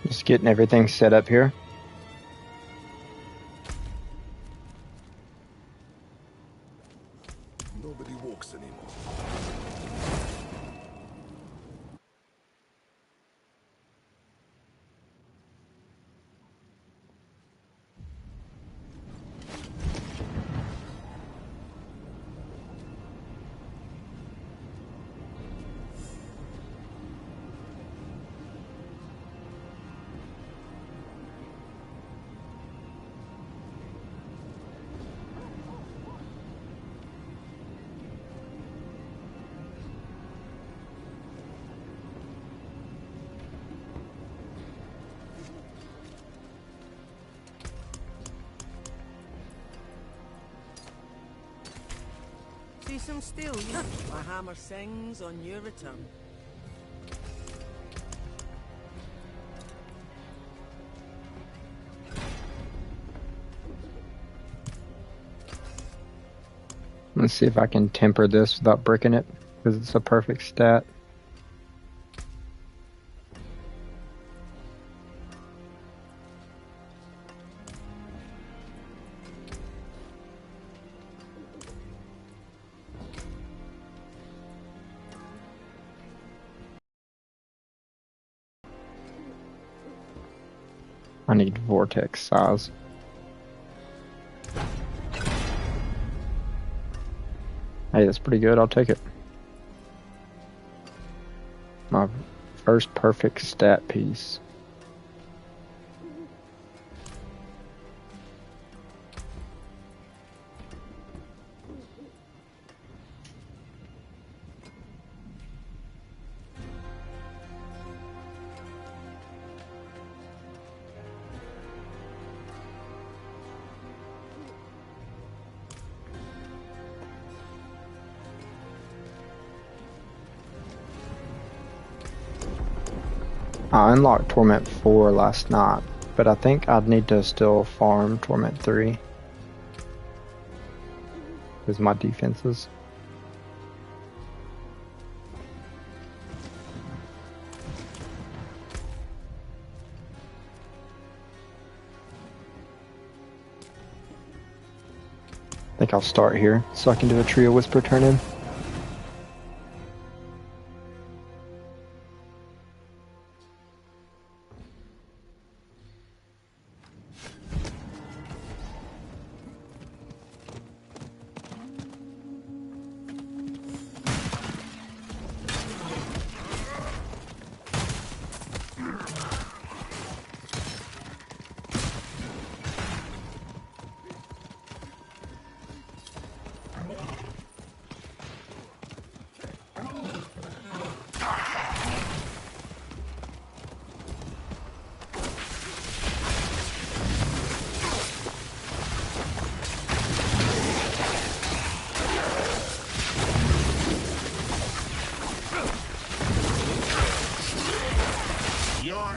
Just getting everything set up here. Nobody walks anymore. See some steel, yeah? My hammer sings on your return. Let's see if I can temper this without breaking it, because it's a perfect stat. I need vortex size. Hey, that's pretty good. I'll take it. My first perfect stat piece. I unlocked Torment 4 last night, but I think I'd need to still farm Torment 3. Because my defenses. I think I'll start here so I can do a Trio Whisper turn in.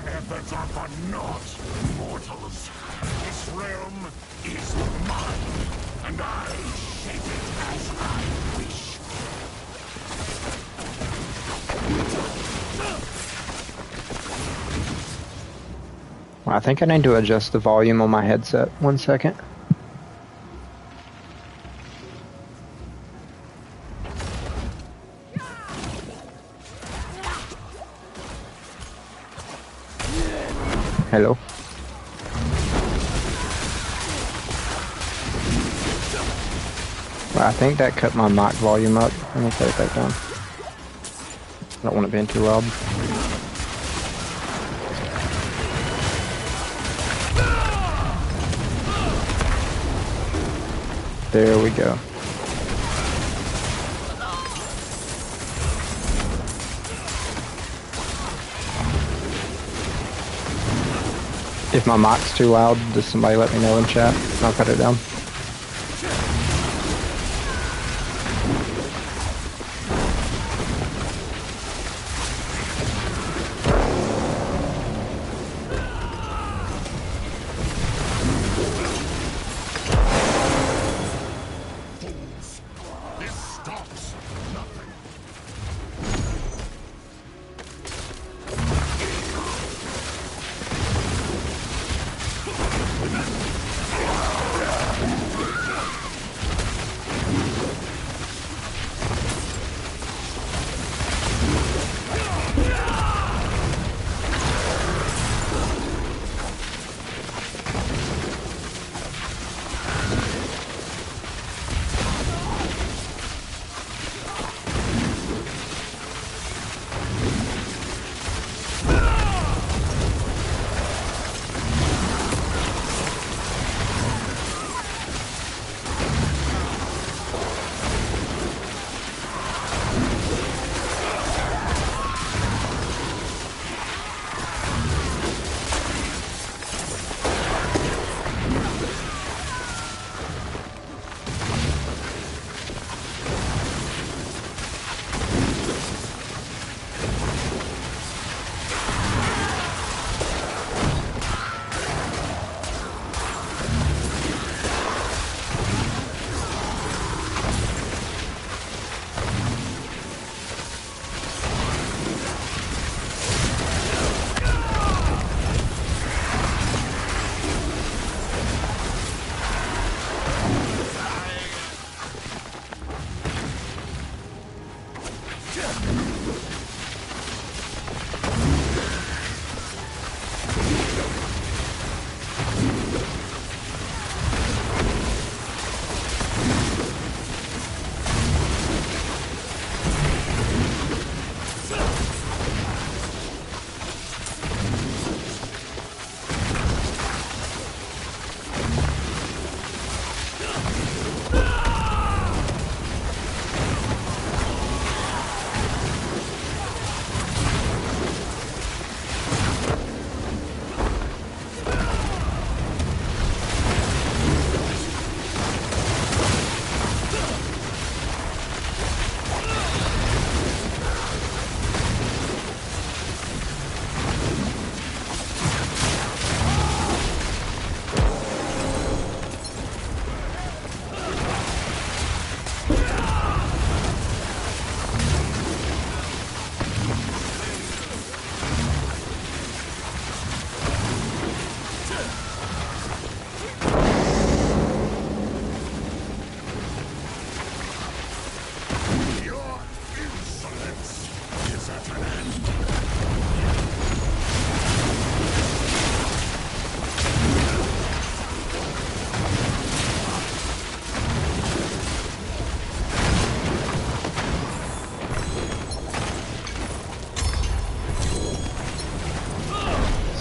Efforts are for naught, mortals. This realm is mine, and I shape it as I wish. I think I need to adjust the volume on my headset. 1 second. Hello. Well, I think that cut my mic volume up. Let me cut it back down. I don't want it being too loud. There we go. If my mic's too loud, just somebody let me know in chat, and I'll cut it down.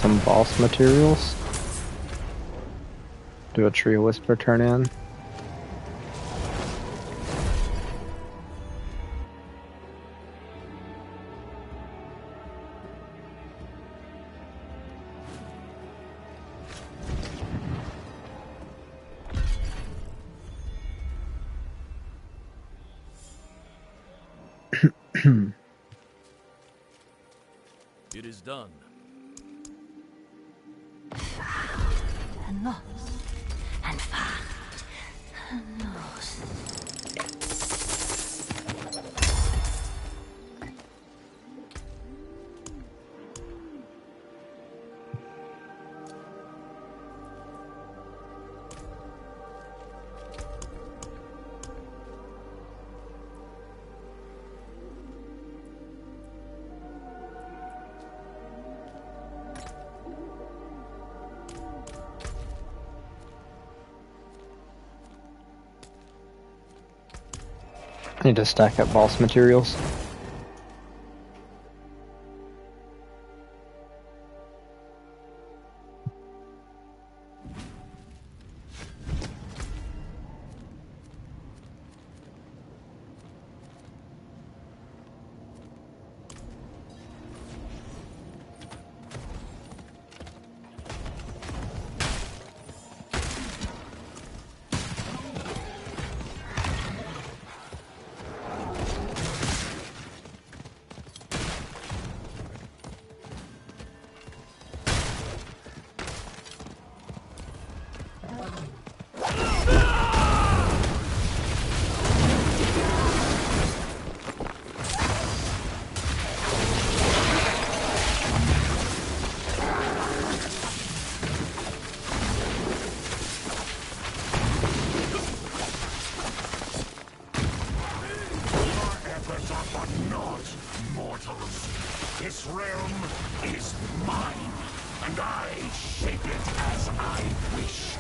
some boss materials. Do a tree whisper turn in. It is done. I need to stack up boss materials. This realm is mine, and I shape it as I wish.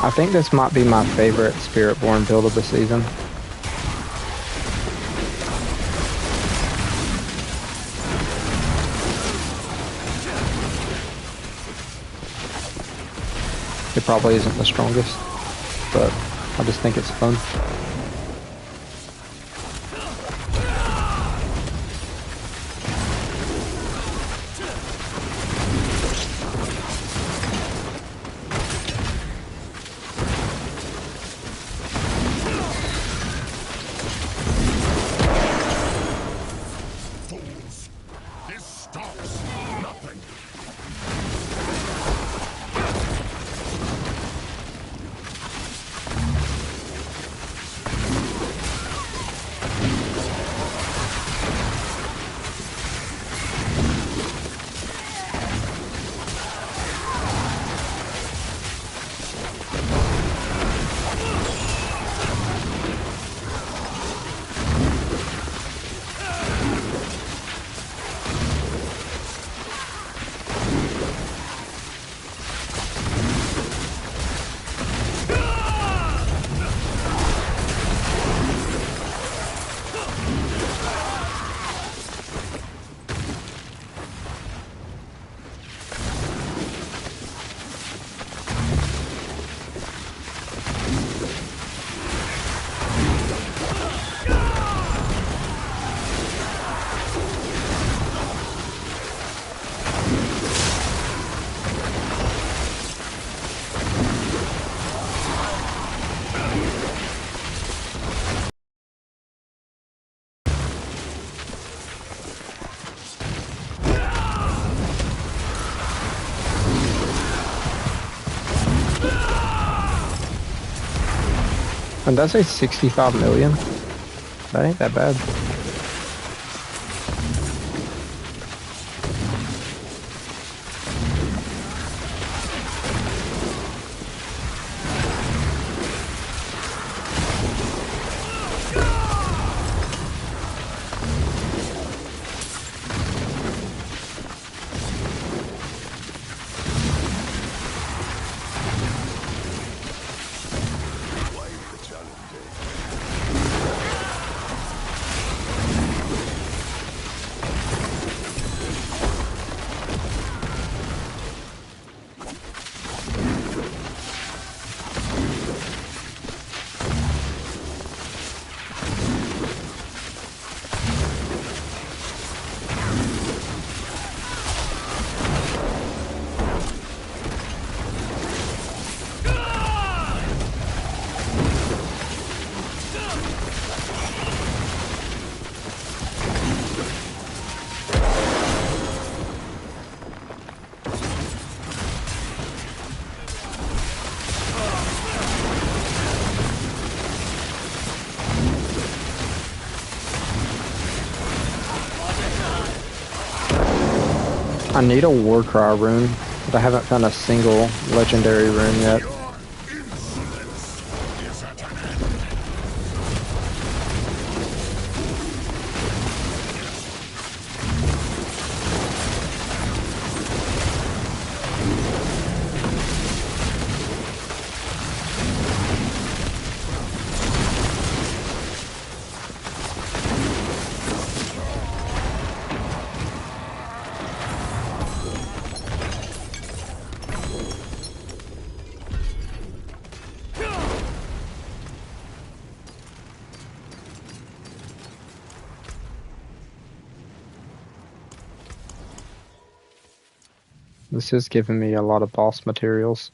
I think this might be my favorite Spiritborn build of the season. It probably isn't the strongest, but I just think it's fun. And that's a 65 million. That ain't that bad. I need a Warcry rune, but I haven't found a single legendary rune yet. Your insolence is at an end. This is giving me a lot of boss materials.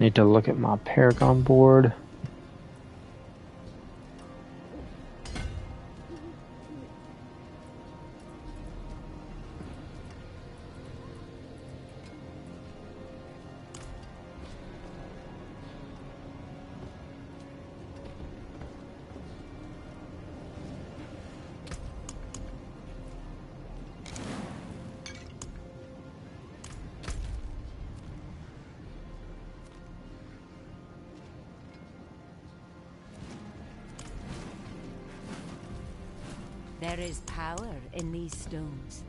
Need to look at my Paragon board. There is power in these stones.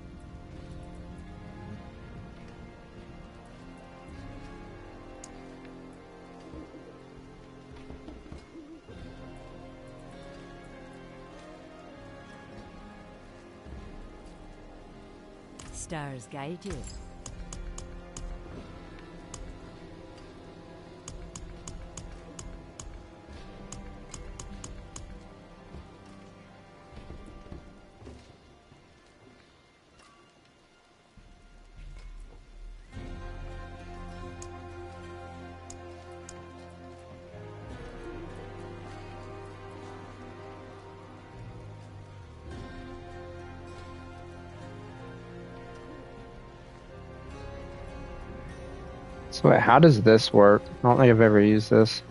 Stars guide you. So wait, how does this work? I don't think I've ever used this.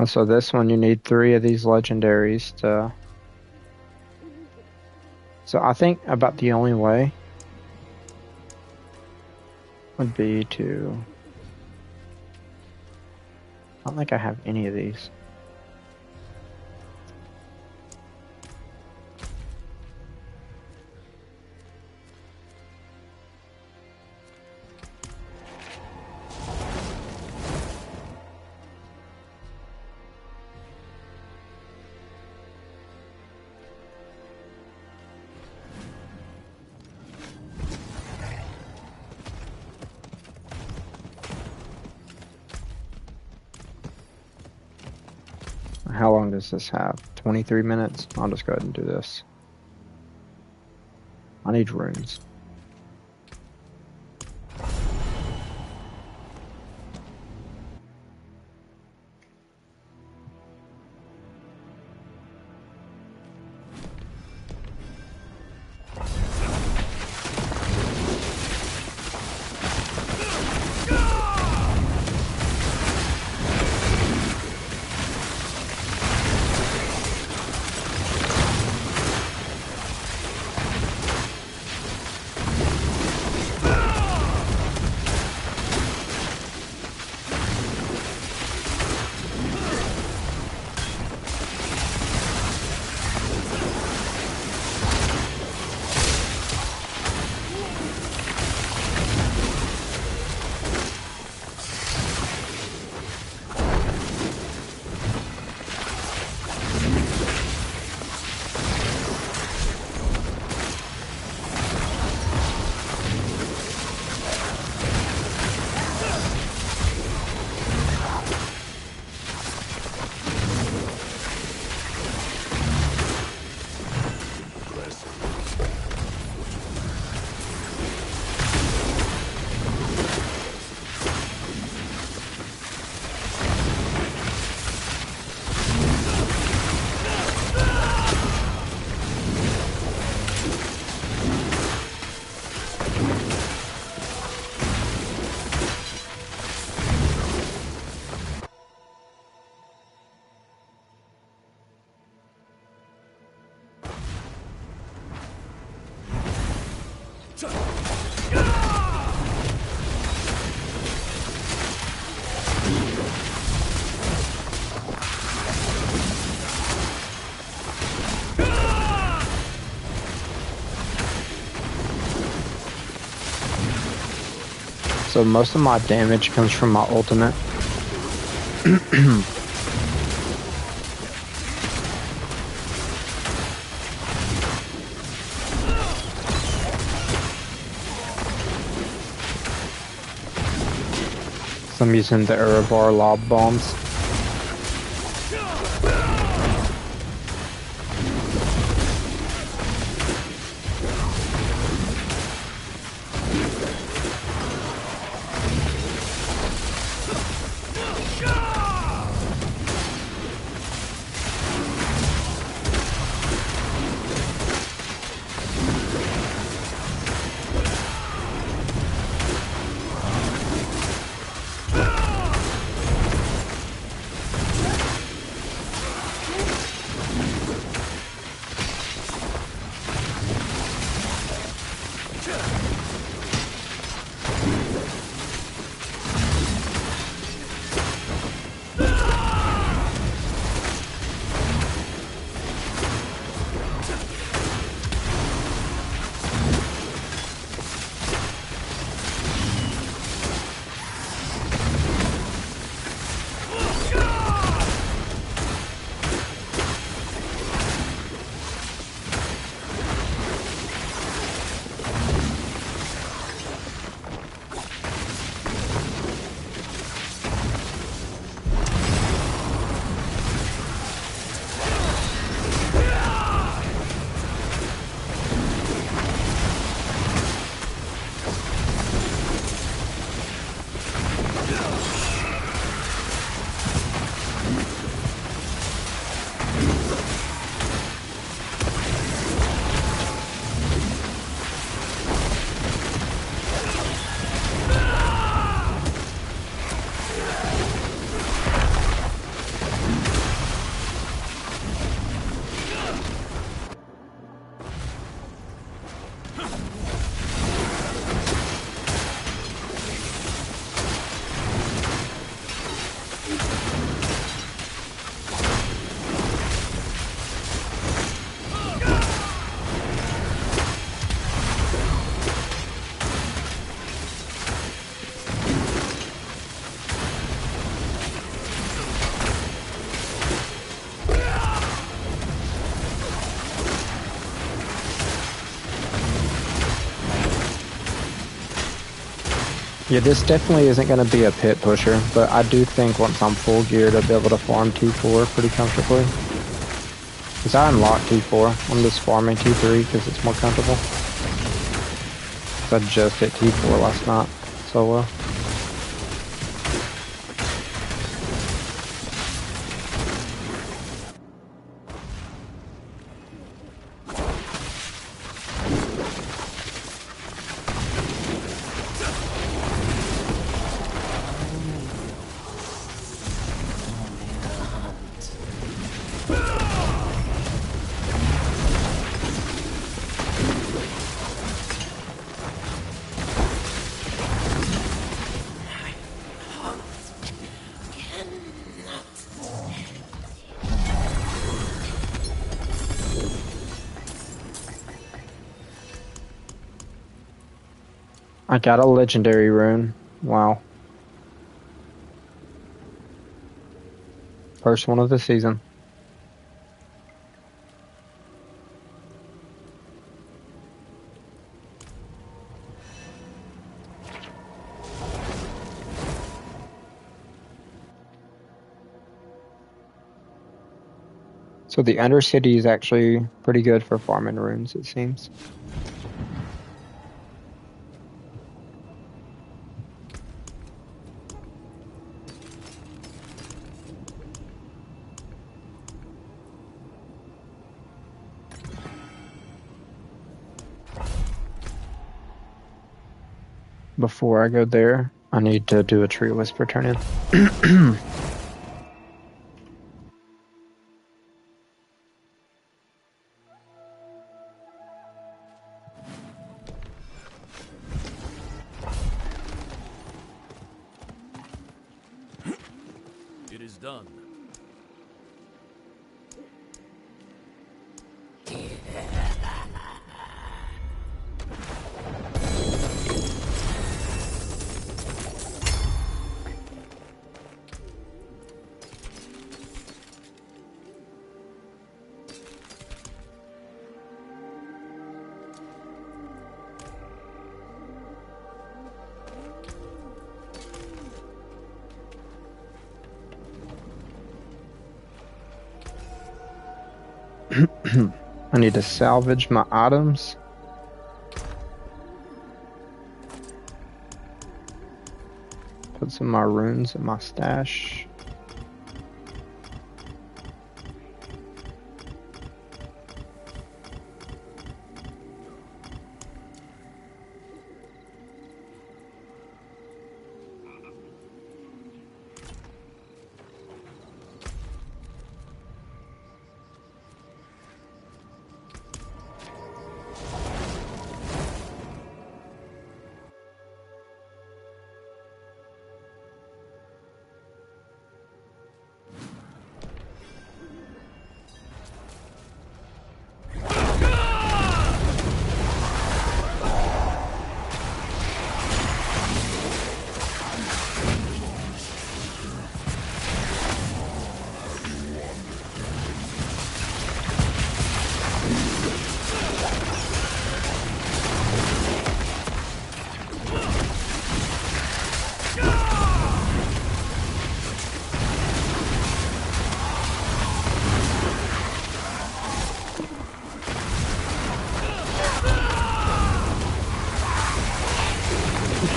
And so this one, you need 3 of these legendaries to... So I think about the only way would be to... I don't think I have any of these. How long does this have? 23 minutes? I'll just go ahead and do this. I need runes. So most of my damage comes from my ultimate. So I'm using the Erevar lob bombs. Yeah, this definitely isn't going to be a pit pusher, but I do think once I'm full geared, I'll be able to farm T4 pretty comfortably. Because I unlocked T4. I'm just farming T3 because it's more comfortable. I just hit T4 last night solo. I got a legendary rune. Wow. First one of the season. So the Undercity is actually pretty good for farming runes, it seems. Before I go there, I need to do a tree whisper turn in. It is done. I need to salvage my items. Put some of my runes in my stash.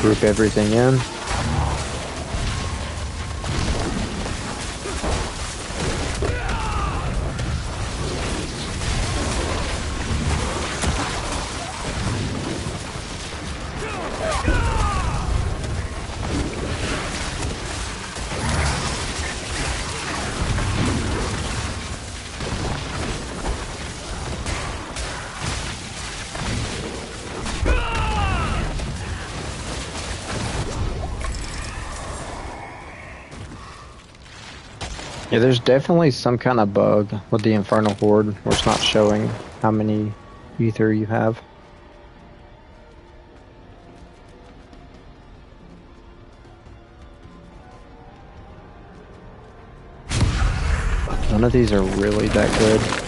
Group everything in. Yeah, there's definitely some kind of bug with the Infernal Horde where it's not showing how many ether you have. None of these are really that good.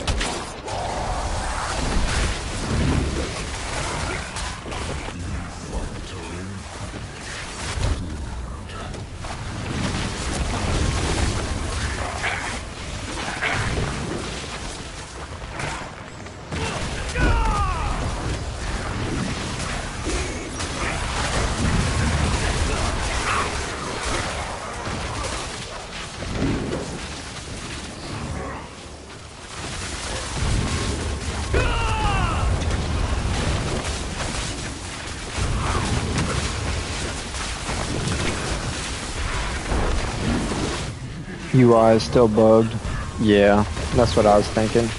UI is still bugged. Yeah, that's what I was thinking.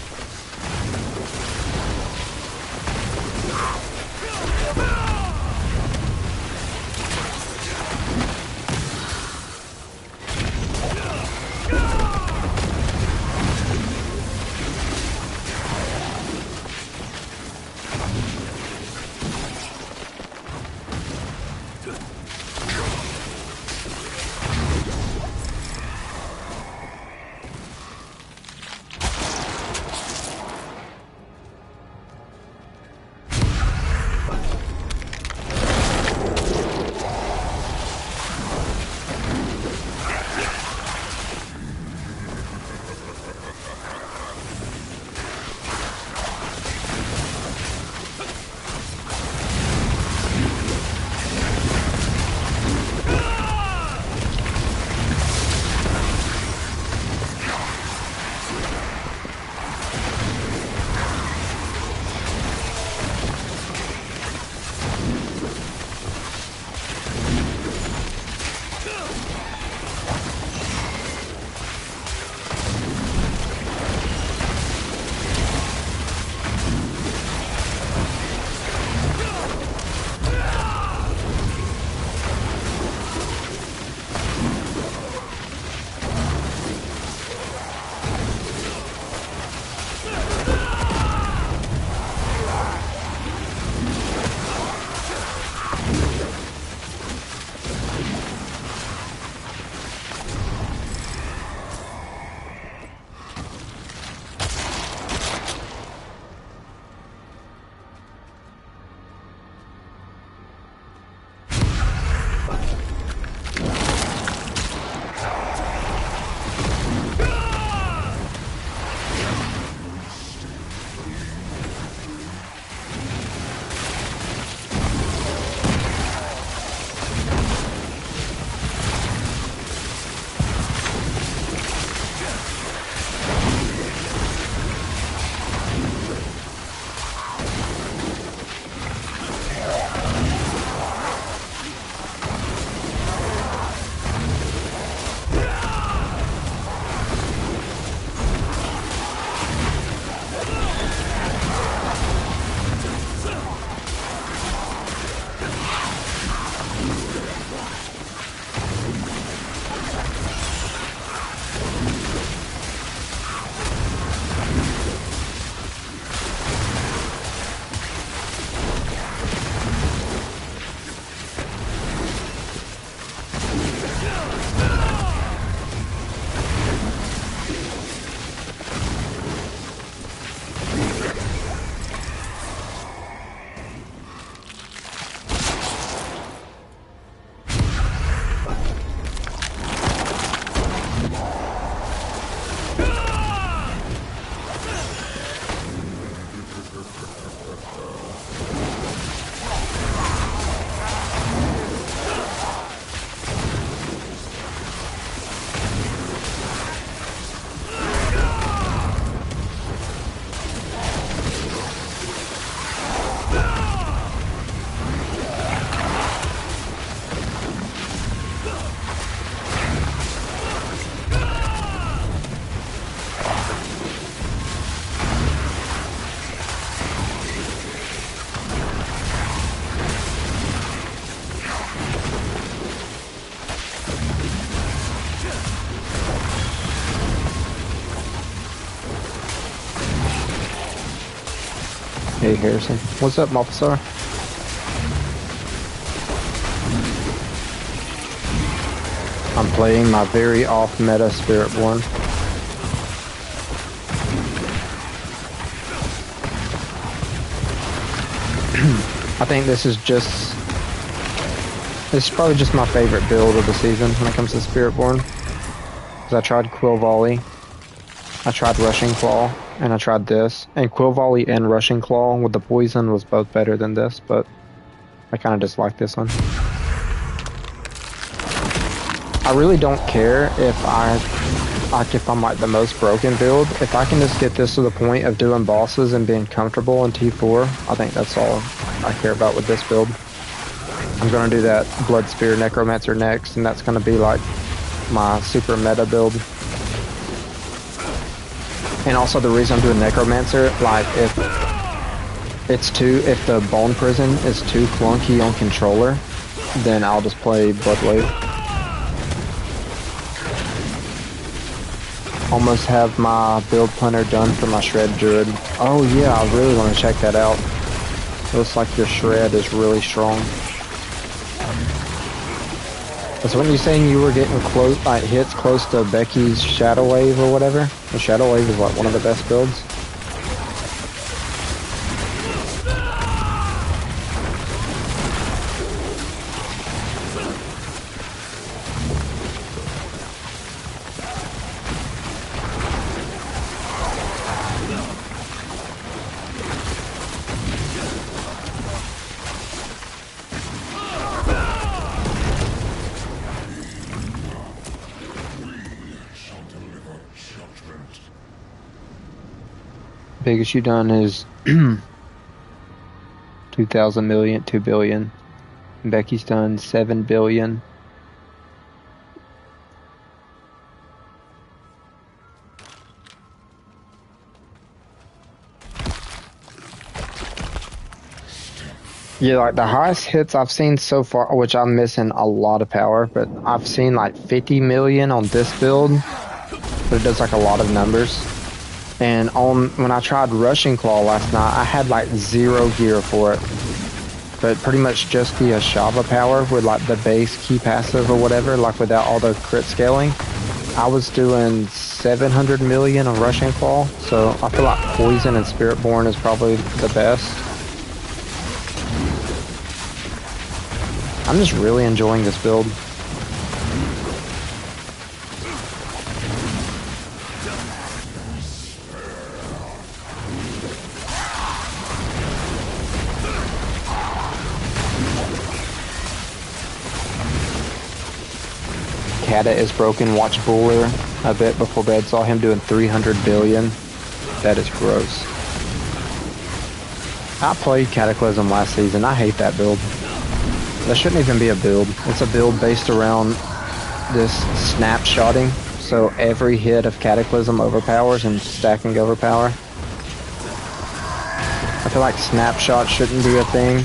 Hey Harrison. What's up, Mofsar? I'm playing my very off-meta Spiritborn. I think this is probably just my favorite build of the season when it comes to Spiritborn. Because I tried Quill Volley, I tried Rushing Claw, and I tried this. And Quill Volley and Rushing Claw with the poison was both better than this, but I kind of dislike this one. I really don't care if I'm like the most broken build. If I can just get this to the point of doing bosses and being comfortable in T4, I think that's all I care about with this build. I'm gonna do that Blood Spear Necromancer next, and that's gonna be like my super meta build. And also the reason I'm doing Necromancer, like if the Bone Prison is too clunky on controller, then I'll just play Bloodwave. Almost have my build planner done for my Shred Druid. Oh yeah, I really want to check that out. Looks like your Shred is really strong. So when you're saying you were getting close, like hits close to Becky's Shadow Wave or whatever, the Shadow Wave is like one of the best builds. Biggest you done is 2,000 million, 2 billion. Becky's done 7 billion. Yeah, like the highest hits I've seen so far, which I'm missing a lot of power, but I've seen like 50 million on this build, but it does like a lot of numbers. And when I tried Rushing Claw last night, I had like 0 gear for it. But pretty much just the Ashava power with like the base key passive or whatever, like without all the crit scaling. I was doing 700 million on Rushing Claw, so I feel like Poison and Spiritborn is probably the best. I'm just really enjoying this build. Kata is broken. Watch Buller a bit before bed. Saw him doing 300 billion. That is gross. I played Cataclysm last season. I hate that build. That shouldn't even be a build. It's a build based around this snapshotting. So every hit of Cataclysm overpowers and stacking overpower. I feel like snapshot shouldn't be a thing.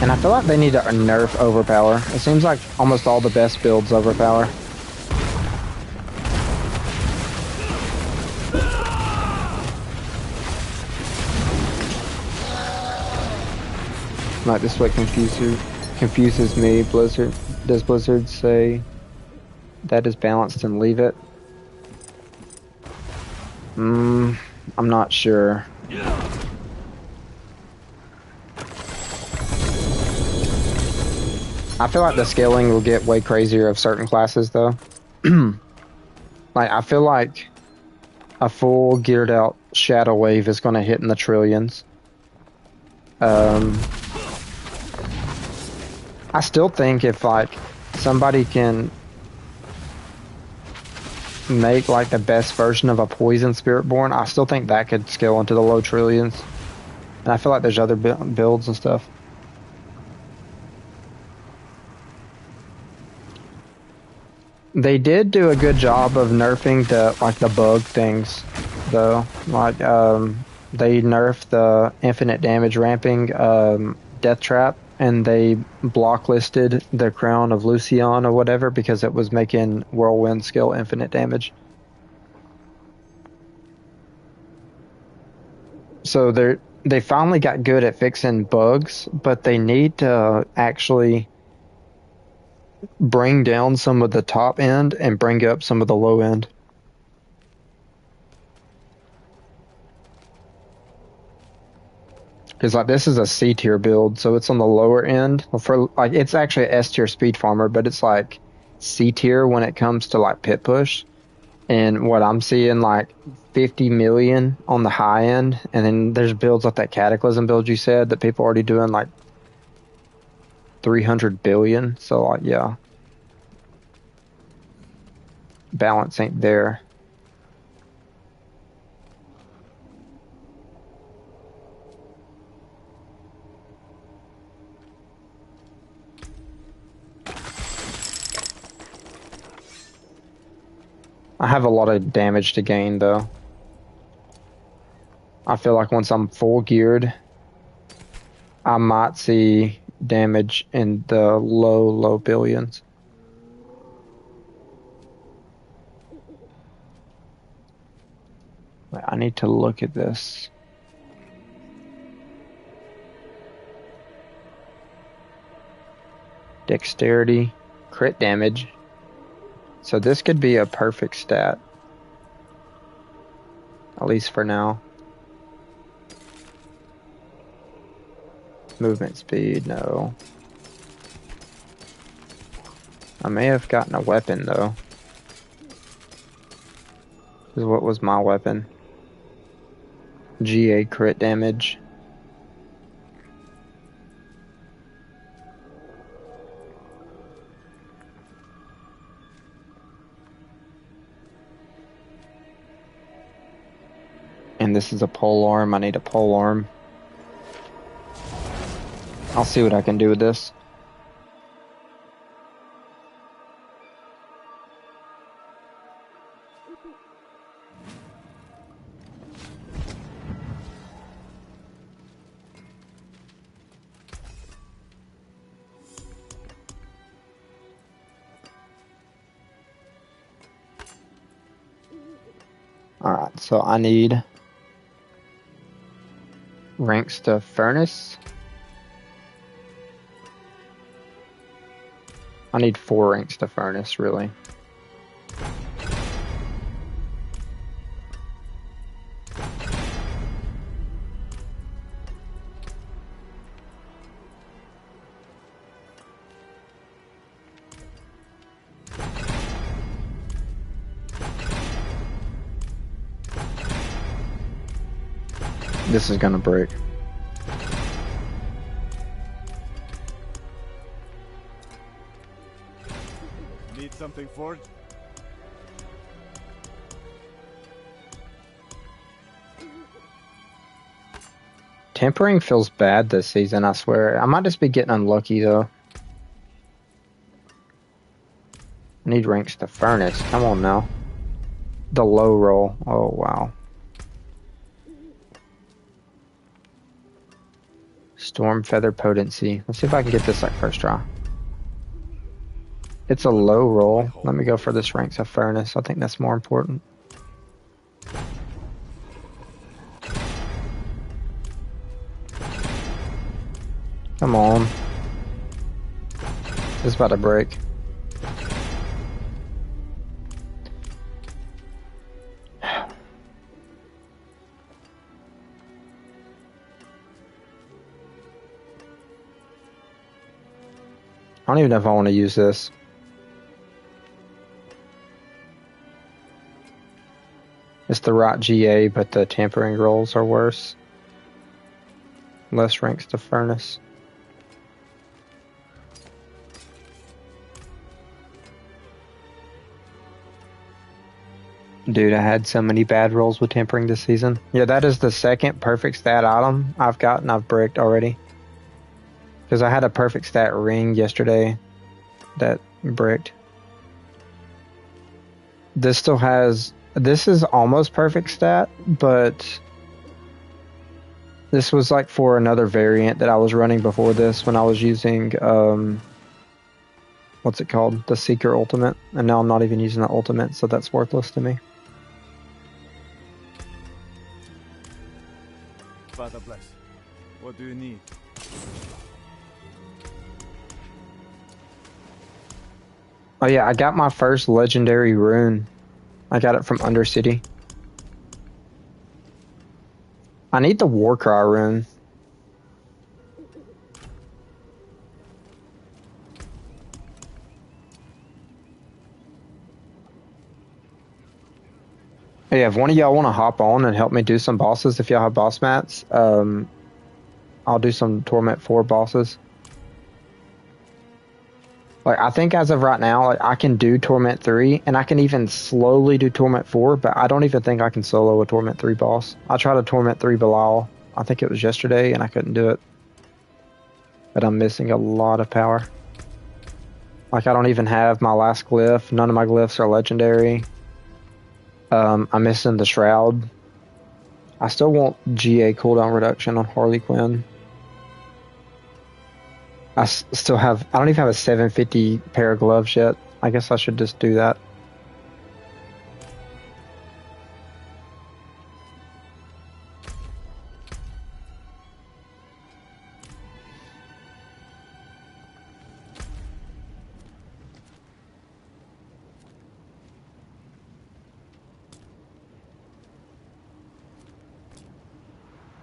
And I feel like they need to nerf overpower. It seems like almost all the best builds overpower. Like this what confuses me. Does Blizzard say that is balanced and leave it? I'm not sure. I feel like the scaling will get way crazier of certain classes though. Like I feel like a full geared out Shadow Wave is going to hit in the trillions. I still think if like somebody can make like the best version of a Poison Spiritborn, I still think that could scale into the low trillions. And I feel like there's other builds and stuff. They did do a good job of nerfing the bug things though. Like they nerfed the infinite damage ramping death trap, and they blocklisted the Crown of Lucian or whatever because it was making Whirlwind skill infinite damage. So they finally got good at fixing bugs, but they need to actually bring down some of the top end and bring up some of the low end. Because like this is a C tier build, so it's on the lower end. For like it's actually a S tier speed farmer, but it's like C tier when it comes to like pit push. And what I'm seeing like 50 million on the high end, and then there's builds like that Cataclysm build you said that people are already doing like 300 billion. So like yeah, balance ain't there. I have a lot of damage to gain though. I feel like once I'm full geared, I might see damage in the low billions. I need to look at this. Dexterity, crit damage. So this could be a perfect stat. At least for now. Movement speed, no. I may have gotten a weapon though. This is what was my weapon. GA crit damage. And this is a pole arm. I need a pole arm. I'll see what I can do with this. Alright, so I need ranks to furnace. I need 4 ranks to furnace, really. This is gonna break. Need something forged? Tempering feels bad this season, I swear. I might just be getting unlucky though. I need ranks to furnace. Come on now. The low roll. Oh wow. Storm Feather Potency. Let's see if I can get this like first try. It's a low roll. Let me go for this ranks of furnace. I think that's more important. Come on. It's about to break. I don't even know if I want to use this. It's the right GA, but the tampering rolls are worse. Less ranks to furnace. Dude, I had so many bad rolls with tempering this season. Yeah, that is the second perfect stat item I've gotten. I've bricked already. Because I had a perfect stat ring yesterday that bricked. This still has... This is almost perfect stat, but... This was like for another variant that I was running before this when I was using... what's it called? The Seeker Ultimate. And now I'm not even using the Ultimate, so that's worthless to me. Father bless. What do you need? Oh yeah, I got my first legendary rune. I got it from Undercity. I need the Warcry rune. Yeah, if one of y'all want to hop on and help me do some bosses, if y'all have boss mats, I'll do some Torment 4 bosses. Like, I think as of right now, like, I can do Torment 3, and I can even slowly do Torment 4, but I don't even think I can solo a Torment 3 boss. I tried a Torment 3 Belial, I think it was yesterday, and I couldn't do it. But I'm missing a lot of power. Like, I don't even have my last glyph. None of my glyphs are legendary. I'm missing the Shroud. I still want GA cooldown reduction on Harley Quinn. I still have, I don't even have a 750 pair of gloves yet. I guess I should just do that.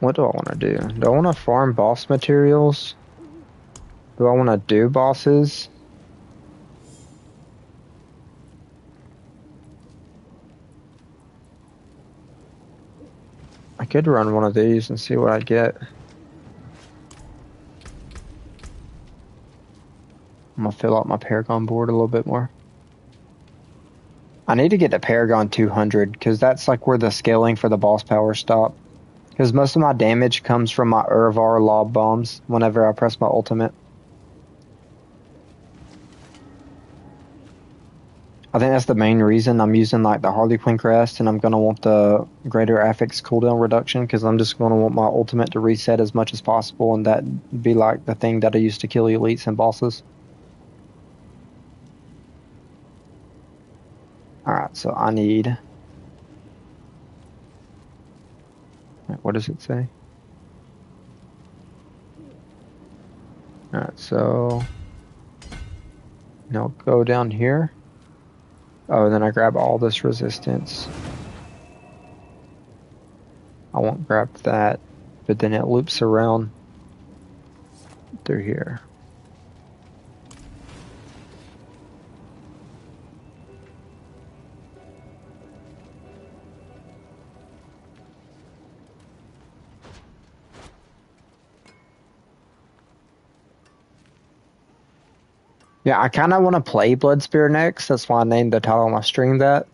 What do I want to do? Do I want to farm boss materials? Do I want to do bosses? I could run one of these and see what I get. I'm gonna fill out my Paragon board a little bit more. I need to get to Paragon 200 because that's like where the scaling for the boss powers stop. Because most of my damage comes from my Urvar lob bombs whenever I press my ultimate. I think that's the main reason I'm using like the Harley Quinn crest, and I'm going to want the greater affix cooldown reduction because I'm just going to want my ultimate to reset as much as possible, and that be like the thing that I use to kill elites and bosses. Alright, so I need... What does it say? Alright, so... Now go down here. Oh, then I grab all this resistance. I won't grab that, but then it loops around through here. Yeah, I kind of want to play Bloodspear next. That's why I named the title of my stream that.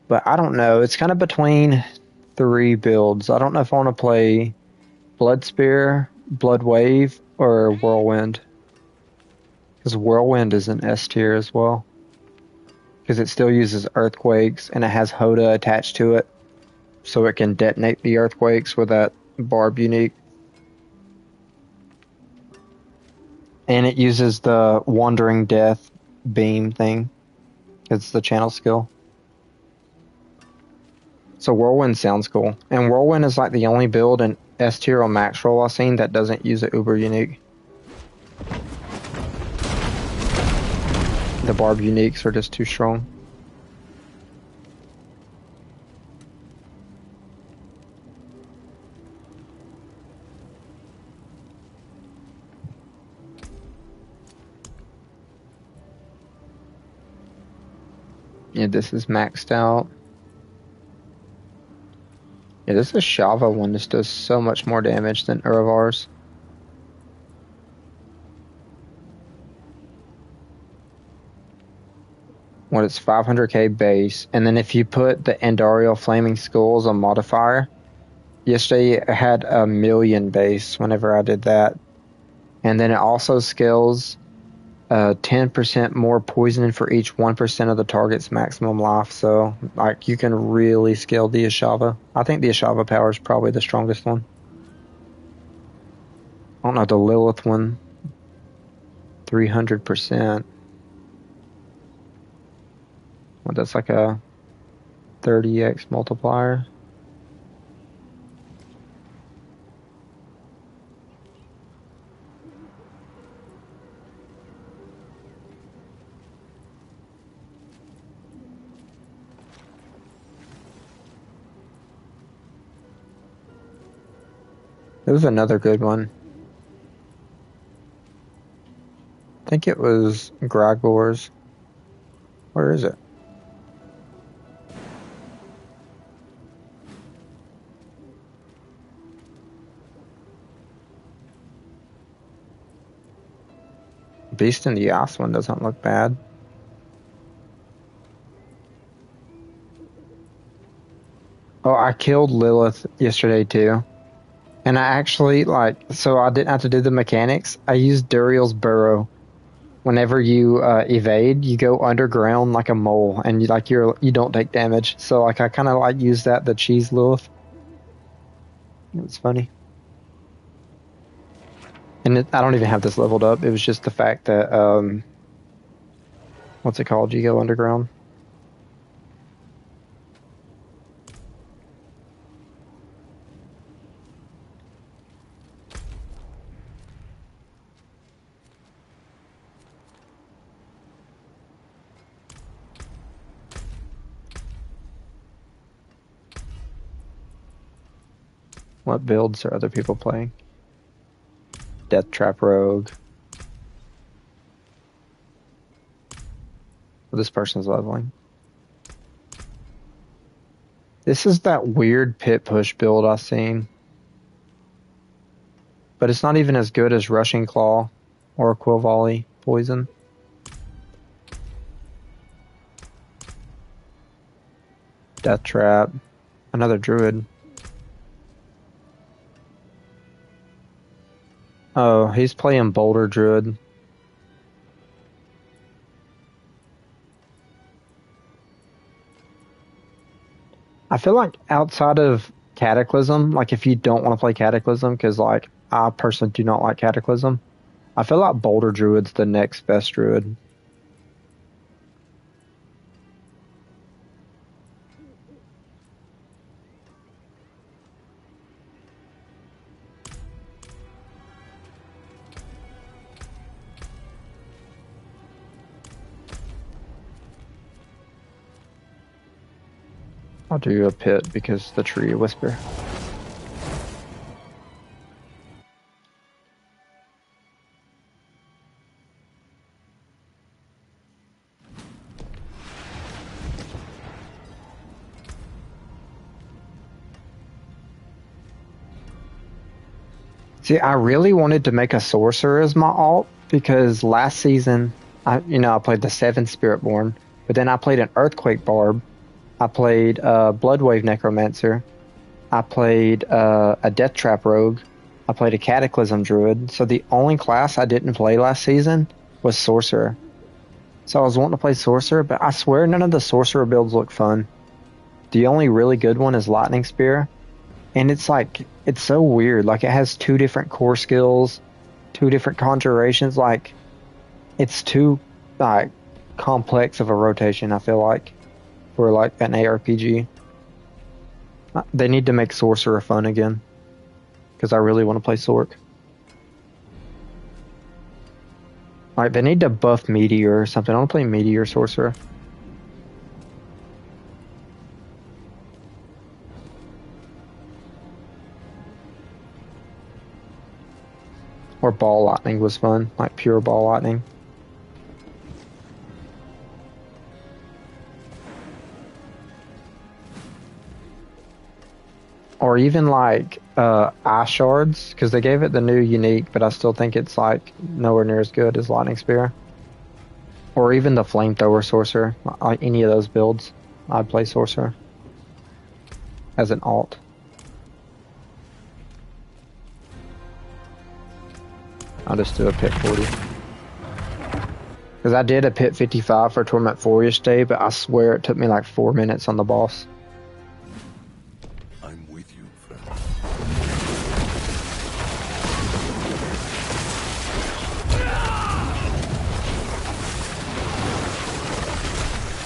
But I don't know. It's kind of between 3 builds. I don't know if I want to play Bloodspear, Bloodwave, or Whirlwind. Because Whirlwind is an S tier as well. Because it still uses earthquakes, and it has Hoda attached to it. So it can detonate the earthquakes with that barb unique. And it uses the Wandering Death beam thing. It's the channel skill. So Whirlwind sounds cool. And Whirlwind is like the only build in S tier or max roll I've seen that doesn't use an Uber unique. The barb uniques are just too strong. Yeah, this is maxed out. Yeah, this is Shava one. This does so much more damage than Uravar's. What, it's 500k base, and then if you put the Andariel Flaming Skulls on modifier, yesterday it had 1,000,000 base whenever I did that. And then it also scales 10% more poisoning for each 1% of the target's maximum life. So, like, you can really scale the Ashava. I think the Ashava power is probably the strongest one. I don't know, the Lilith one, 300%. Well, that's like a 30x multiplier. It was another good one. I think it was Grigor's. Where is it? Beast in the Ice one doesn't look bad. Oh, I killed Lilith yesterday too. And I actually, so I didn't have to do the mechanics. I used Duriel's Burrow. Whenever you evade, you go underground like a mole, and you don't take damage. So I kind of use that to cheese Lilith. It was funny. And I don't even have this leveled up. It was just the fact that what's it called? You go underground. What builds are other people playing? Death Trap Rogue. This person's leveling. This is that weird pit push build I've seen. But it's not even as good as Rushing Claw or Quill Volley Poison. Death Trap. Another Druid. Oh, he's playing Boulder Druid. I feel like outside of Cataclysm, if you don't want to play Cataclysm, because I personally do not like Cataclysm, I feel like Boulder Druid's the next best Druid. I'll do a pit because the tree whisper. See, I really wanted to make a sorcerer as my alt because last season, I played the 7 Spiritborn, but then I played an Earthquake Barb. I played Bloodwave Necromancer. I played a Death Trap Rogue. I played a Cataclysm Druid. So the only class I didn't play last season was Sorcerer. So I was wanting to play Sorcerer, but I swear none of the Sorcerer builds look fun. The only really good one is Lightning Spear. And it's so weird. It has 2 different core skills, 2 different conjurations. It's too, complex of a rotation, I feel like. For an ARPG. They need to make Sorcerer fun again. Because I really want to play Sorc. They need to buff Meteor or something. I want to play Meteor Sorcerer. Or Ball Lightning was fun. Pure Ball Lightning. Or even Ice Shards, because they gave it the new unique, but I still think it's nowhere near as good as Lightning Spear. Or even the Flamethrower Sorcerer. Any of those builds, I'd play Sorcerer as an alt. I'll just do a pit 40. Because I did a pit 55 for Torment 4 yesterday, but I swear it took me 4 minutes on the boss.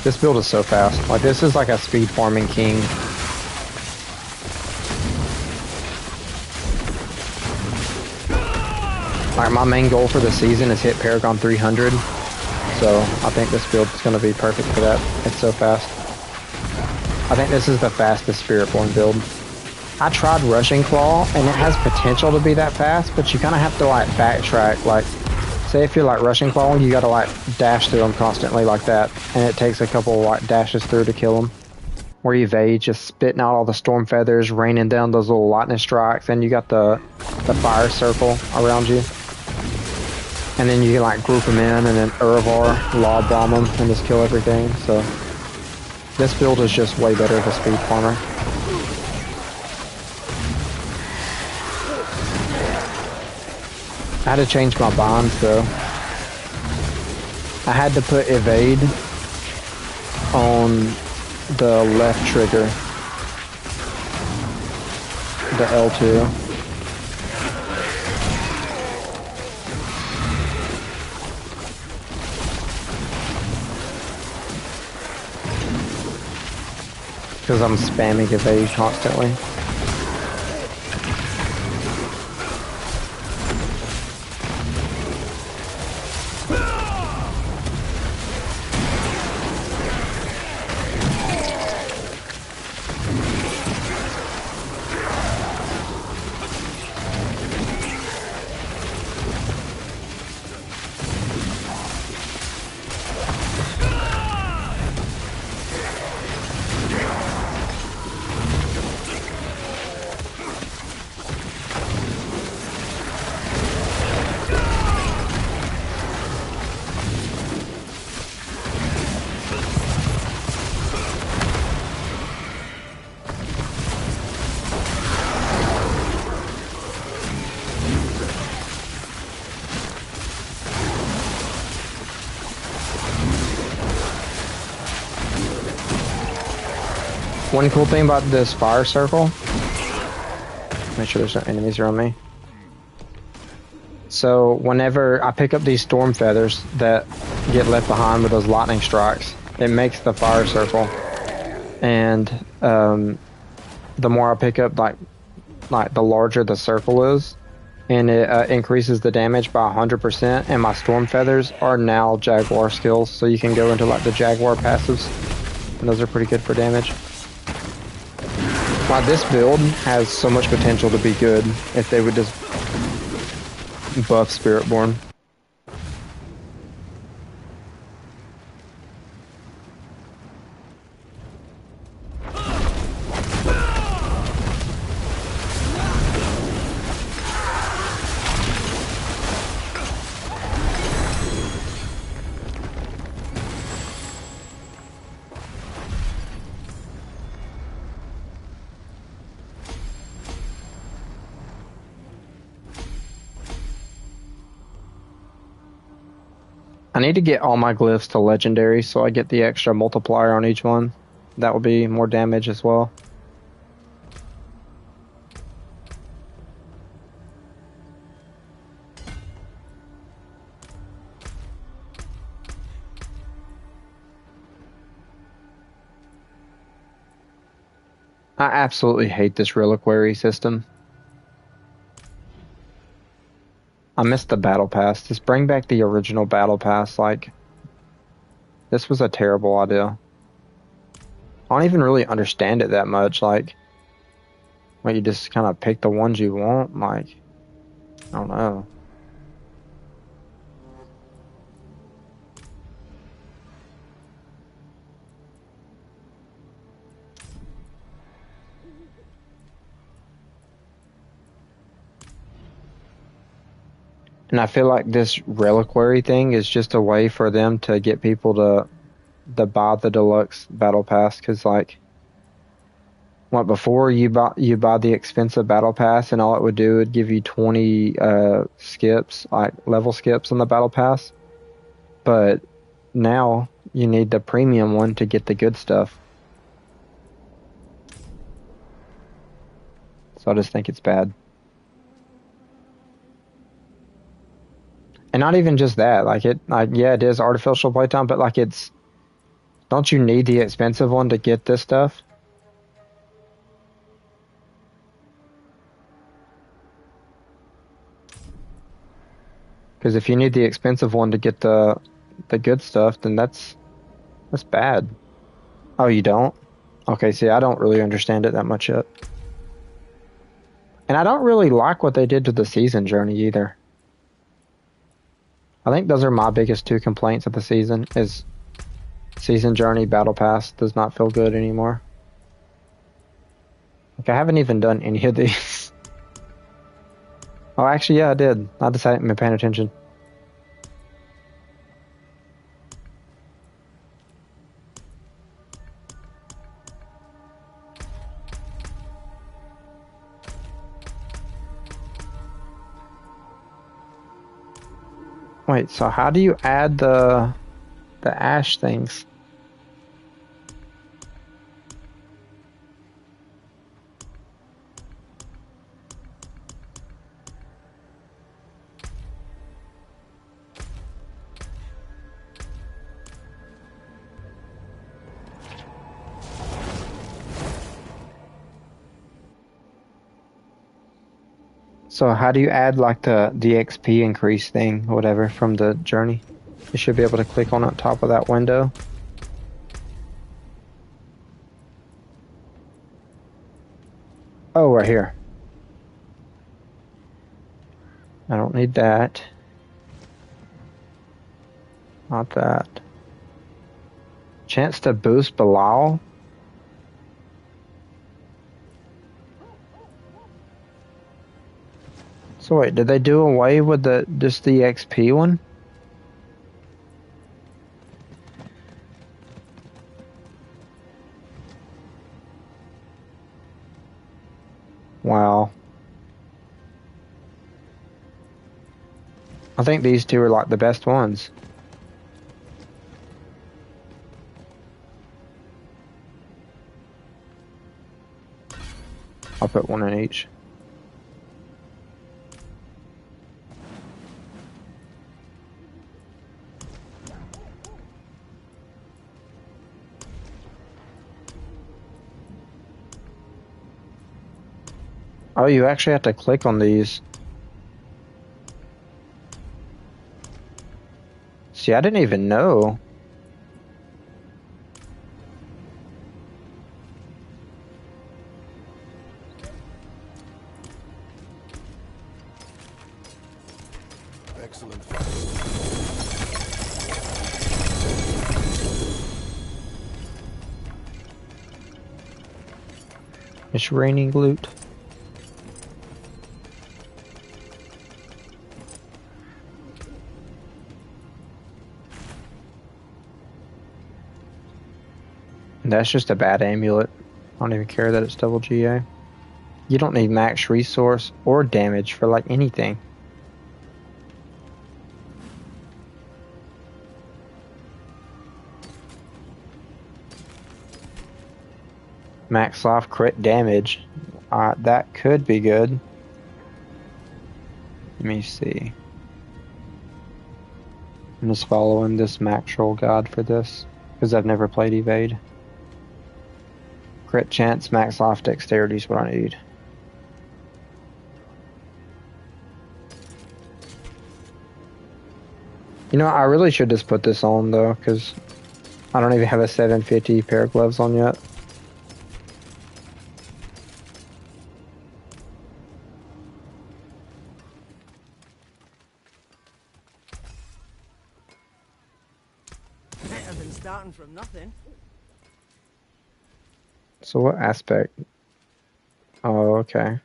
This build is so fast. This is a speed farming king. My main goal for the season is hit Paragon 300. So I think this build is going to be perfect for that. It's so fast. I think this is the fastest Spiritborn build. I tried Rushing Claw, and it has potential to be that fast, but you kind of have to like backtrack. Like, say if you're like Rushing Claw, you gotta like dash through them constantly like that, and it takes a couple like dashes through to kill them. Where you evade, just spitting out all the storm feathers, raining down those little lightning strikes, and you got the fire circle around you. And then you can like group them in, and then Urivar lob bomb them and just kill everything. So this build is just way better as a speed farmer. I had to change my bonds though. I had to put evade on the left trigger, the L2. Because I'm spamming evade constantly. One cool thing about this fire circle, make sure there's no enemies around me. So whenever I pick up these storm feathers that get left behind with those lightning strikes, it makes the fire circle. And the more I pick up, like the larger the circle is, and it increases the damage by 100%. And my storm feathers are now Jaguar skills, so you can go into like the Jaguar passives, and those are pretty good for damage. Like, this build has so much potential to be good if they would just buff Spiritborn. I need to get all my glyphs to legendary so I get the extra multiplier on each one. That would be more damage as well. I absolutely hate this reliquary system. I missed the battle pass. Just bring back the original battle pass. Like, this was a terrible idea. I don't even really understand it that much. Like, you just kind of pick the ones you want. Like, I don't know. And I feel like this reliquary thing is just a way for them to get people to buy the deluxe battle pass, because like before you buy the expensive battle pass, and all it would do would give you 20 skips, like level skips on the battle pass. But now you need the premium one to get the good stuff. So I just think it's bad. And not even just that, yeah, it is artificial playtime, but like don't you need the expensive one to get this stuff? Because if you need the expensive one to get the good stuff, then that's bad. Oh, you don't? Okay, see, I don't really understand it that much yet. And I don't really like what they did to the season journey either. I think those are my biggest two complaints of the season is season journey battle pass does not feel good anymore. Like I haven't even done any of these. Oh, actually, yeah, I did. I just hadn't been paying attention. Wait, so how do you add the ash things? So how do you add like the XP increase thing or whatever from the journey? You should be able to click on top of that window. Oh, right here. I don't need that. Not that. Chance to boost Bilal? So wait, did they do away with just the XP one? Wow. I think these two are like the best ones. I'll put one in each. Oh, you actually have to click on these. See, I didn't even know. Excellent. It's raining loot. That's just a bad amulet. I don't even care that it's double GA. You don't need max resource or damage for like anything. Max off crit damage. That could be good. Let me see. I'm just following this max roll guide for this because I've never played evade. Crit chance, max life, dexterity is what I need. You know, I really should just put this on though, because I don't even have a 750 pair of gloves on yet. Better than starting from nothing. So what aspect? Oh, okay.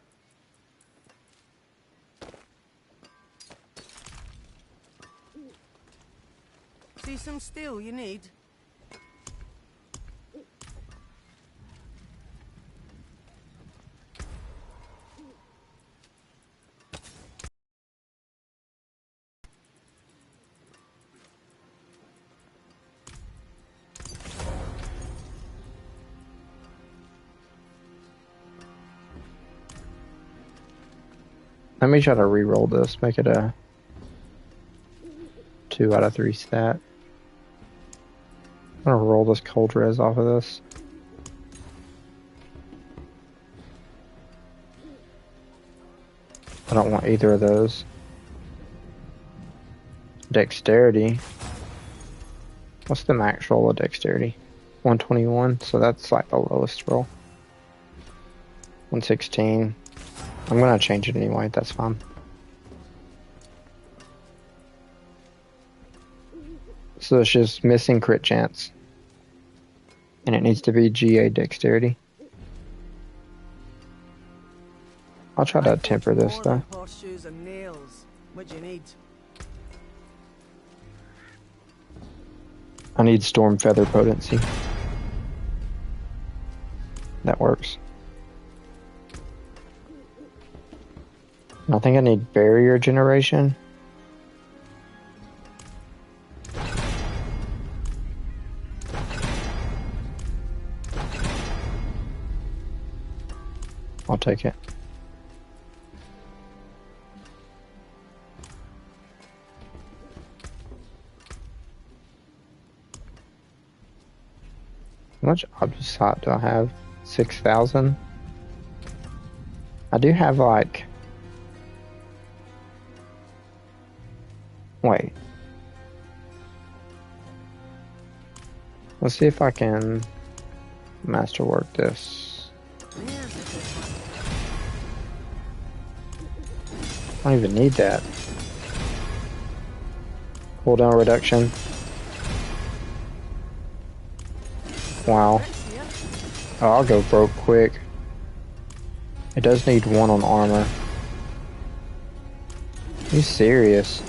See some steel you need? Let me try to re-roll this, make it a 2 out of 3 stat. I'm gonna roll this cold res off of this. I don't want either of those. Dexterity. What's the max roll of dexterity? 121, so that's like the lowest roll. 116. I'm gonna change it anyway, that's fine. So it's just missing crit chance. And it needs to be GA dexterity. I'll try to temper this though. Horseshoes and nails. What do you need? I need storm feather potency. That works. And I think I need barrier generation. I'll take it. How much object slot do I have? 6,000? I do have like... Wait. Let's see if I can masterwork this. I don't even need that. Cooldown reduction. Wow. Oh, I'll go broke quick. It does need 1 on armor. Are you serious?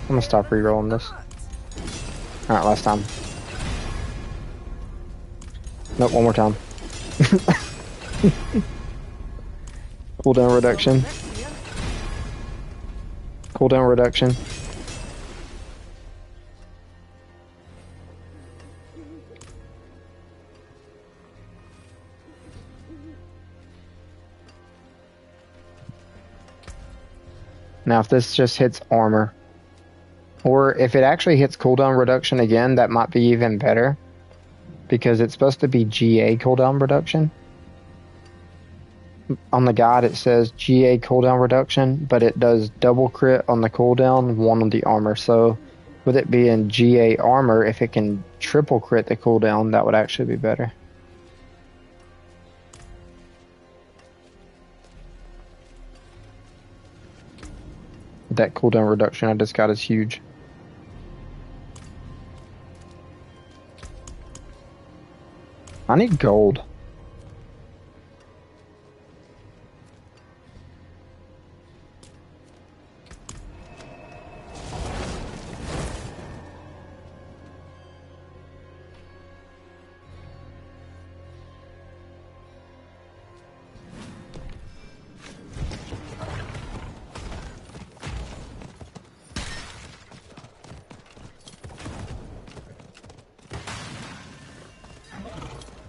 I'm gonna stop rerolling this. Alright, last time. Nope, one more time. Cooldown reduction. Cooldown reduction. Now if this just hits armor, or if it actually hits cooldown reduction again, that might be even better, because it's supposed to be GA cooldown reduction. On the guide it says GA cooldown reduction, but it does double crit on the cooldown, 1 on the armor. So with it being GA armor, if it can triple crit the cooldown, that would actually be better. That cooldown reduction I just got is huge. I need gold.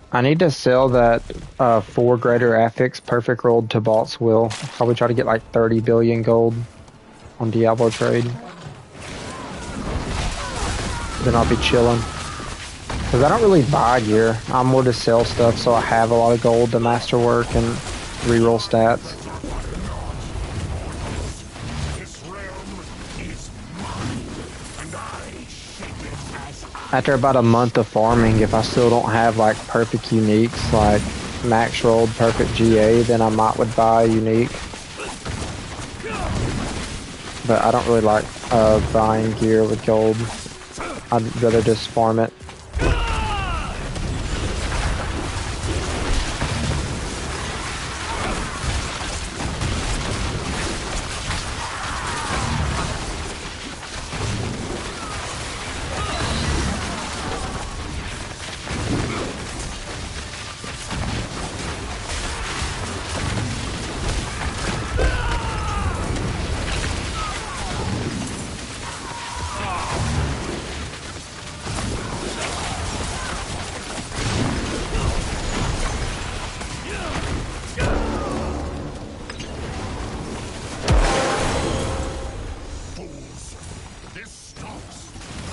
I need to sell that 4 greater affix perfect rolled to Balt's will. Probably try to get like 30 billion gold on Diablo trade. Then I'll be chilling. Because I don't really buy gear. I'm more to sell stuff, so I have a lot of gold to masterwork and reroll stats. After about a month of farming, if I still don't have like perfect uniques, like max rolled perfect GA, then I would buy a unique. But I don't really like buying gear with gold. I'd rather just farm it.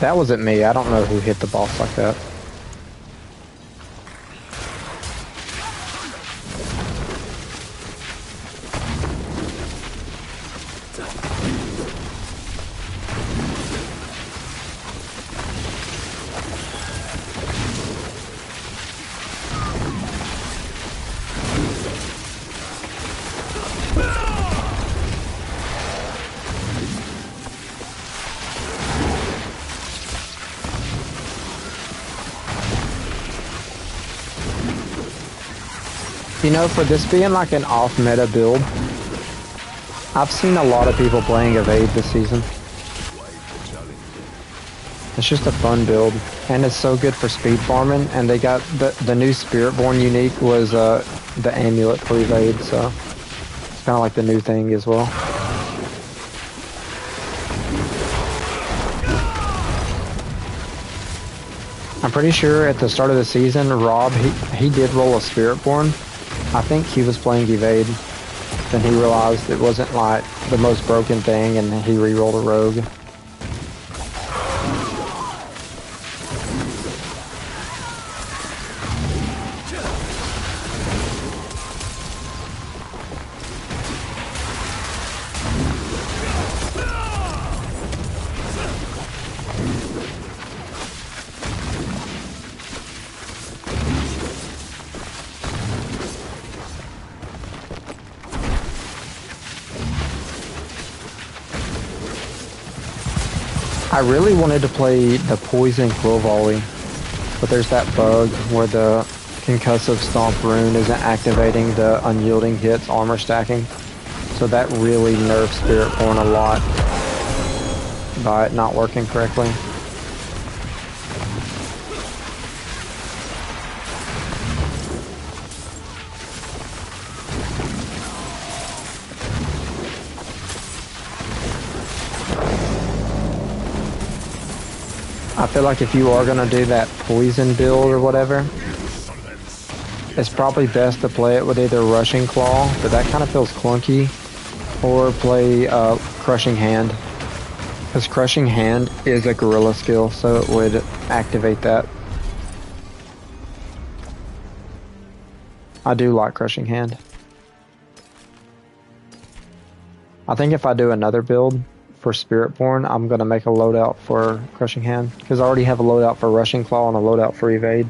That wasn't me. I don't know who hit the boss like that. You know, for this being like an off-meta build, I've seen a lot of people playing Evade this season. It's just a fun build, and it's so good for speed farming, and they got the new Spiritborn unique was the amulet for Evade, so it's kind of like the new thing as well. I'm pretty sure at the start of the season, Rob, he did roll a Spiritborn. I think he was playing Evade. Then he realized it wasn't like the most broken thing, and he re-rolled a Rogue. I really wanted to play the Poison Quill Volley, but there's that bug where the Concussive Stomp rune isn't activating the unyielding hits armor stacking, so that really nerfs Spiritborn a lot by it not working correctly. I feel like if you are going to do that poison build or whatever, it's probably best to play it with either Rushing Claw, but that kind of feels clunky, or play Crushing Hand. Because Crushing Hand is a gorilla skill, so it would activate that. I do like Crushing Hand. I think if I do another build for Spiritborn, I'm going to make a loadout for Crushing Hand, because I already have a loadout for Rushing Claw and a loadout for Evade.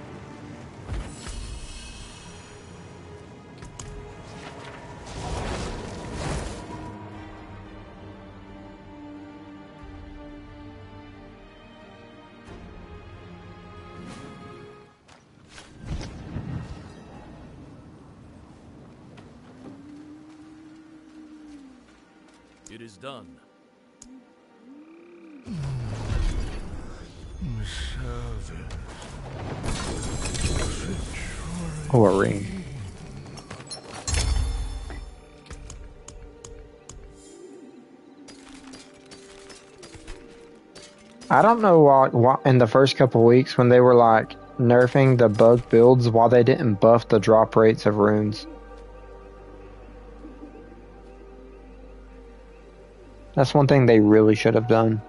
It is done. Oh, a ring. I don't know why in the first couple weeks when they were like nerfing the bug builds, why they didn't buff the drop rates of runes. That's one thing they really should have done.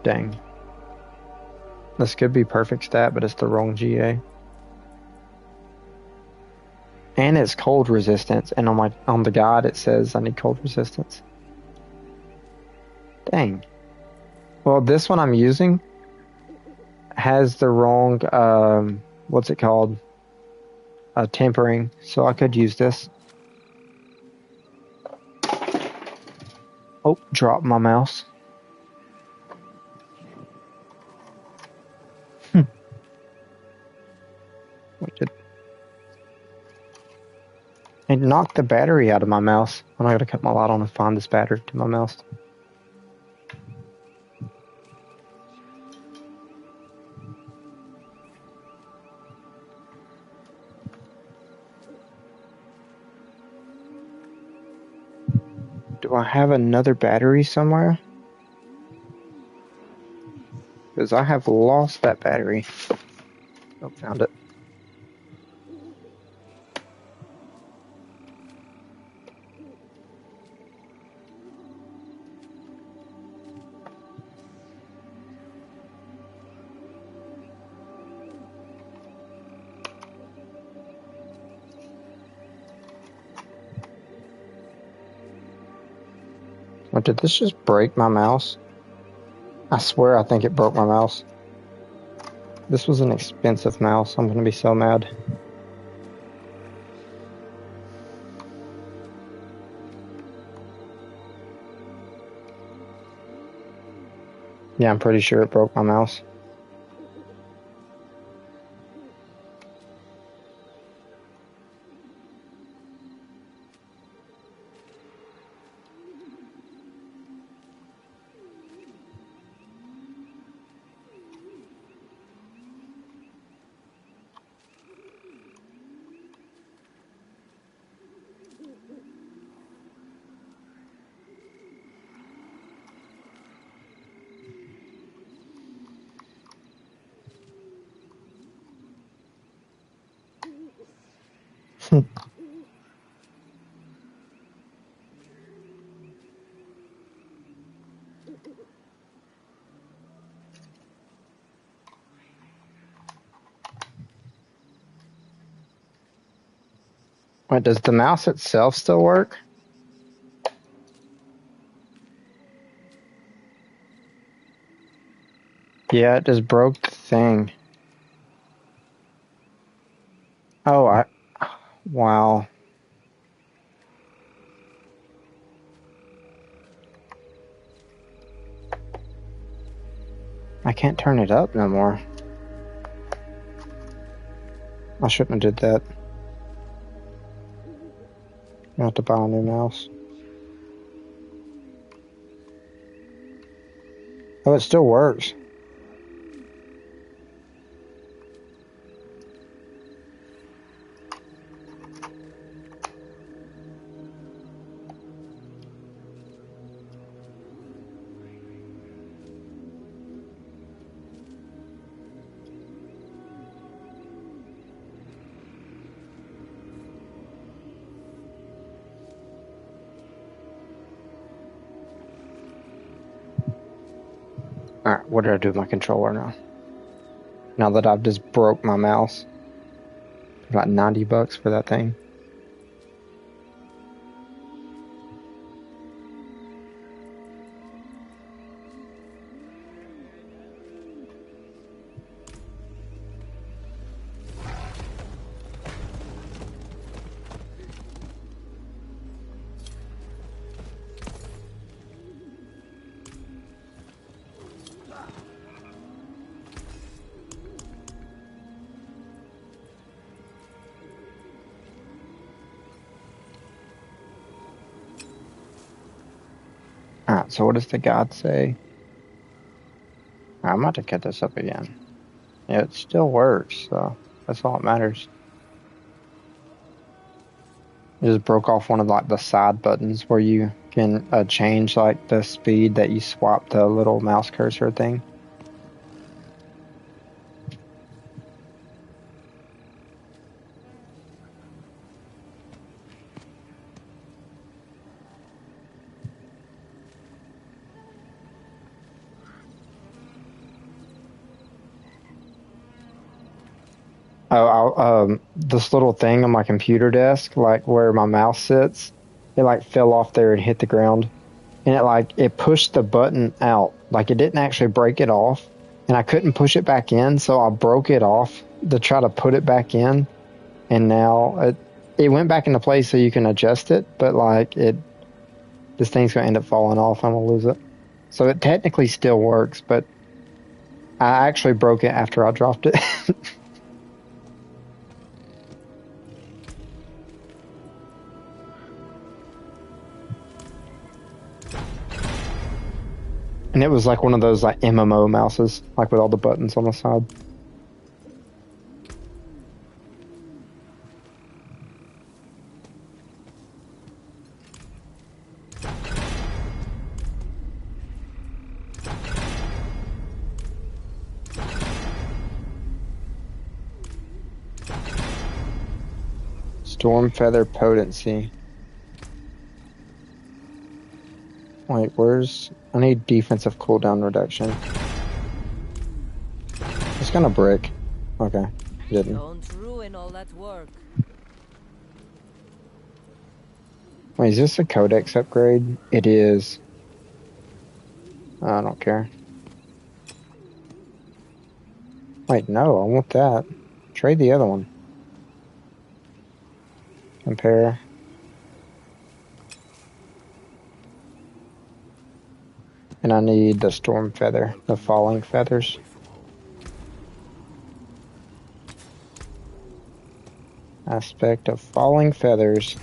Dang. This could be perfect stat, but it's the wrong GA. And it's cold resistance, and on the guide it says I need cold resistance. Dang. Well, this one I'm using has the wrong what's it called? Tempering, so I could use this. Oh, dropped my mouse. It knocked the battery out of my mouse. I'm not gonna cut my light on and find this battery to my mouse. Do I have another battery somewhere? Because I have lost that battery. Oh, found it. Oh, did this just break my mouse? I swear I think it broke my mouse. This was an expensive mouse. I'm gonna be so mad. Yeah, I'm pretty sure it broke my mouse. Wait, does the mouse itself still work? Yeah, it just broke the thing. Oh, wow. I can't turn it up no more. I shouldn't have did that. I have to buy a new mouse. Oh, it still works. Alright, what did I do with my controller now? Now that I've just broke my mouse. About $90 for that thing. Alright, so what does the guide say? I'm about to cut this up again. Yeah, it still works, so that's all that matters. It just broke off one of like the side buttons where you can change like the speed that you swap the little mouse cursor thing. Oh, this little thing on my computer desk, like where my mouse sits, it like fell off there and hit the ground, and it pushed the button out, like it didn't actually break it off, and I couldn't push it back in, so I broke it off to try to put it back in, and now it went back into place so you can adjust it, but this thing's gonna end up falling off. I'm gonna lose it, so it technically still works, but I actually broke it after I dropped it. And it was like one of those like MMO mouses, like with all the buttons on the side. Storm Feather Potency. Wait, I need defensive cooldown reduction. It's gonna brick. Okay, didn't. Don't ruin all that work. Wait, is this a codex upgrade? It is. I don't care. Wait, no, I want that. Trade the other one. Compare. And I need the Storm Feather, the Falling Feathers. Aspect of Falling Feathers.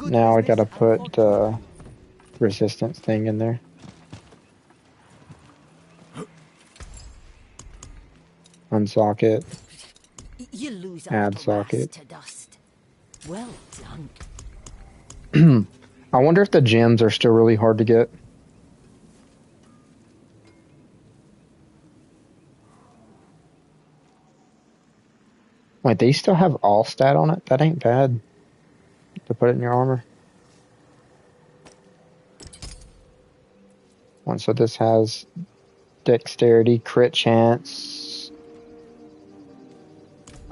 Now I gotta put the resistance thing in there. Unsocket. You lose Add socket. to dust. Well done. I wonder if the gems are still really hard to get. Wait, they still have all stat on it? That ain't bad to put it in your armor. So this has dexterity, crit chance,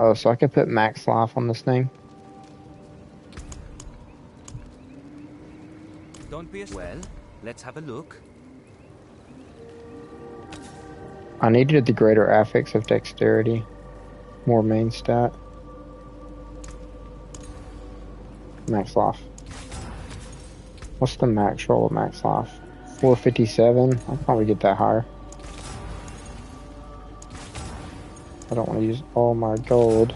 Oh, so I could put max life on this thing. Don't be a... Well, let's have a look. I needed the greater affix of dexterity. More main stat. Max life. What's the max roll of max life? 457? I'll probably get that higher. I don't want to use all my gold.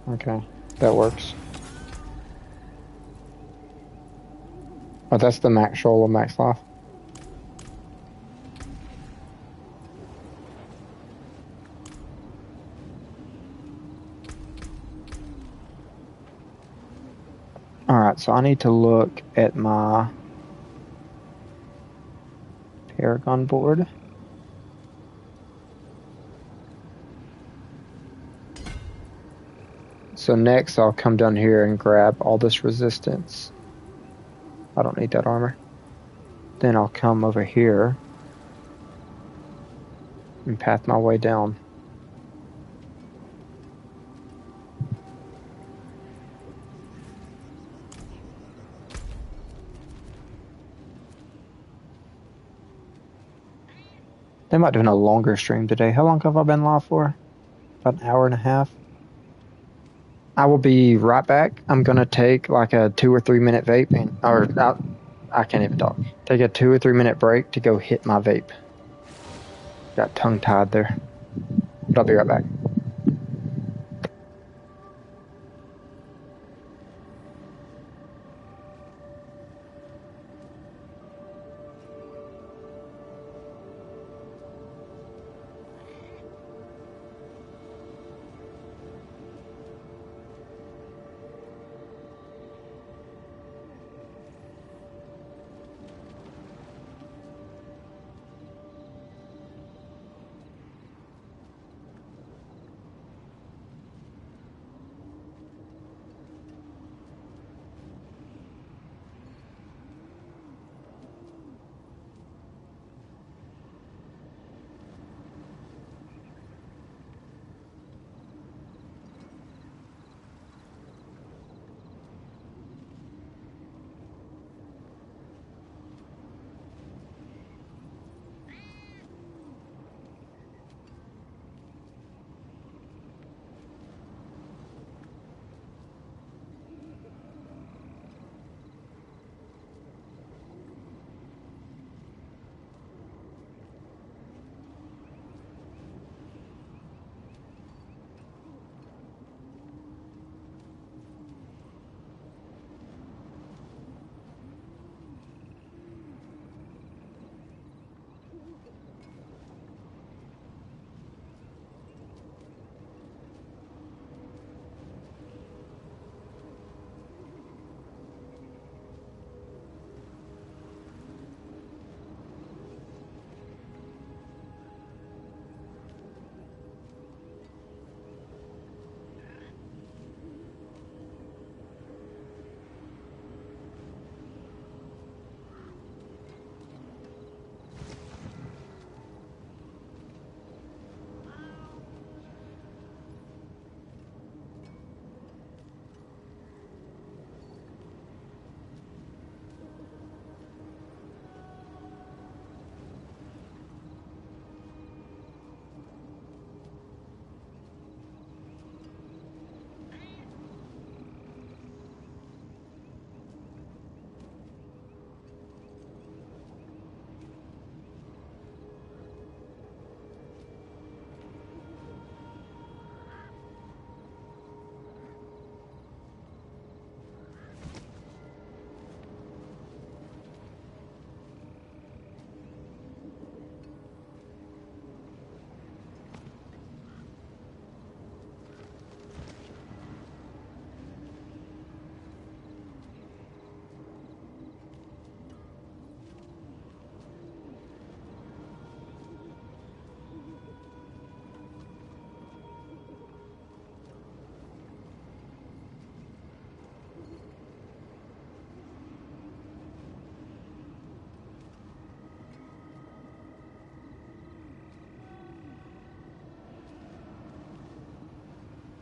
Okay, that works. Oh, that's the max roll of max life. Alright, so I need to look at my Paragon board. So next I'll come down here and grab all this resistance. I don't need that armor. Then I'll come over here and path my way down. They might doing a longer stream today. How long have I been live for? About an hour and a half. I will be right back. I'm gonna take like a 2 or 3 minute vape I can't even talk. Take a 2 or 3 minute break to go hit my vape. Got tongue tied there. But I'll be right back.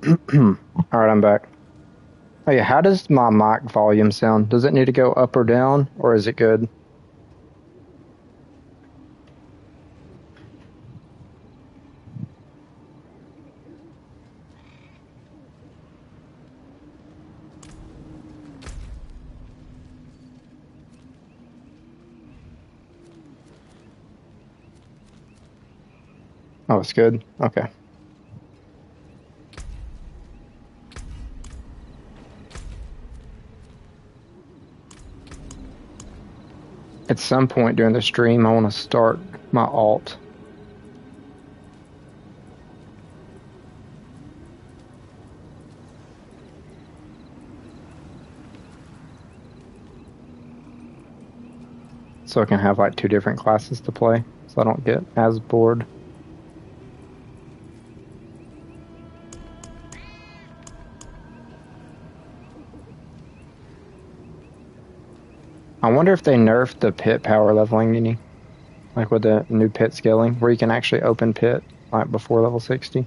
Alright, I'm back. Oh yeah, how does my mic volume sound? Does it need to go up or down, or is it good? Oh, it's good? Okay. At some point during the stream, I want to start my alt. So I can have like 2 different classes to play, so I don't get as bored. I wonder if they nerfed the pit power leveling any, like with the new pit scaling, where you can actually open pit like before level 60.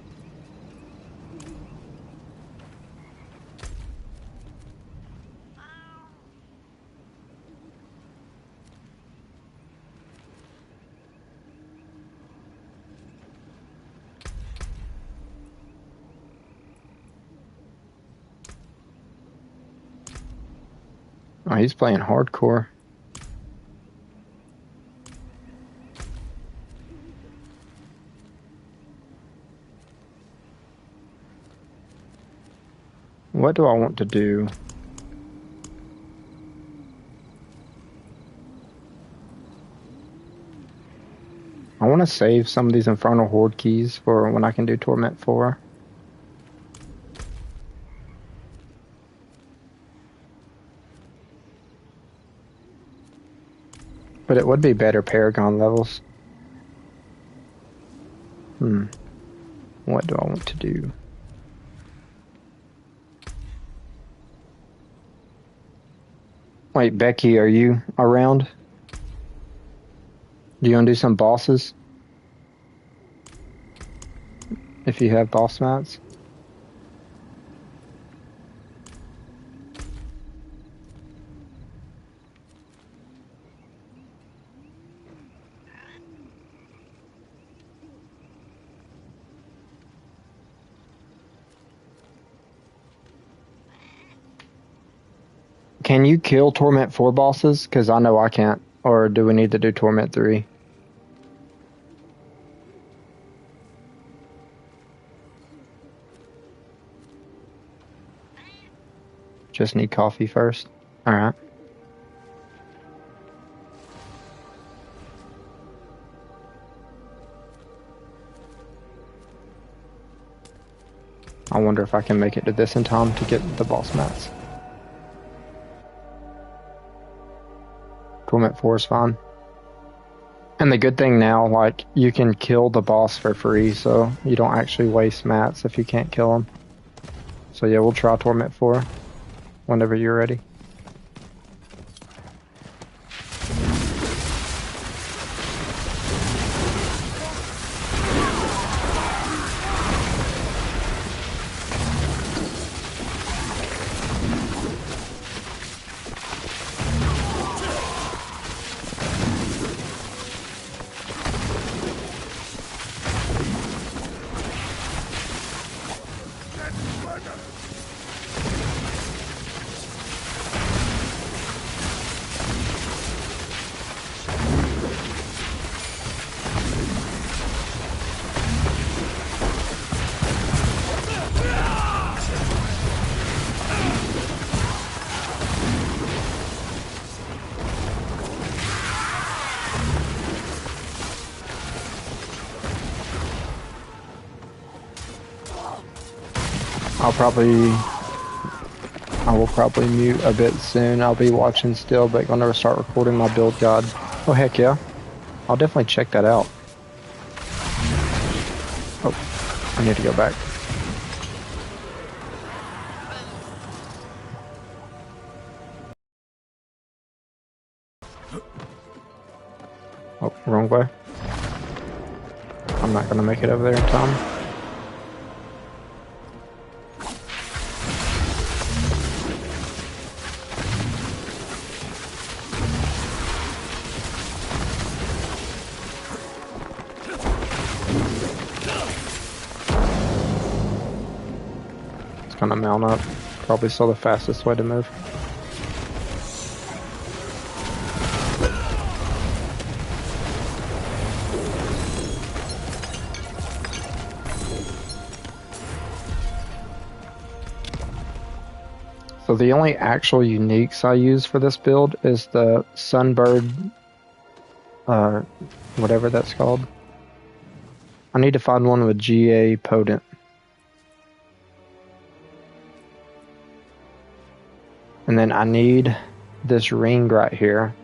Oh, he's playing hardcore. What do I want to do? I want to save some of these Infernal Horde keys for when I can do Torment 4. But it would be better Paragon levels. What do I want to do? Wait, Becky, are you around? Do you want to do some bosses? If you have boss mats? Can you kill Torment 4 bosses? Because I know I can't. Or do we need to do Torment 3? Just need coffee first. Alright. I wonder if I can make it to this in time to get the boss mats. Torment 4 is fine. And the good thing now, like, you can kill the boss for free, so you don't actually waste mats if you can't kill him. So yeah, we'll try Torment 4 whenever you're ready. I will probably mute a bit soon. I'll be watching still, but gonna start recording my build guide. Oh heck yeah. I'll definitely check that out. Oh, I need to go back. Oh, wrong way. I'm not gonna make it over there in time. gonna mount up. Probably still the fastest way to move. So the only actual uniques I use for this build is the Sunbird, whatever that's called. I need to find one with GA potent. And then I need this ring right here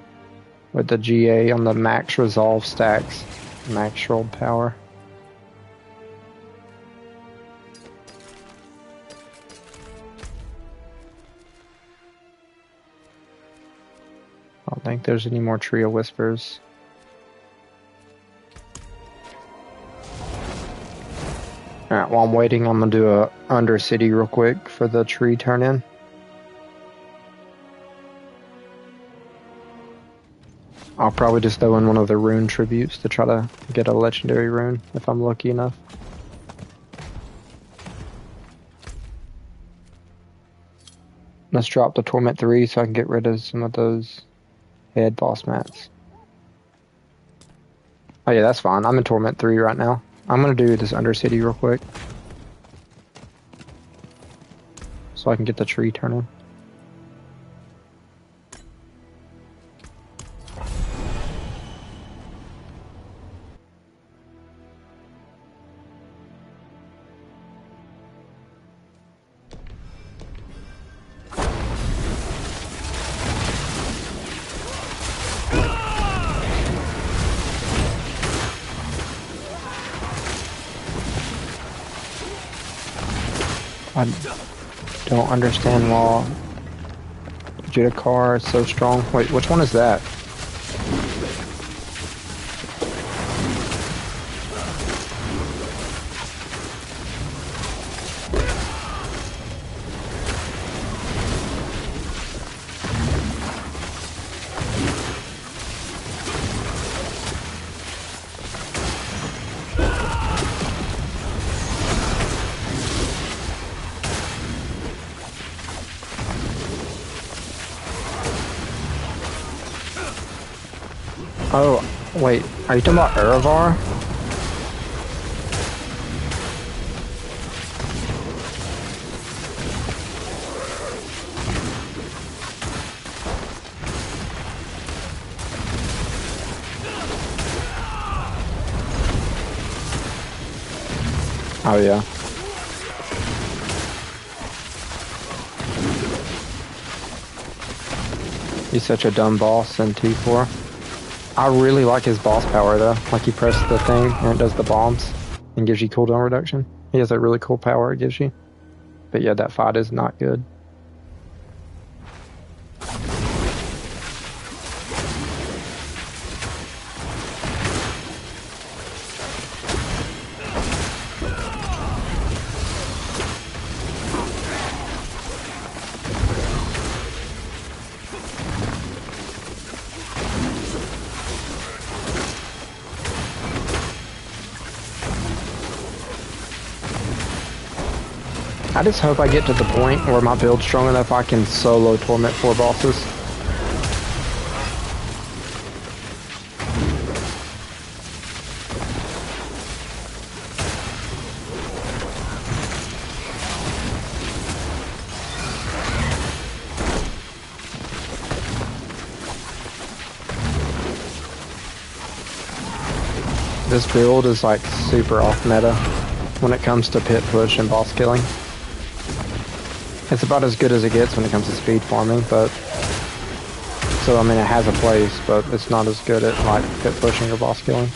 with the GA on the max resolve stacks, max rolled power. I don't think there's any more Trio Whispers. Alright, while I'm waiting, I'm gonna do a Undercity real quick for the tree turn in. I'll probably just throw in one of the rune tributes to try to get a legendary rune if I'm lucky enough. Let's drop the Torment 3 so I can get rid of some of those head boss mats. Oh yeah, that's fine. I'm in Torment 3 right now. I'm gonna do this Undercity real quick, so I can get the tree turning. I don't understand why Judikar is so strong. Wait, which one is that? Oh, wait, are you talking about Erevar? Oh yeah. He's such a dumb boss in T4. I really like his boss power though. Like you press the thing and it does the bombs and gives you cooldown reduction. He has a really cool power it gives you. But yeah, that fight is not good. I just hope I get to the point where my build's strong enough I can solo torment 4 bosses. This build is like super off meta when it comes to pit push and boss killing. It's about as good as it gets when it comes to speed farming, but so I mean it has a place, but it's not as good at like pit pushing or boss killing.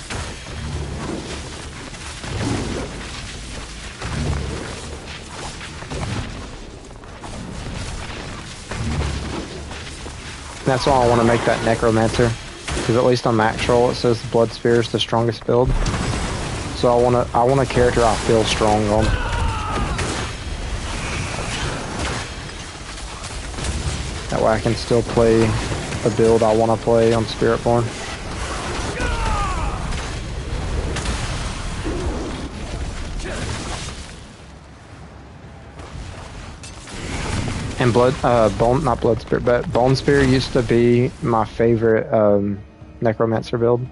That's why I want to make that Necromancer, because at least on max roll it says the Blood Spear is the strongest build. So I want a character I feel strong on. That way I can still play a build I want to play on Spiritborn. And not Blood Spirit, but Bone Spear used to be my favorite Necromancer build.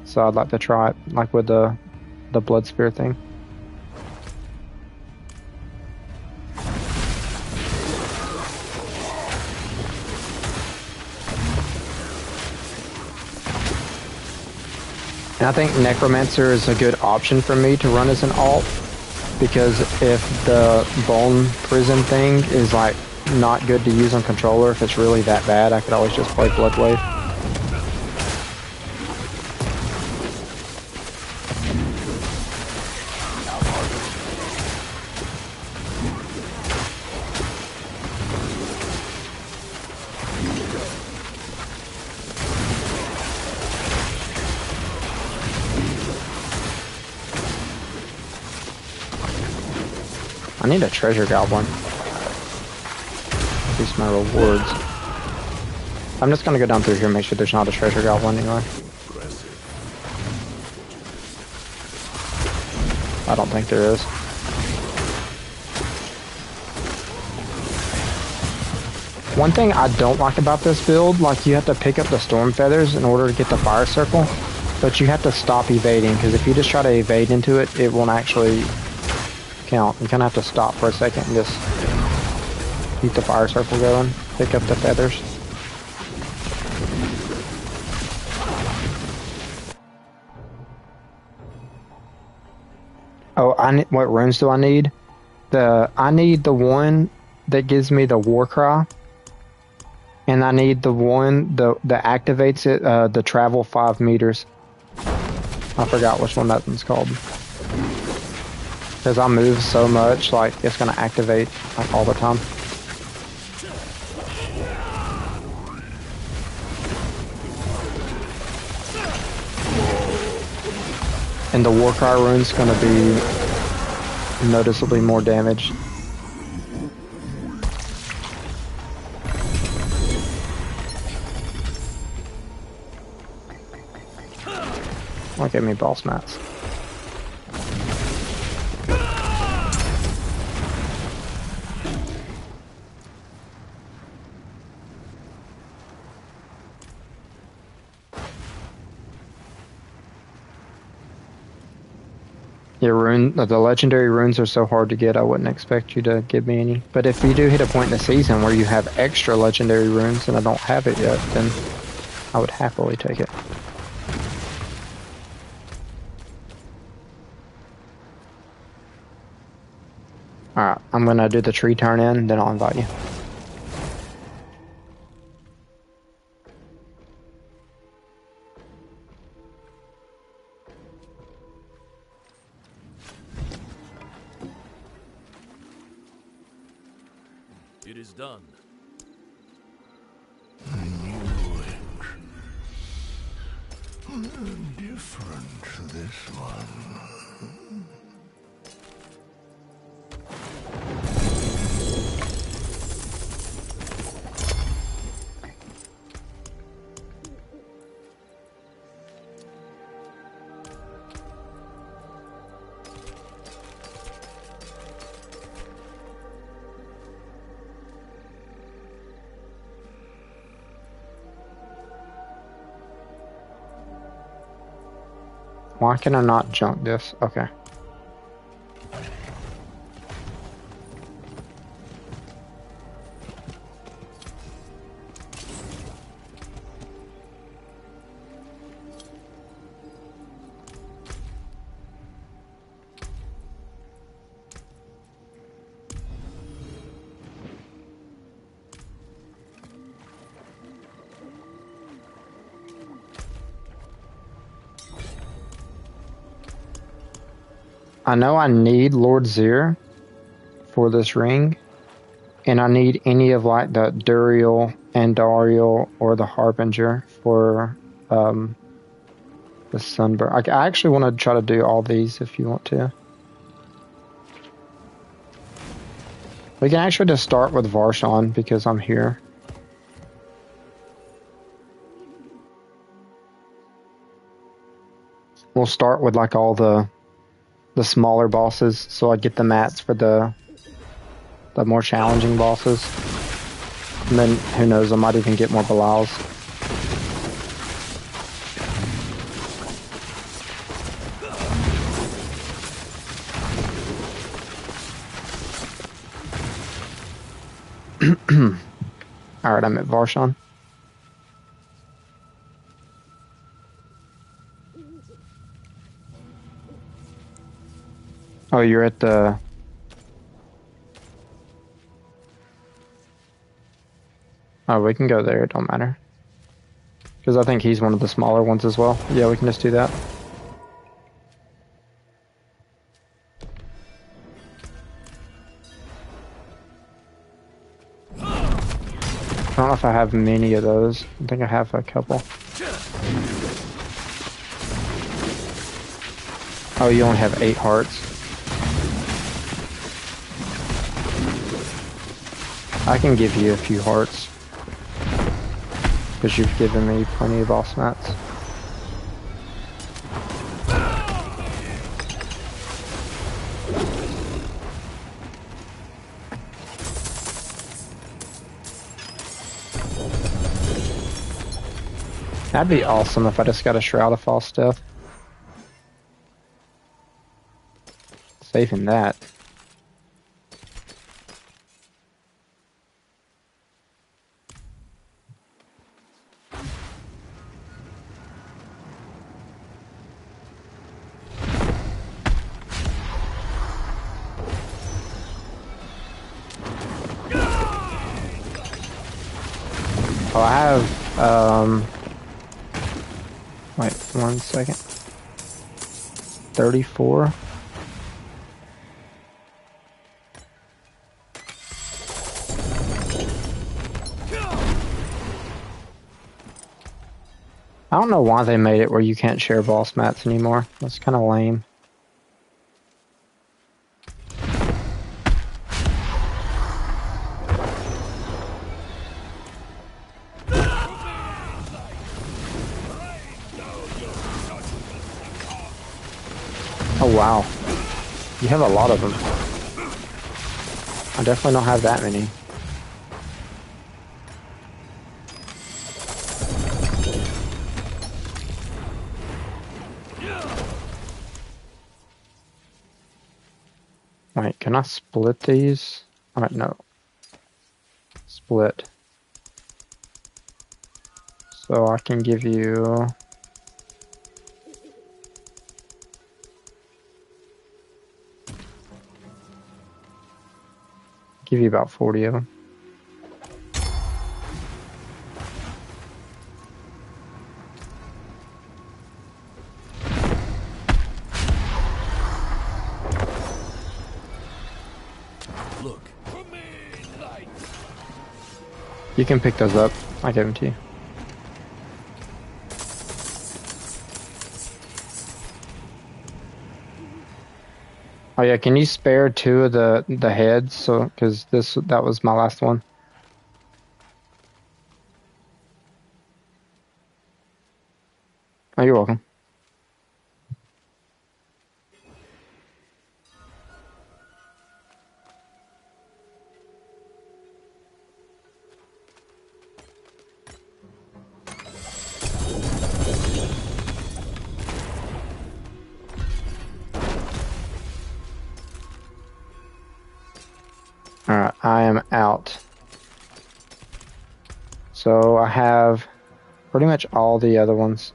So I'd like to try it, like with the Blood Spear thing. And I think Necromancer is a good option for me to run as an alt, because if the Bone Prison thing is like not good to use on controller, if it's really that bad, I could always just play Blood Wave. I need a treasure goblin. Increase my rewards. I'm just gonna go down through here and make sure there's not a treasure goblin anywhere. I don't think there is. One thing I don't like about this build, like you have to pick up the storm feathers in order to get the fire circle, but you have to stop evading, because if you just try to evade into it, it won't actually count. You kind of have to stop for a second and just keep the fire circle going, pick up the feathers. Oh, what runes do I need? I need the one that gives me the war cry, and I need the one that activates it, the travel 5 meters. I forgot which one that one's called. Because I move so much, like, it's gonna activate, like, all the time. And the Warcry rune's gonna be noticeably more damage. Won't give me boss mats. Yeah, the legendary runes are so hard to get, I wouldn't expect you to give me any. But if you do hit a point in the season where you have extra legendary runes and I don't have it yet, then I would happily take it. Alright, I'm gonna do the tree turn in, then I'll invite you. It is done. Different, this one. Why can I not junk this? Okay. I know I need Lord Zir for this ring, and I need any of like the Duriel, Andariel, or the Harbinger for the Sunburn. I actually want to try to do all these if you want to. We can actually just start with Varshan because I'm here. We'll start with like all the smaller bosses, so I get the mats for the more challenging bosses. And then, who knows, I might even get more Belials. Alright, I'm at Varshan. Oh, you're at the... Oh, we can go there, it don't matter. Because I think he's one of the smaller ones as well. Yeah, we can just do that. I don't know if I have many of those. I think I have a couple. Oh, you only have 8 hearts. I can give you a few hearts. Because you've given me plenty of boss mats. That'd be awesome if I just got a Shroud of False Death. Saving that. Oh, I have, wait, 1 second. 34. I don't know why they made it where you can't share boss mats anymore. That's kind of lame. Oh wow, you have a lot of them. I definitely don't have that many. Wait, can I split these? Alright, no. Split. So I can give you... Give you about 40 of them. Look. You can pick those up. I gave them to you. Oh yeah, can you spare 2 of the heads? So, because that was my last one. Oh, you're welcome. Alright, I am out. So I have pretty much all the other ones.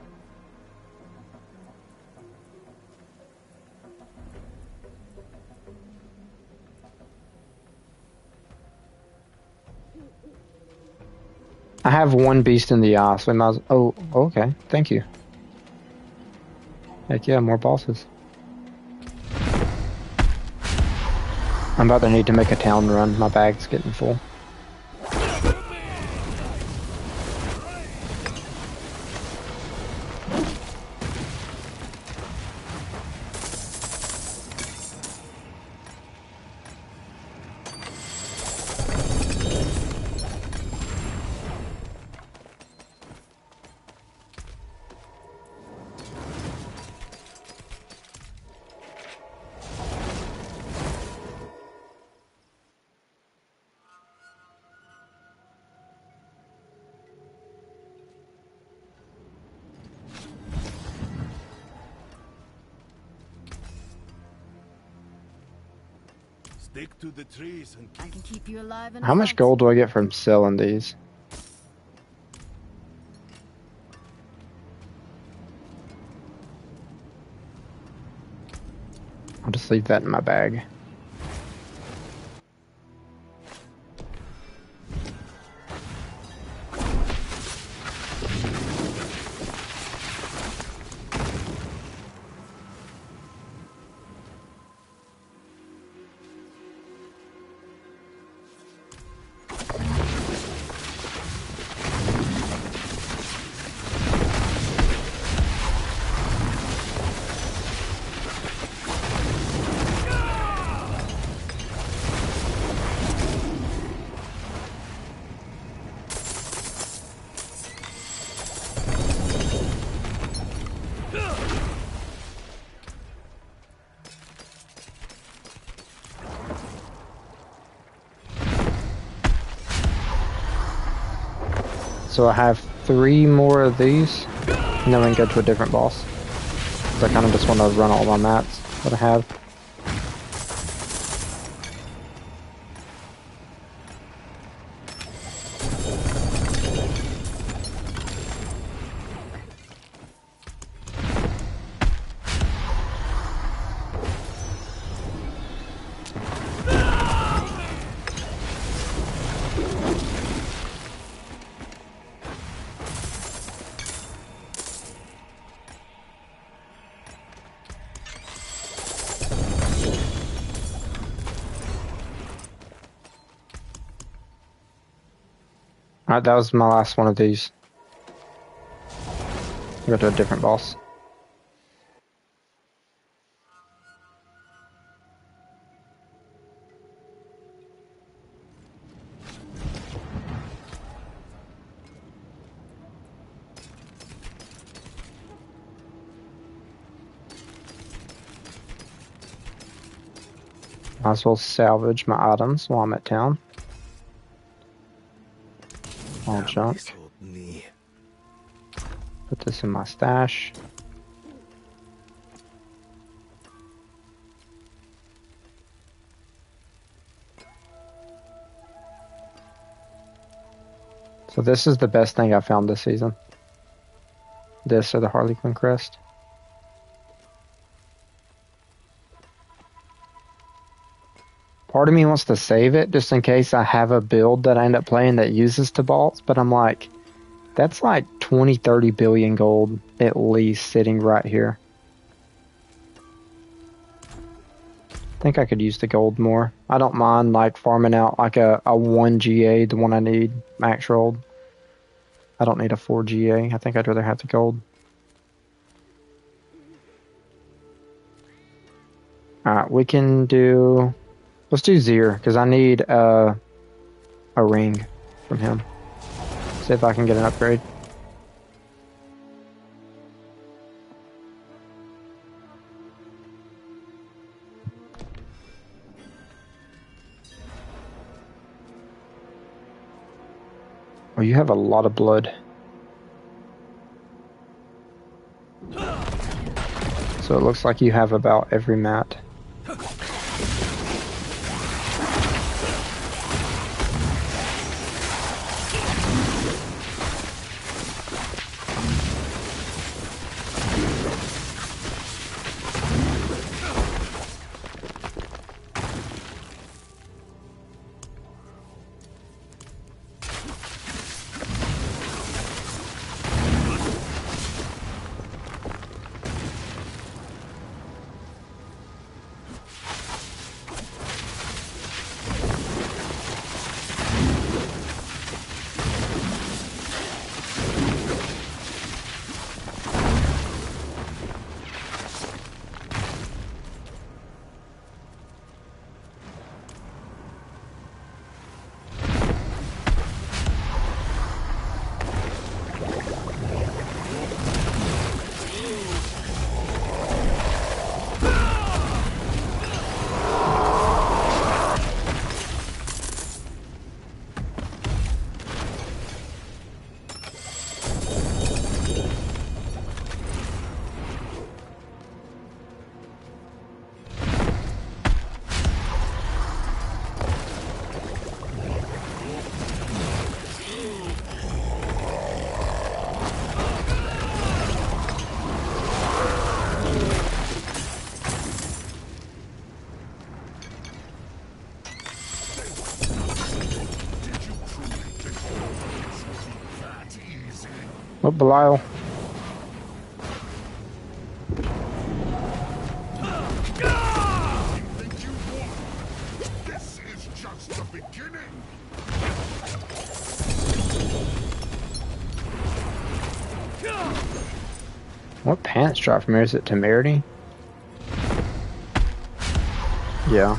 I have 1 beast in the eye, so I might as oh, okay. Thank you. Heck yeah, more bosses. I'm about to need to make a town run. My bag's getting full. Stick to the trees and I can keep you alive and How much gold do I get from selling these? I'll just leave that in my bag. So I have 3 more of these, and then we can go to a different boss. So I kind of just want to run all my mats that I have. Alright, that was my last one of these. Go to a different boss. Might as well salvage my items while I'm at town. All junk. Put this in my stash. So this is the best thing I found this season. This or the Harley Quinn crest. Part of me wants to save it just in case I have a build that I end up playing that uses Tibalts, but I'm like, that's like 20, 30 billion gold at least sitting right here. I think I could use the gold more. I don't mind like farming out like a 1 GA, the one I need, max rolled. I don't need a 4 GA. I think I'd rather have the gold. Alright, we can do... Let's do Zir, because I need a ring from him. See if I can get an upgrade. Oh, you have a lot of blood. So it looks like you have about every mat. Oh, Belial. Think you won? This is just the beginning. What pants drop from here? Is it temerity? Yeah.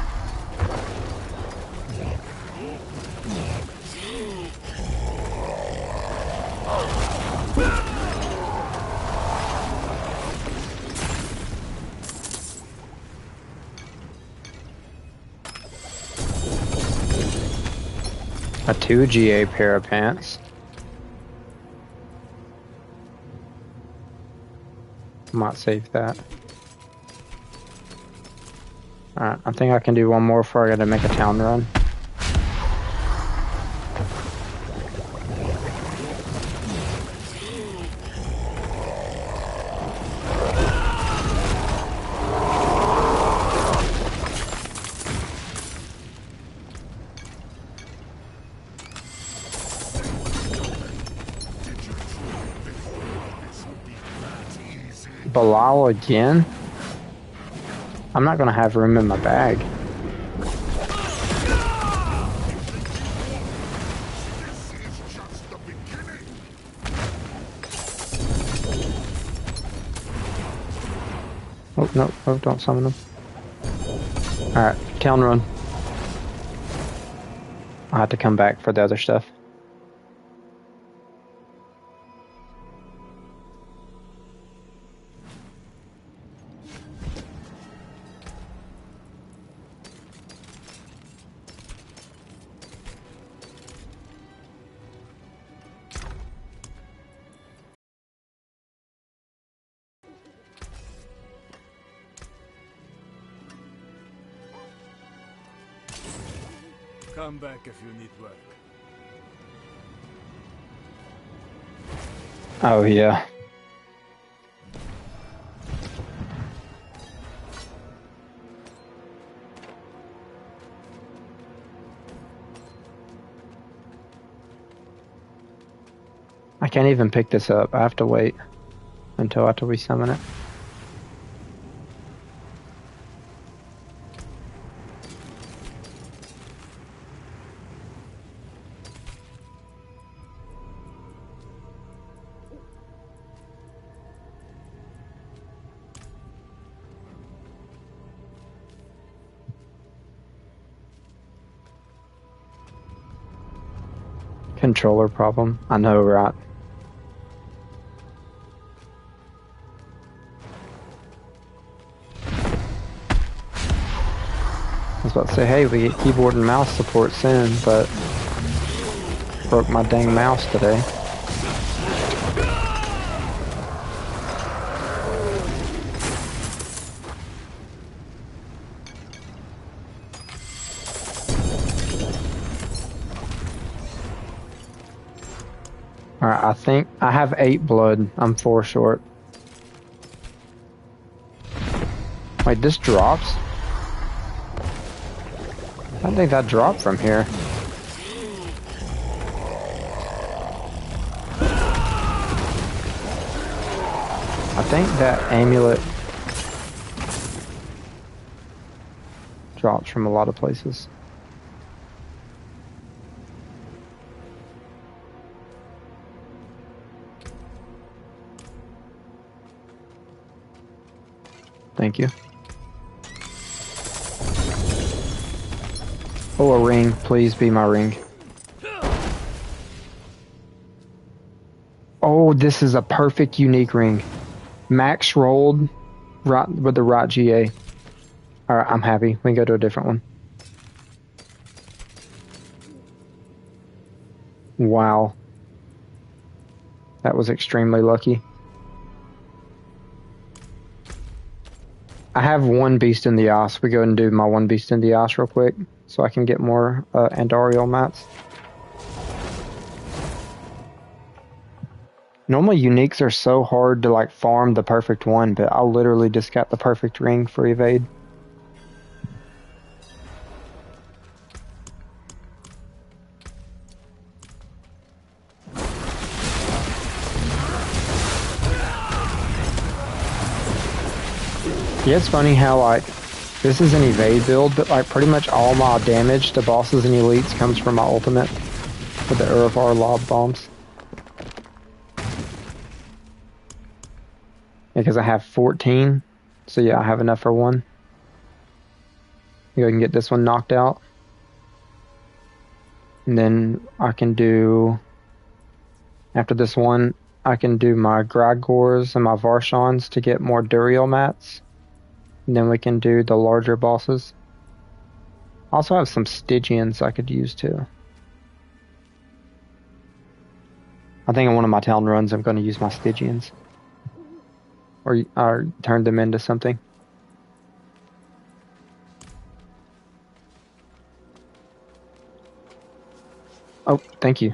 A 2 GA pair of pants. Might save that. Alright, I think I can do one more before I gotta make a town run. Belial again? I'm not gonna have room in my bag. Oh, no, oh, don't summon them. Alright, town run. I'll have to come back for the other stuff. Come back if you need work. Oh, yeah. I can't even pick this up. I have to wait until after we summon it. Controller problem. I know, right? I was about to say, hey, we get keyboard and mouse support soon, but broke my dang mouse today. Alright, I think I have 8 blood. I'm 4 short. Wait, this drops? I don't think that dropped from here. I think that amulet drops from a lot of places. Thank you. Oh, a ring. Please be my ring. Oh, this is a perfect unique ring. Max rolled right with the right GA. Alright, I'm happy. We can go to a different one. Wow. That was extremely lucky. I have one beast in the ice. We go and do my one beast in the ice real quick so I can get more Andariel mats. Normally uniques are so hard to like farm the perfect one, but I literally just got the perfect ring for evade. Yeah, it's funny how, like, this is an evade build, but, like, pretty much all my damage to bosses and elites comes from my ultimate with the Urivar lob bombs. Because I have 14, so yeah, I have enough for one. You can get this one knocked out. And then I can do, after this one, I can do my Grigors and my Varshans to get more Duriel mats. And then we can do the larger bosses. I also have some Stygians I could use too. I think in one of my town runs I'm going to use my Stygians. Or turn them into something. Oh, thank you.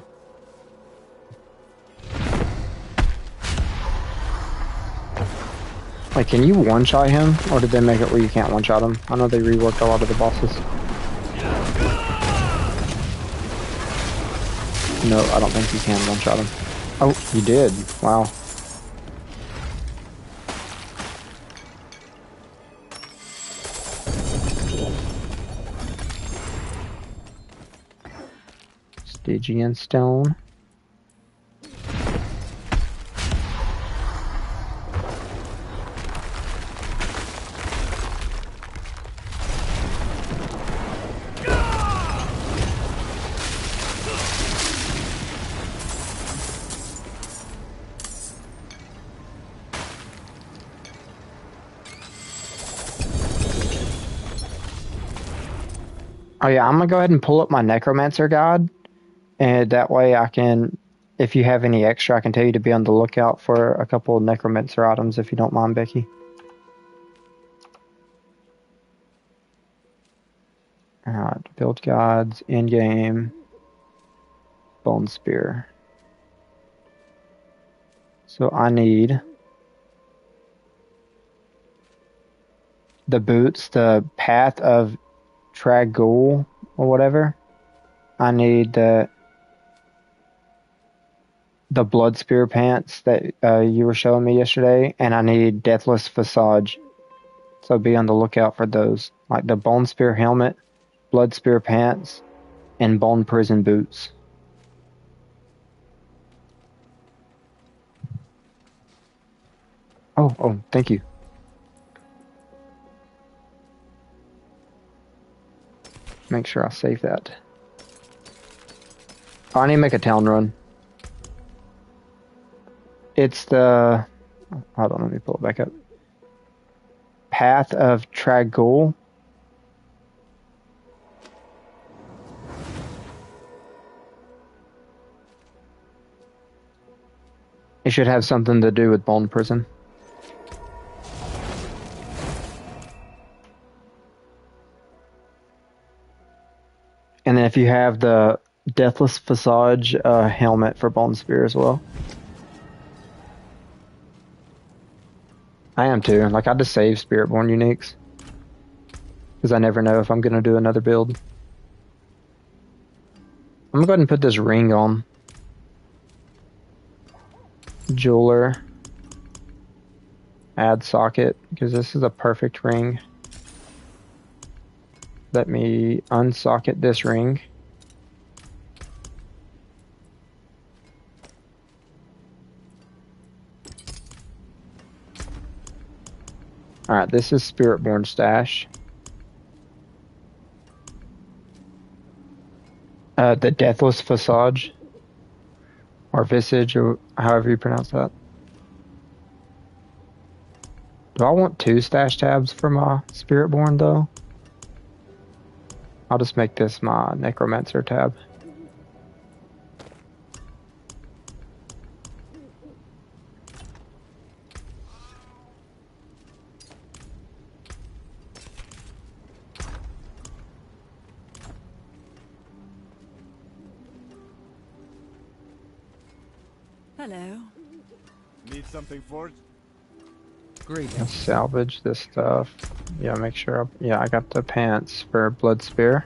Like, can you one-shot him? Or did they make it where you can't one-shot him? I know they reworked a lot of the bosses. No, I don't think you can one-shot him. Oh, you did. Wow. Stygian stone. Oh yeah, I'm gonna go ahead and pull up my Necromancer guide, and that way I can, if you have any extra, I can tell you to be on the lookout for a couple of Necromancer items if you don't mind, Becky. Alright, build guides, in-game, Bone Spear. So I need the boots, the Path of Tragul or whatever. I need the Blood Spear pants that you were showing me yesterday, and I need Deathless Visage. So be on the lookout for those, like the Bone Spear helmet, Blood Spear pants, and Bone Prison boots. Oh, thank you. Make sure I save that. Oh, I need to make a town run. It's the... Hold on, let me pull it back up. Path of Tragul. It should have something to do with Bone Prison. And then if you have the Deathless Visage helmet for Bone Spear as well. I am too. Like, I just save Spiritborn uniques. Because I never know if I'm going to do another build. I'm going to go ahead and put this ring on. Jeweler. Add socket. Because this is a perfect ring. Let me unsocket this ring. Alright, this is Spiritborn stash. The Deathless Visage. Or Visage, or however you pronounce that. Do I want 2 stash tabs for my Spiritborn though? I'll just make this my Necromancer tab. Hello. Need something forged? Great. Let's salvage this stuff. Yeah, make sure. I got the pants for Blood Spear.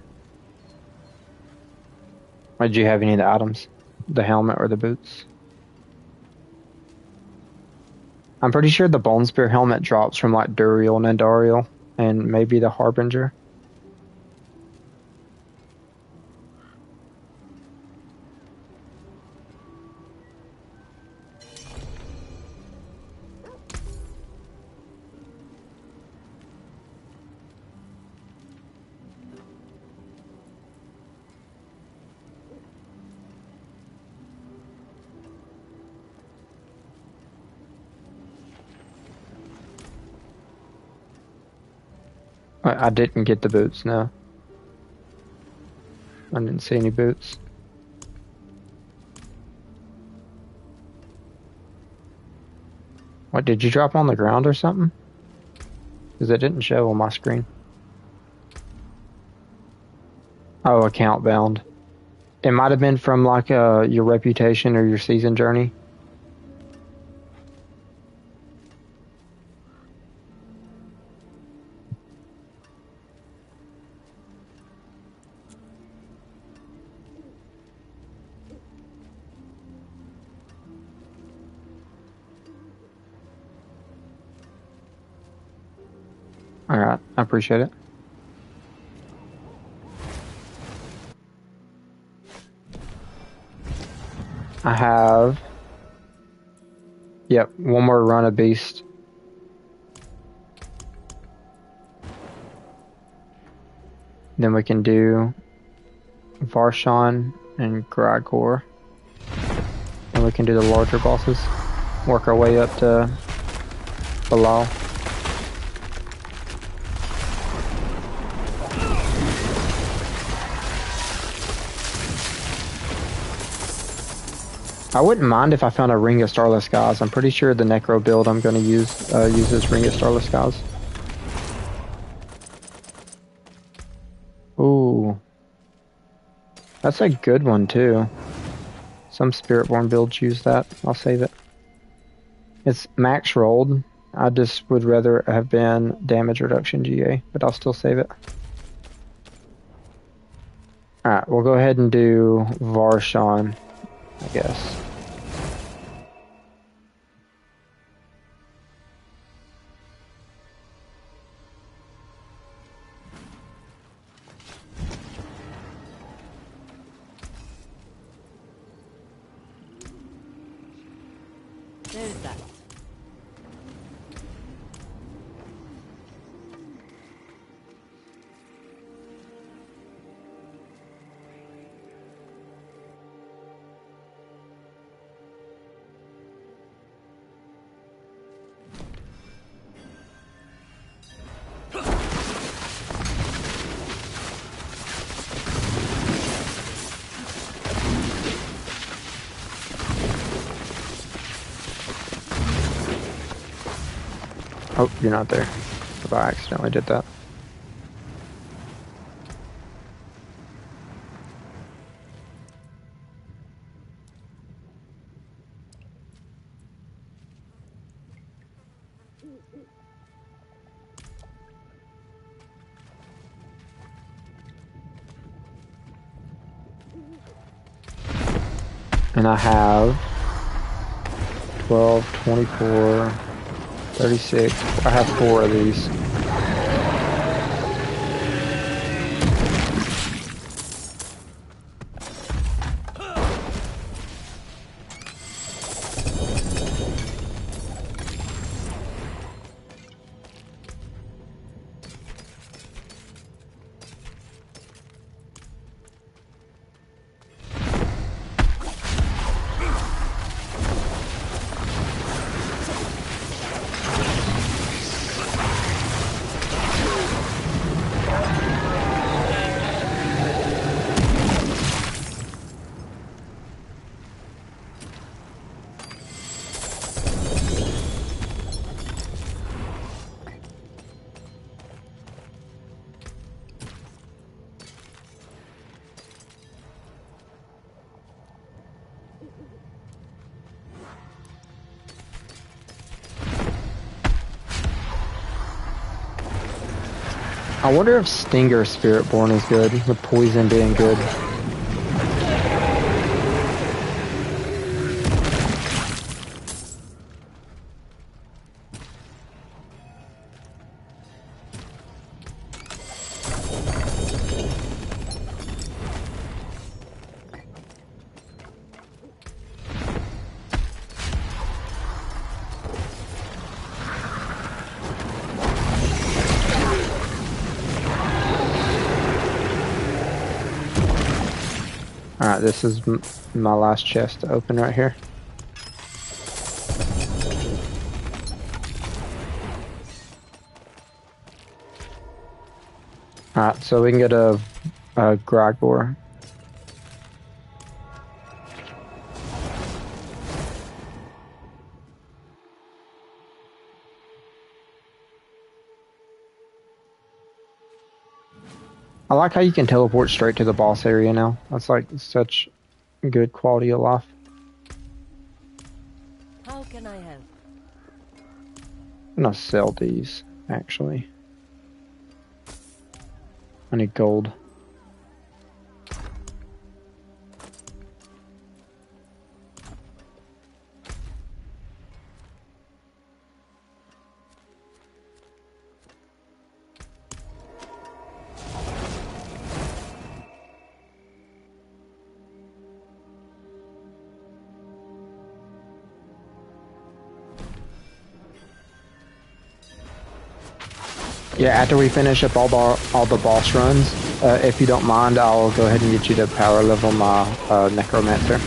Or did you have any of the items? The helmet or the boots? I'm pretty sure the Bone Spear helmet drops from like Duriel and Andariel, and maybe the Harbinger. I didn't get the boots, no. I didn't see any boots. What, did you drop on the ground or something? Because it didn't show on my screen. Oh, account bound. It might have been from like your reputation or your season journey. Alright, I appreciate it. I have... Yep, one more run of Beast. Then we can do Varshan and Grigor. And we can do the larger bosses. Work our way up to Bilal. I wouldn't mind if I found a Ring of Starless Skies. I'm pretty sure the Necro build I'm going to use uses Ring of Starless Skies. Ooh. That's a good one too. Some Spiritborn builds use that. I'll save it. It's max rolled. I just would rather have been damage reduction GA, but I'll still save it. Alright, we'll go ahead and do Varshan, I guess. There's that. Oh, you're not there. If I accidentally did that. And I have 12, 24, 36. I have 4 of these. I wonder if Stinger Spiritborn is good, with poison being good. this is my last chest to open right here. Alright, so we can get a Grigor. I like how you can teleport straight to the boss area now. That's like such good quality of life. How can I help? I'm gonna sell these, actually. I need gold. Yeah, after we finish up all the boss runs, if you don't mind, I'll go ahead and get you to power level my Necromancer.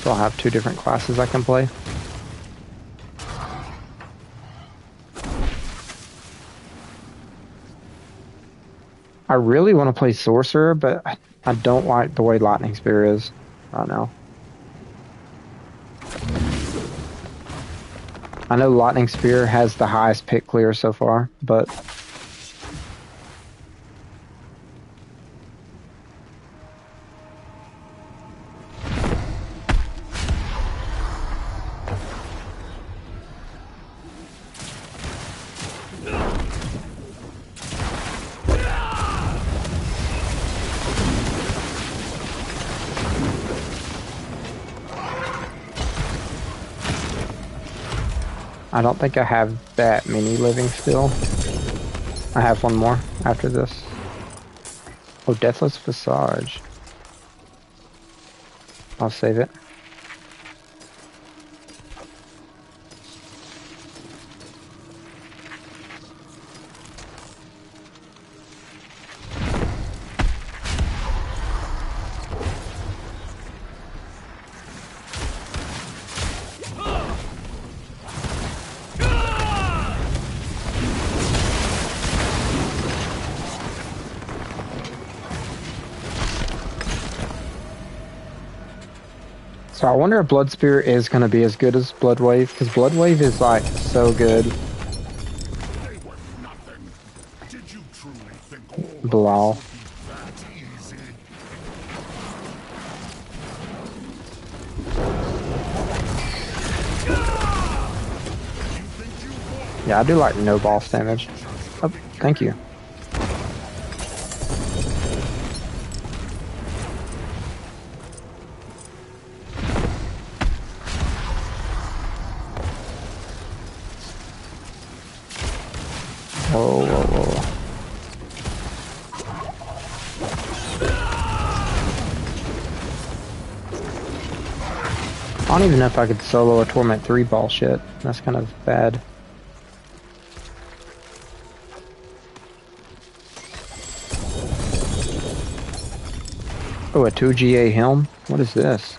So I'll have 2 different classes I can play. I really want to play Sorcerer, but I don't like the way Lightning Spear is right now. I know Lightning Spear has the highest pick clear so far, but I don't think I have that many living still. I have one more after this. Oh, Deathless Visage. I'll save it. So I wonder if Blood Spirit is going to be as good as Blood Wave, because Blood Wave is like so good. They were nothing. Did you truly think all Bilal. of this would be that easy? You think you won? Yeah, I do like no boss damage. Oh, thank you. Whoa, whoa, whoa. I don't even know if I could solo a Torment 3 ball shit. That's kind of bad. Oh, a 2GA helm? What is this?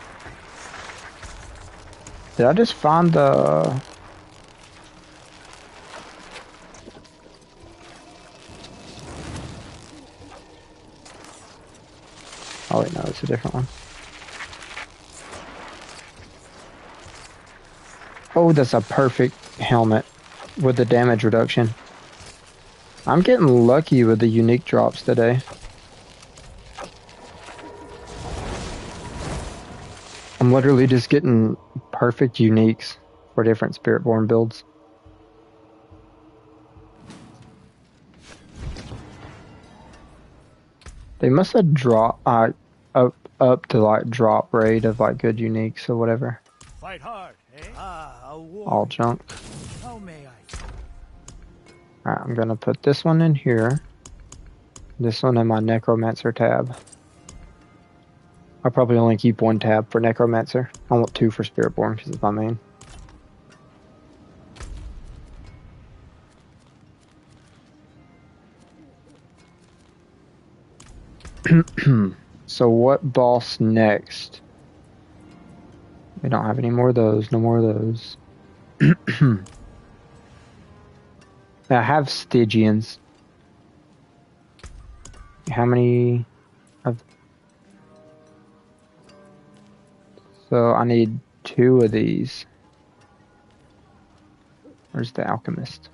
Did I just find the... Oh wait, no, it's a different one. Oh, that's a perfect helmet with the damage reduction. I'm getting lucky with the unique drops today. I'm literally just getting perfect uniques for different Spiritborn builds. They must have dropped up to like drop rate of like good uniques or whatever. Fight hard, eh? Ah, a war. All junk. How may I? Alright, I'm gonna put this one in here. This one in my Necromancer tab. I'll probably only keep 1 tab for Necromancer. I want 2 for Spiritborn because it's my main. So what boss next? We don't have any more of those. No more of those. I have Stygians. How many? So I need 2 of these. Where's the alchemist?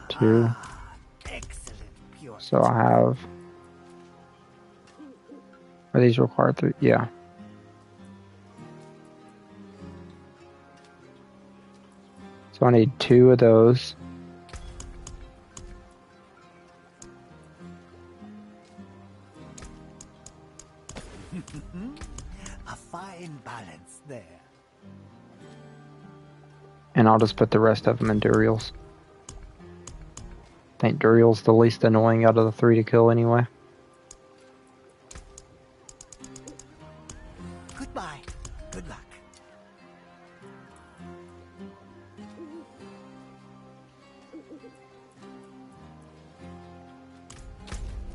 Two. Excellent pure. So I have. Are these required 3? Yeah. So I need 2 of those. A fine balance there. And I'll just put the rest of them in Duriel's. I think Duriel's the least annoying out of the 3 to kill anyway. Goodbye. Good luck.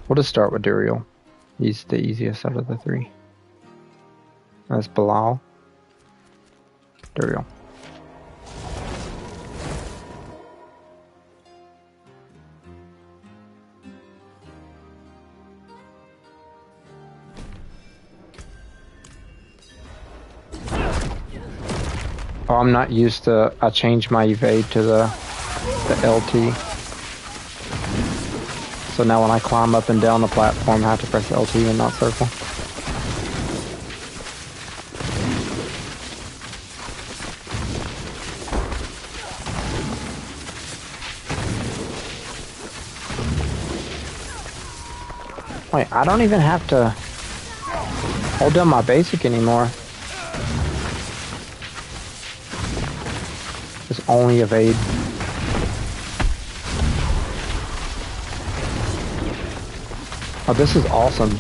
We'll just start with Duriel. He's the easiest out of the 3. That's Bilal. Duriel. Oh, I'm not used to. I changed my evade to the LT. So now when I climb up and down the platform, I have to press LT and not circle. Wait, I don't even have to hold down my basic anymore. Just only evade. Oh, this is awesome.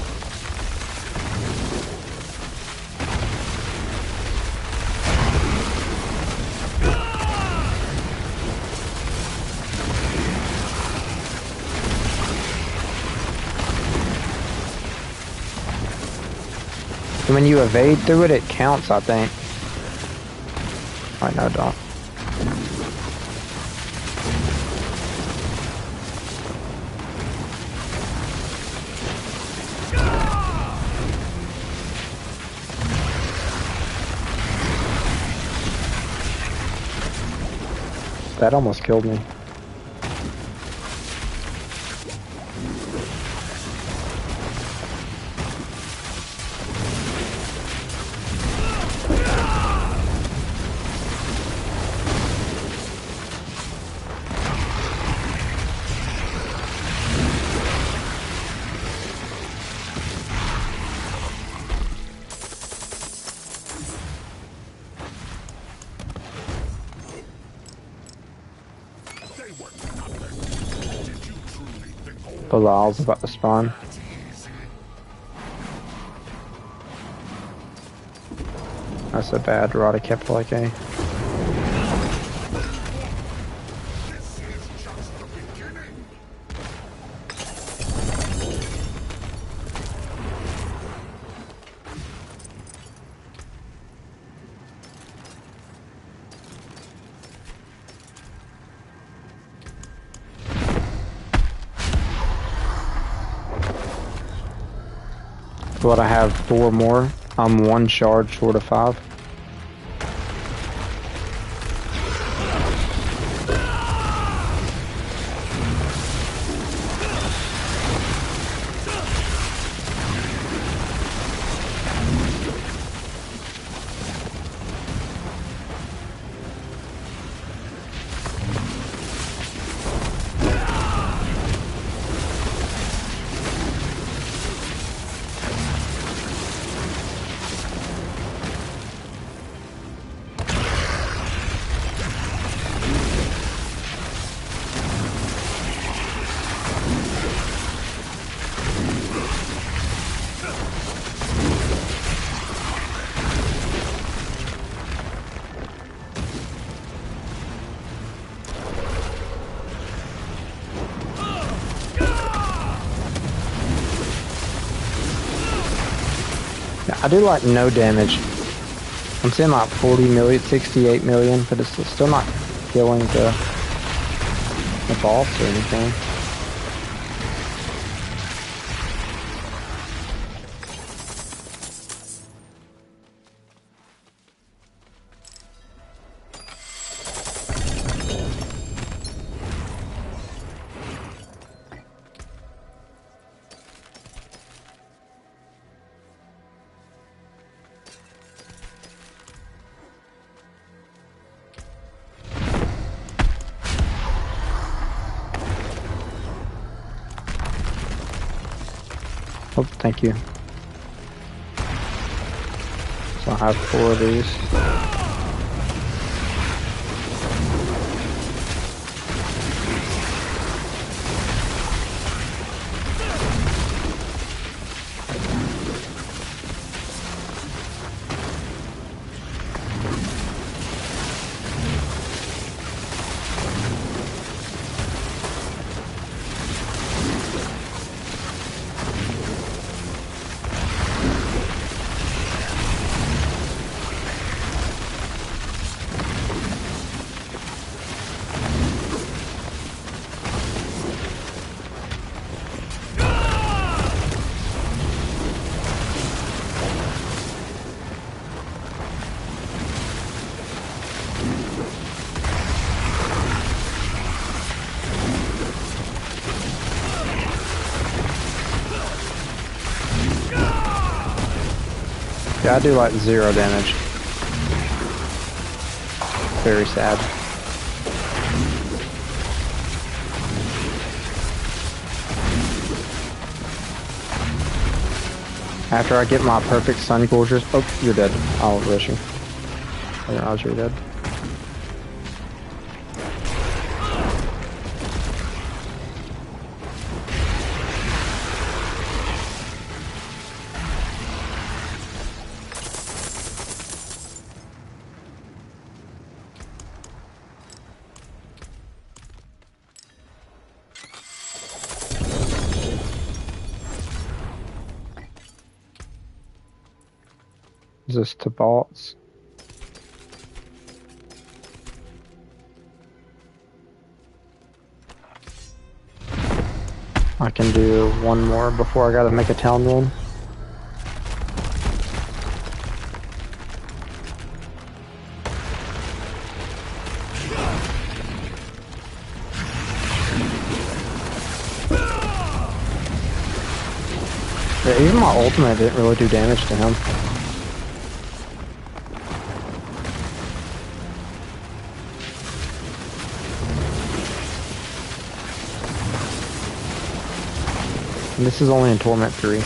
When you evade through it, it counts, I think. Right, no, don't. That almost killed me. Bilal's about to spawn. That's a bad rod. I kept like a. But I have 4 more. I'm 1 shard short of 5. I do like no damage. I'm seeing like 40 million, 68 million, but it's still not killing the boss or anything. Oh, thank you. So I have 4 of these. Yeah, I do like 0 damage. Very sad. After I get my perfect Sun Gorgers... Oh, you're dead. I'll rush you. I didn't realize you were dead. Is this to bots? I can do 1 more before I gotta make a town run. Yeah, even my ultimate didn't really do damage to him. And this is only in Torment 3.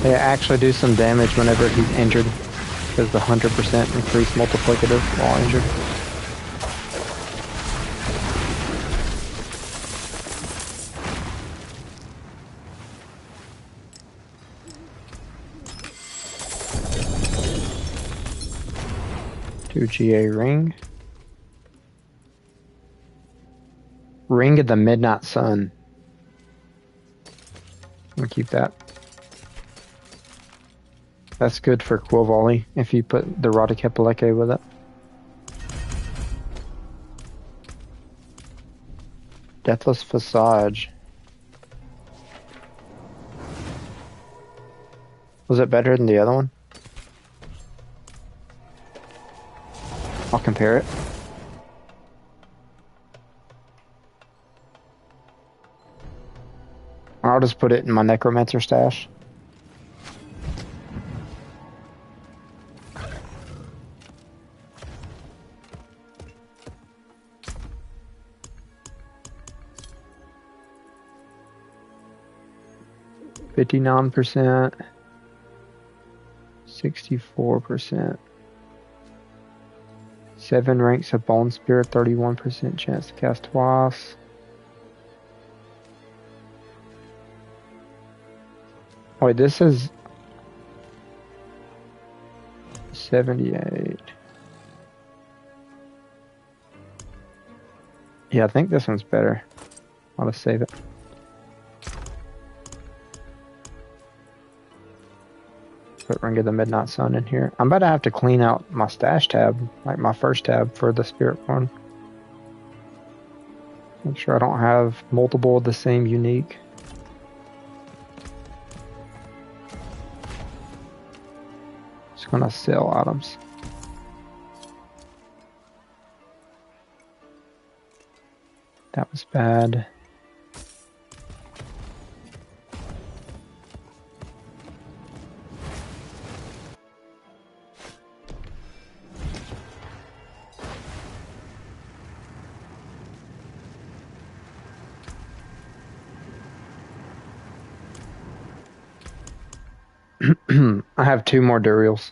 They actually do some damage whenever he's injured, because the 100% increased multiplicative while injured. Two GA ring. Ring of the Midnight Sun. I'm gonna keep that. That's good for Quill Volley if you put the Radicapeleke with it. Deathless Visage. Was it better than the other one? I'll compare it. I'll just put it in my Necromancer stash. 59%, 64%. 7 ranks of Bone Spirit, 31% chance to cast twice. Wait, this is 78. Yeah, I think this one's better. I'll just save it. Put Ring of the Midnight Sun in here. I'm about to have to clean out my stash tab, like my first tab for the Spiritborn. Make sure I don't have multiple of the same unique. Just gonna sell items. That was bad. I have 2 more Duriels.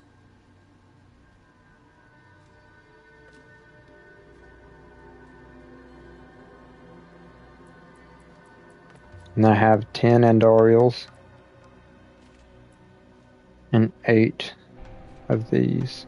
And I have 10 Andorials. And 8 of these.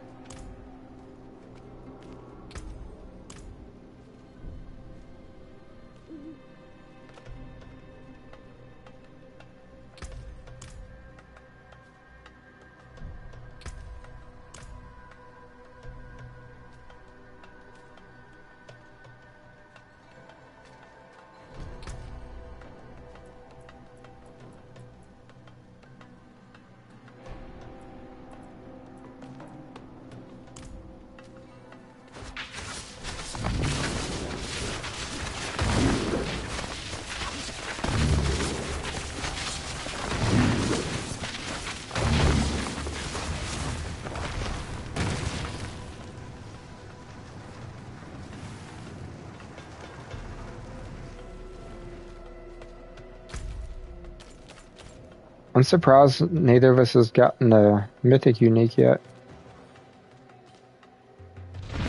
I'm surprised neither of us has gotten a mythic unique yet.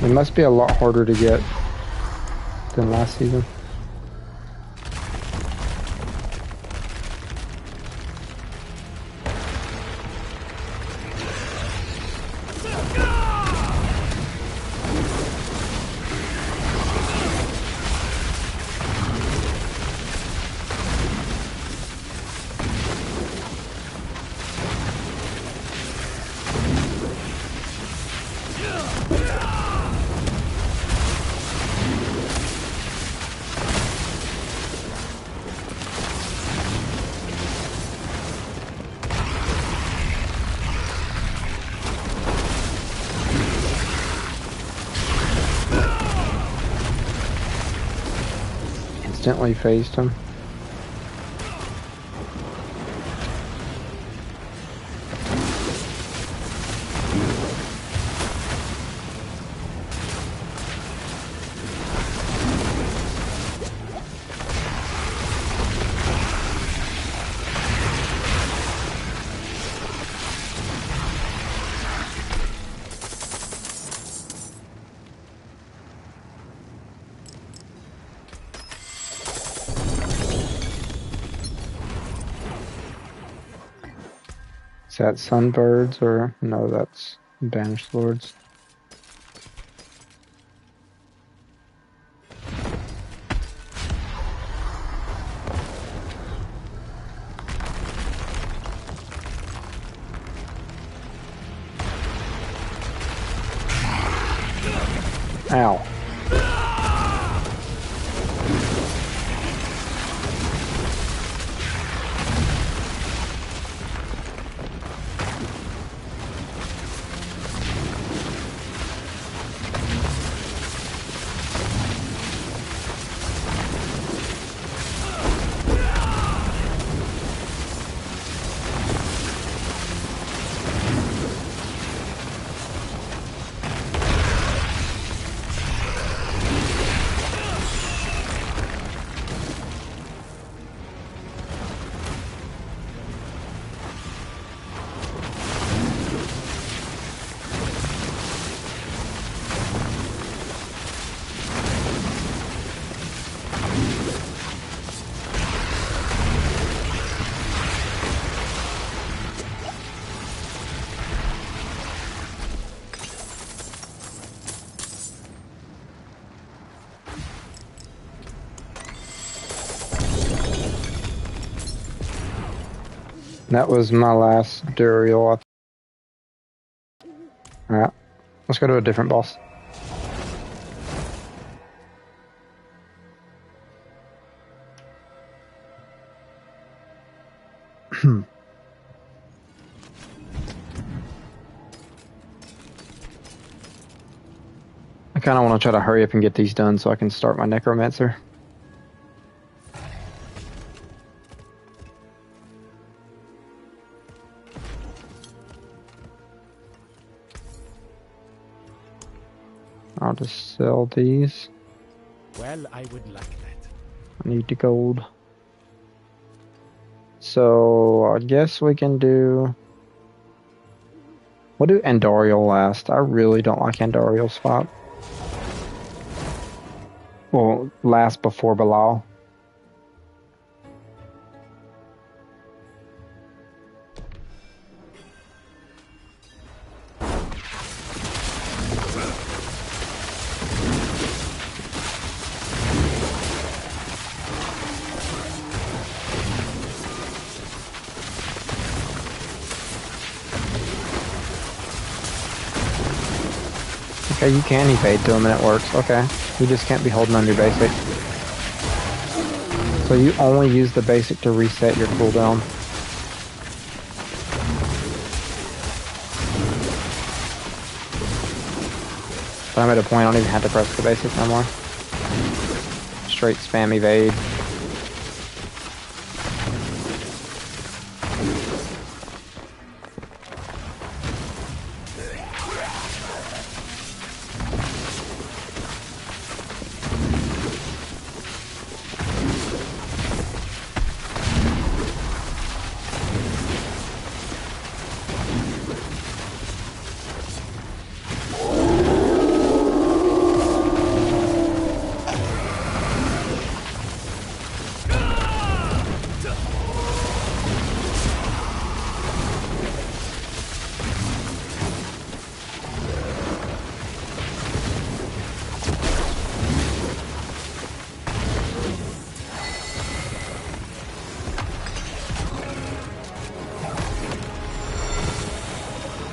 It must be a lot harder to get than last season. Instantly phased him. Is that Sunbirds or no, that's Banished Lords. Ow. That was my last Duriel. Alright, let's go to a different boss. I kind of want to try to hurry up and get these done so I can start my Necromancer. I'll just sell these. Well, I would like that. I need the gold. So I guess we can do... We'll do Andariel last. I really don't like Andariel's spot. Well, last before Bilal. Okay, you can evade to him and it works. Okay. You just can't be holding on your basic. So you only use the basic to reset your cooldown. But I'm at a point I don't even have to press the basic no more. Straight spam evade.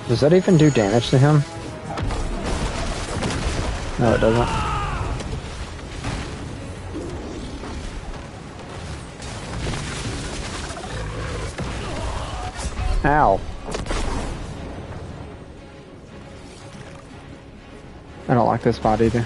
Does that even do damage to him? No, it doesn't. Ow. I don't like this spot either.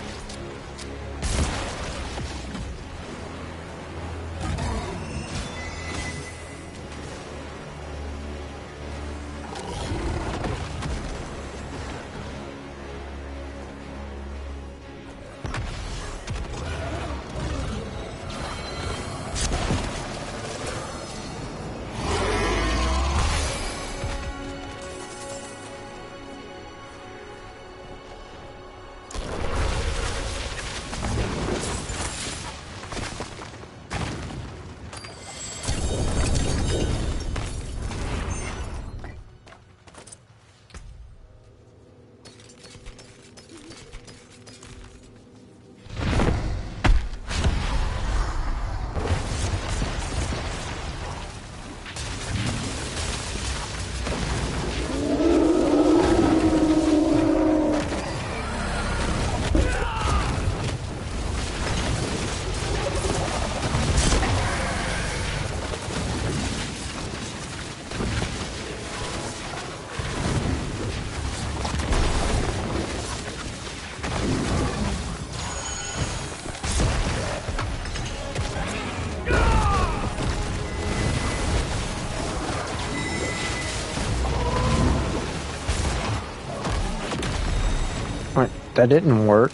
That didn't work.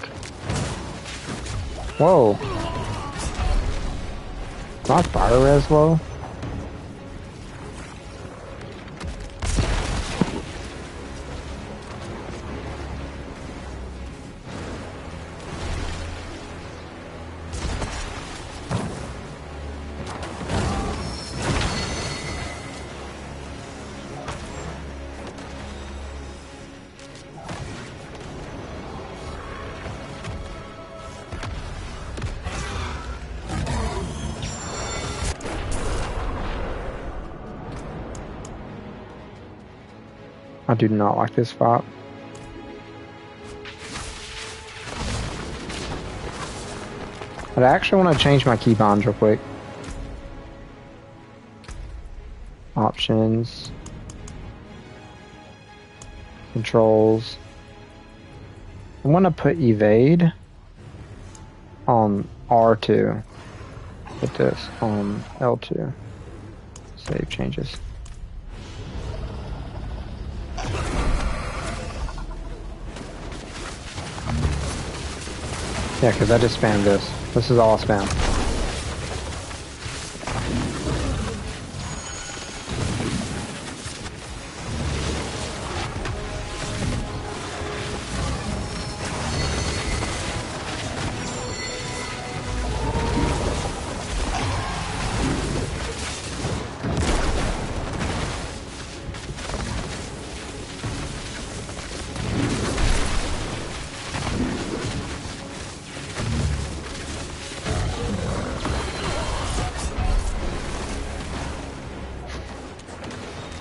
Whoa. My fire res low. I do not like this fight. But I actually want to change my keybinds real quick. Options. Controls. I'm going to put evade on R2. Put this on L2. Save changes. Yeah, because I just spammed this. This is all spam.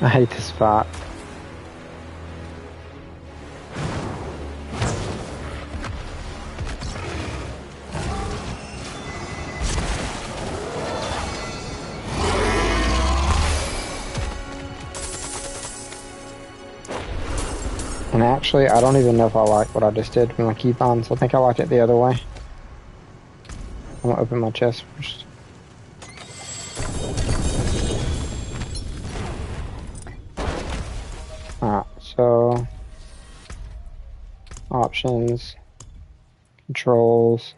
I hate this fight. And actually, I don't even know if I like what I just did with my keybinds. I think I like it the other way. I'm gonna open my chest first. Alright, so options, controls,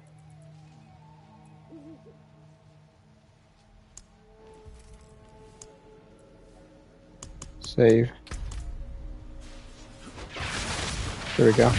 save. There we go.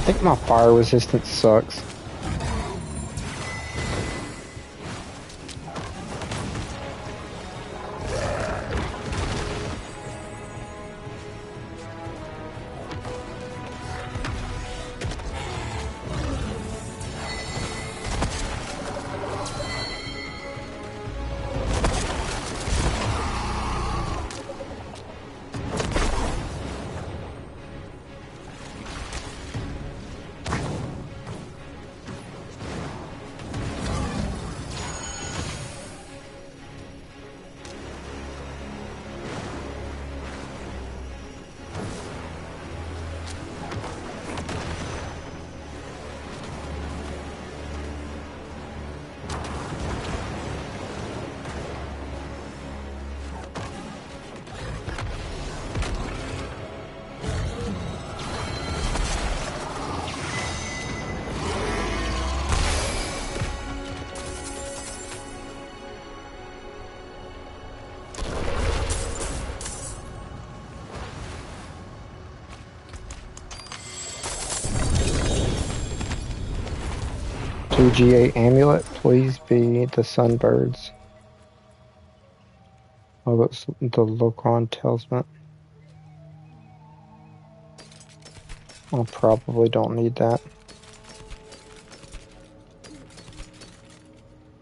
I think my fire resistance sucks. G8 amulet, please be the sunbirds. Oh, that's the Locron talisman. I probably don't need that.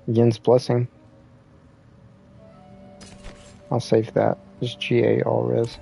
Yin's blessing. I'll save that. Just G8 all res.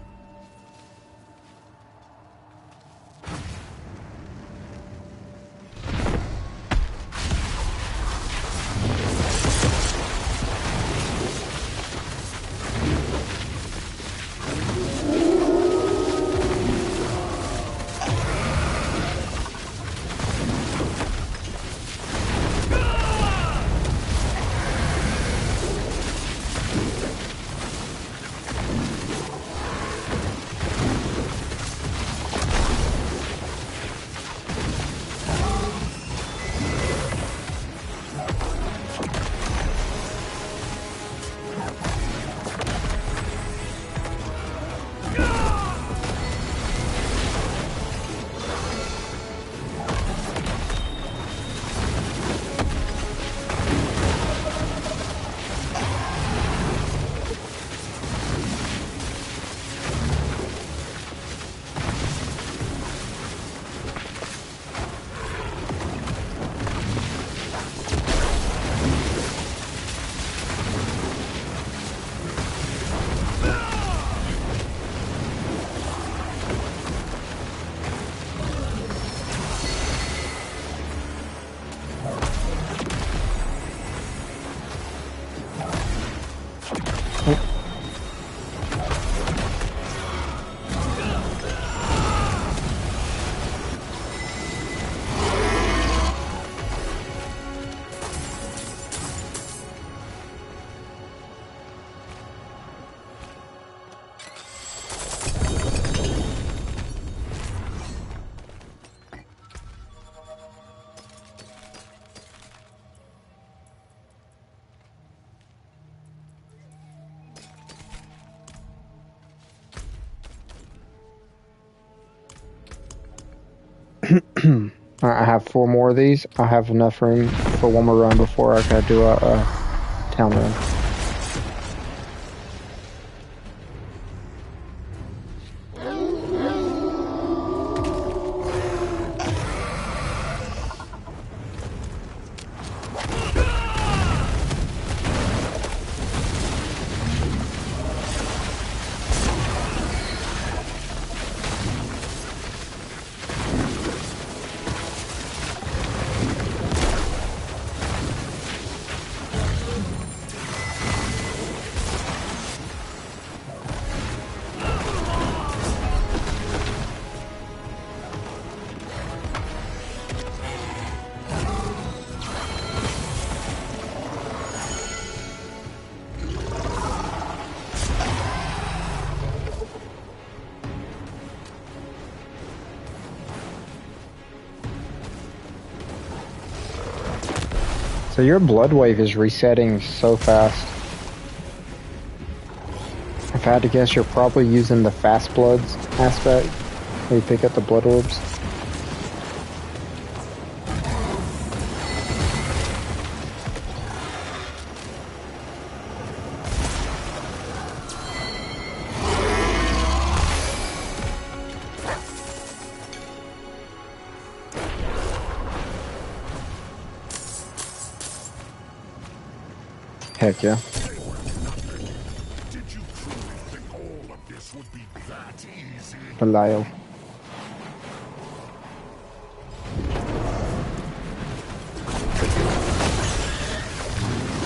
Alright, I have 4 more of these. I have enough room for one more run before I gotta do a town run. So your blood wave is resetting so fast. If I had to guess, you're probably using the fast bloods aspect where you pick up the blood orbs. Heck yeah. Did you truly think all of this would be that easy? Belial.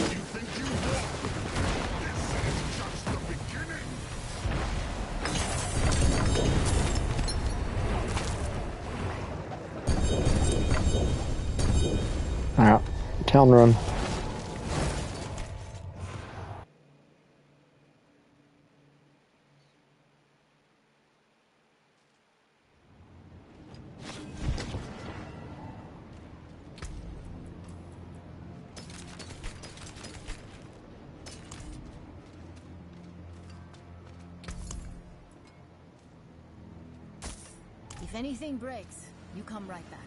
You think you won? This is just the beginning. Alright, town run. If anything breaks, you come right back.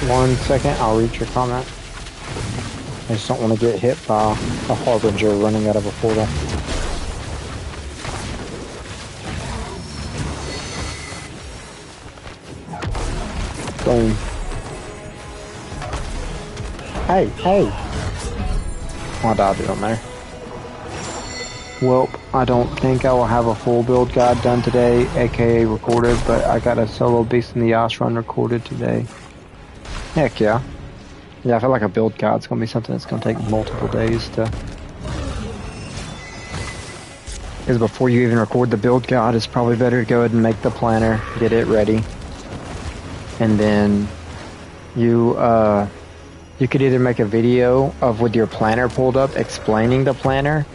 One second, I'll read your comment. I just don't want to get hit by a harbinger running out of a portal. Boom. Hey! What I doing there? Well, I don't think I will have a full build guide done today, aka recorded, but I got a solo Beast in the Ice run recorded today. Heck yeah. Yeah, I feel like a build guide's gonna be something that's gonna take multiple days to... Because before you even record the build guide, it's probably better to go ahead and make the planner, get it ready. And then you could either make a video of with your planner pulled up explaining the planner,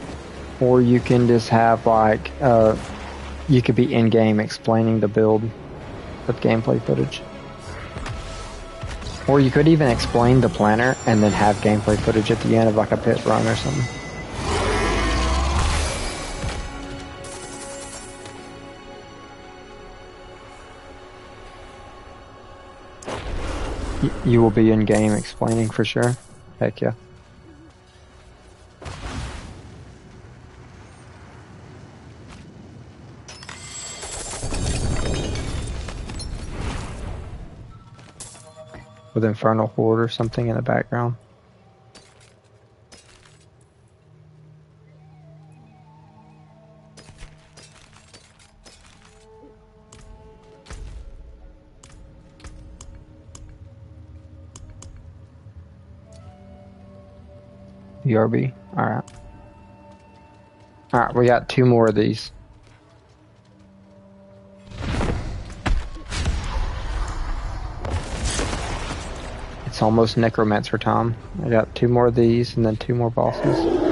or you can just have like, you could be in-game explaining the build with gameplay footage. Or you could even explain the planner and then have gameplay footage at the end of like a pit run or something. You will be in game explaining for sure. Heck yeah. With Infernal Horde or something in the background. URB. Alright. Alright, we got 2 more of these. It's almost Necromancer time. I got 2 more of these and then 2 more bosses.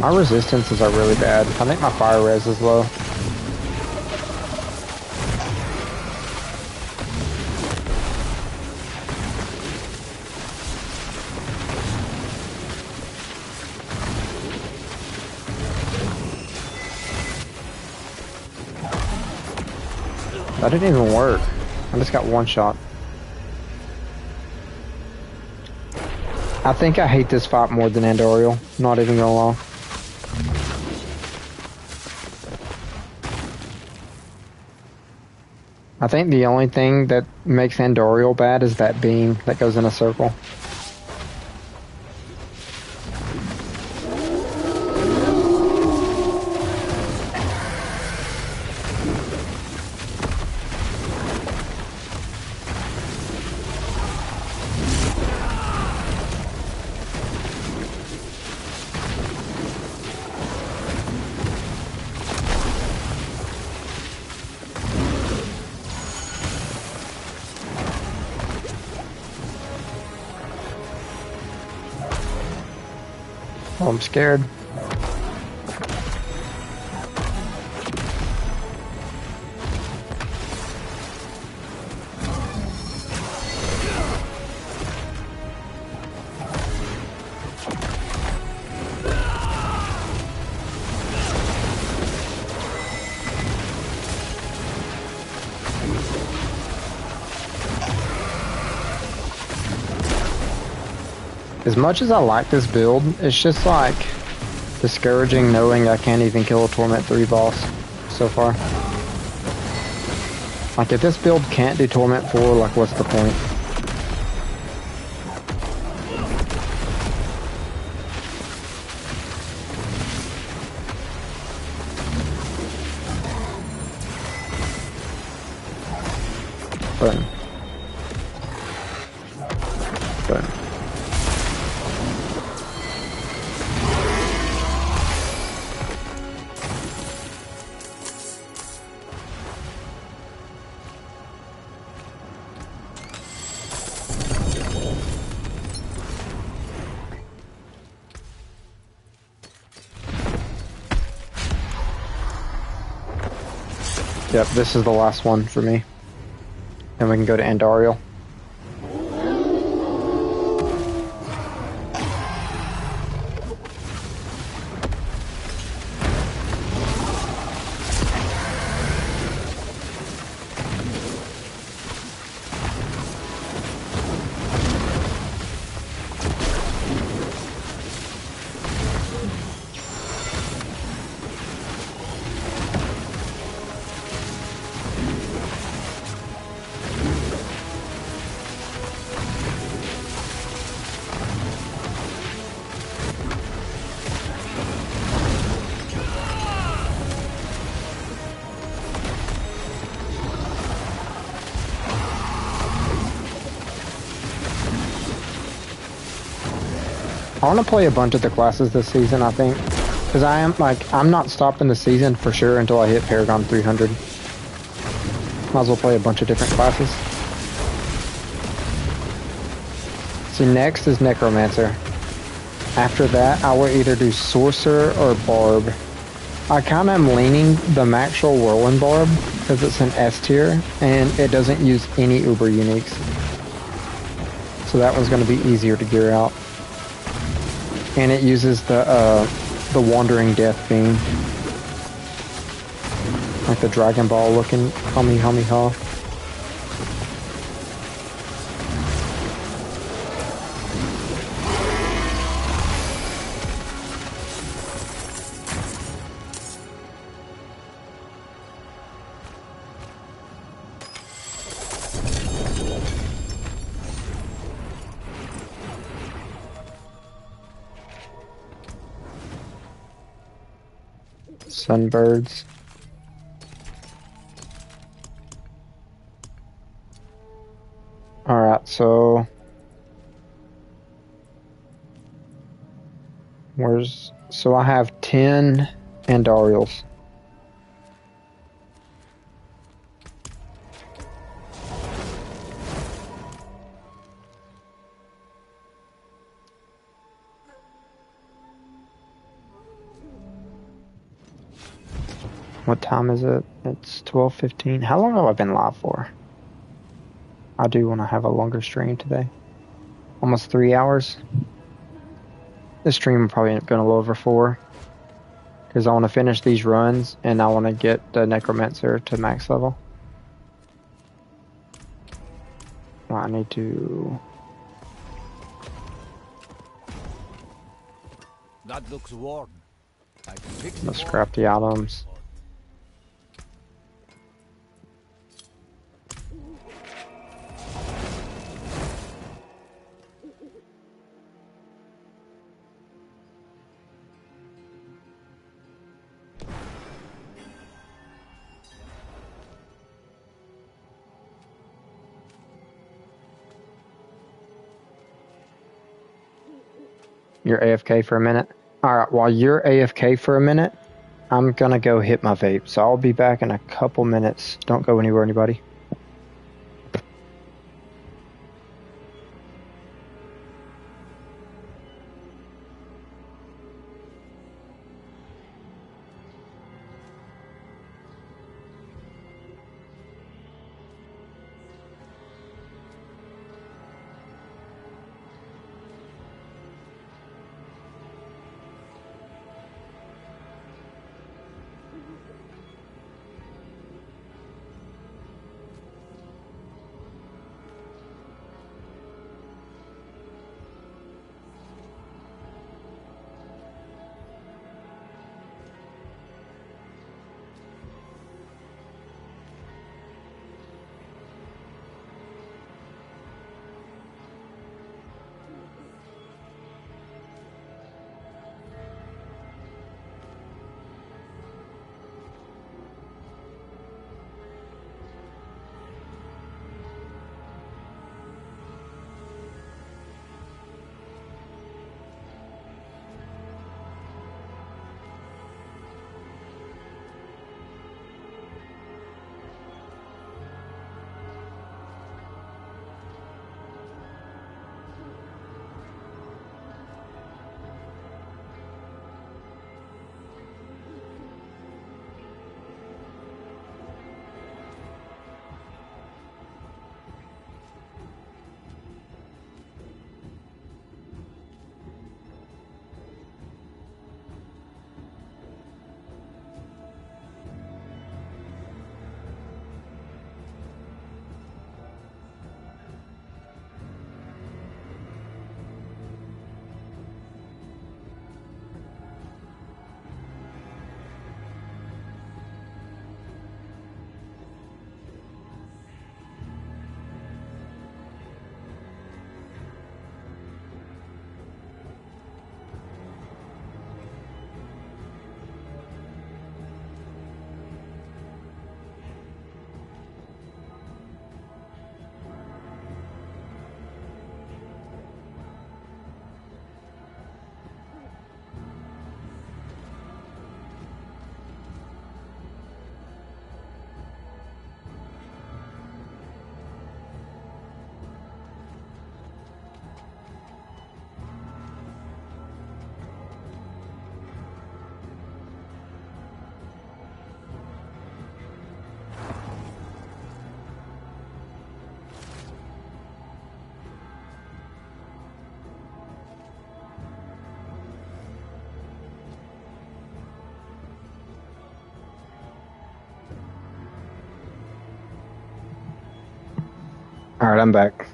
My resistances are really bad. I think my fire res is low. That didn't even work. I just got 1 shot. I think I hate this fight more than Andorial. Not even gonna lie. I think the only thing that makes Andorial bad is that beam that goes in a circle. Oh, I'm scared. As much as I like this build, it's just like discouraging knowing I can't even kill a Torment 3 boss so far. Like if this build can't do Torment 4, like what's the point? Boom. Boom. Yep, this is the last one for me. Then we can go to Andariel. I want to play a bunch of the classes this season, I think. Because I'm not stopping the season for sure until I hit Paragon 300. Might as well play a bunch of different classes. So next is Necromancer. After that, I will either do Sorcerer or Barb. I kind of am leaning the Maxwell Whirlwind Barb because it's an S tier and it doesn't use any Uber Uniques. So that one's going to be easier to gear out. And it uses the Wandering Death beam. Like the Dragon Ball looking Kamehameha. Sunbirds. Alright, so so I have 10 Andariels. What time is it? It's 12:15. How long have I been live for? I do want to have a longer stream today. Almost 3 hours. This stream probably going to go over 4. Because I want to finish these runs and I want to get the Necromancer to max level. Well, I need to... That looks warm. I can fix Let's scrap the items. You're AFK for a minute. Alright, while you're AFK for a minute, I'm gonna go hit my vape. So I'll be back in a couple minutes. Don't go anywhere, anybody. Alright, I'm back.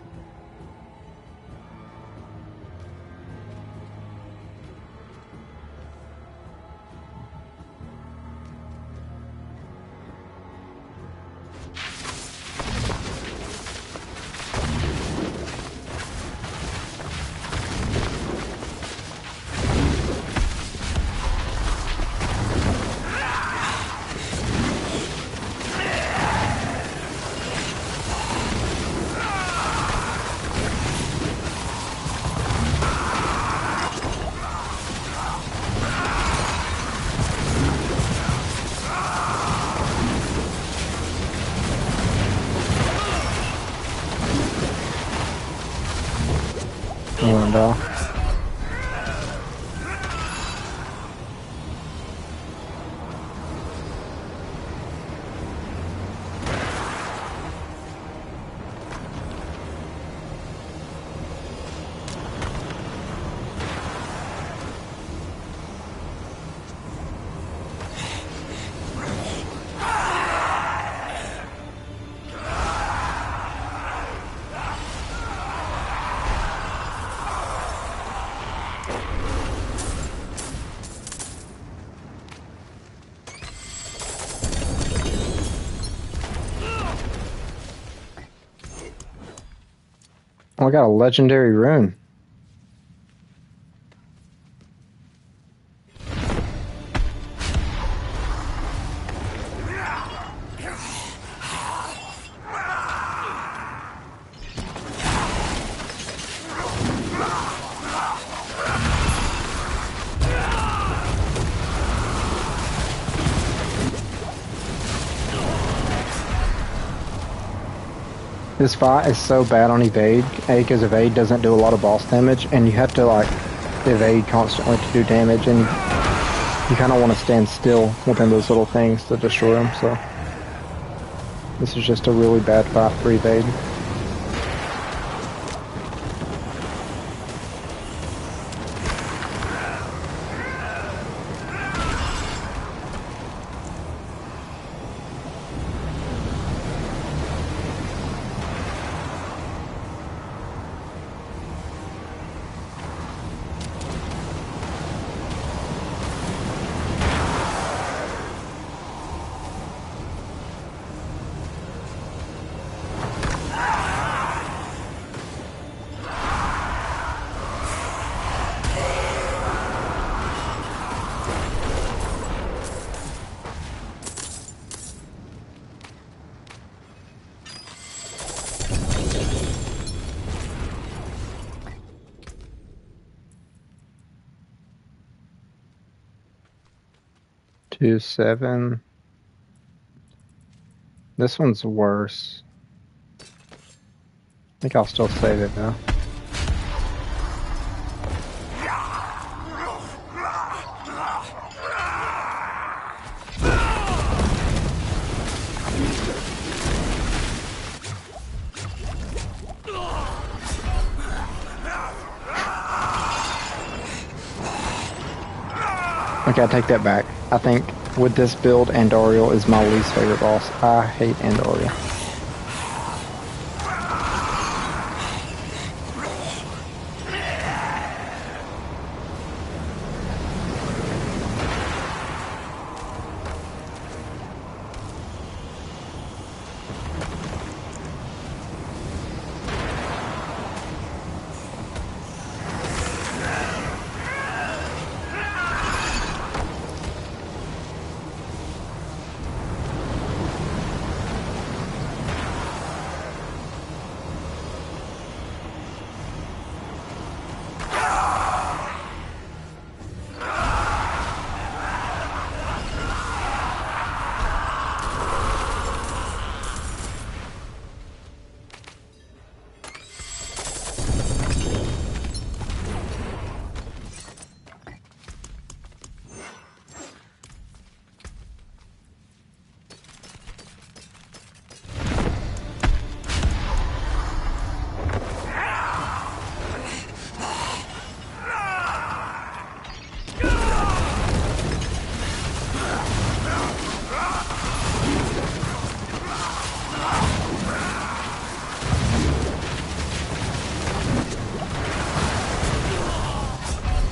You wanna die? Oh, I got a legendary rune. This fight is so bad on evade, because evade doesn't do a lot of boss damage, and you have to like evade constantly to do damage, and you kind of want to stand still within those little things to destroy them, so this is just a really bad fight for evade. Two, 7. This one's worse. I think I'll still save it though. Okay, I take that back. I think with this build, Andoriel is my least favorite boss. I hate Andoriel.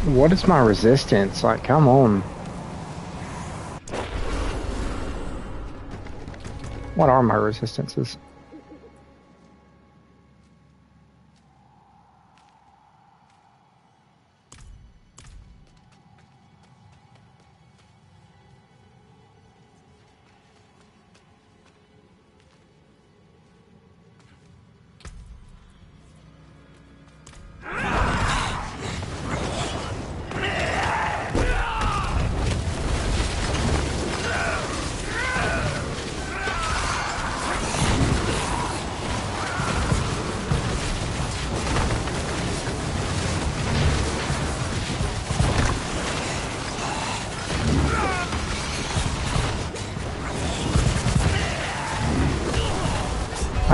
What is my resistance? Like, come on. What are my resistances?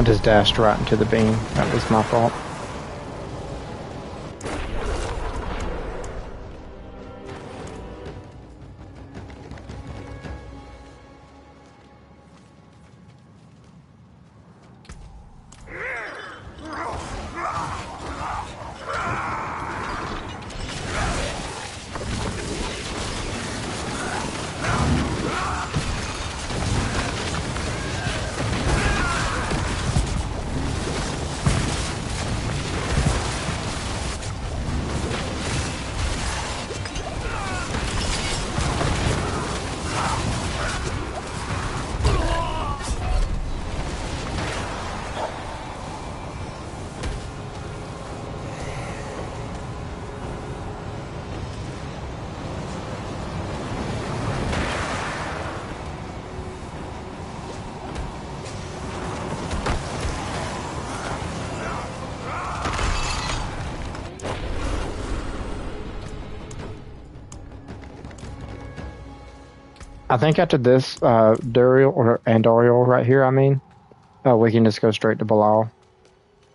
I just dashed right into the beam. That was my fault. I think after this, Duriel or Andoriel right here, I mean, we can just go straight to Bilal.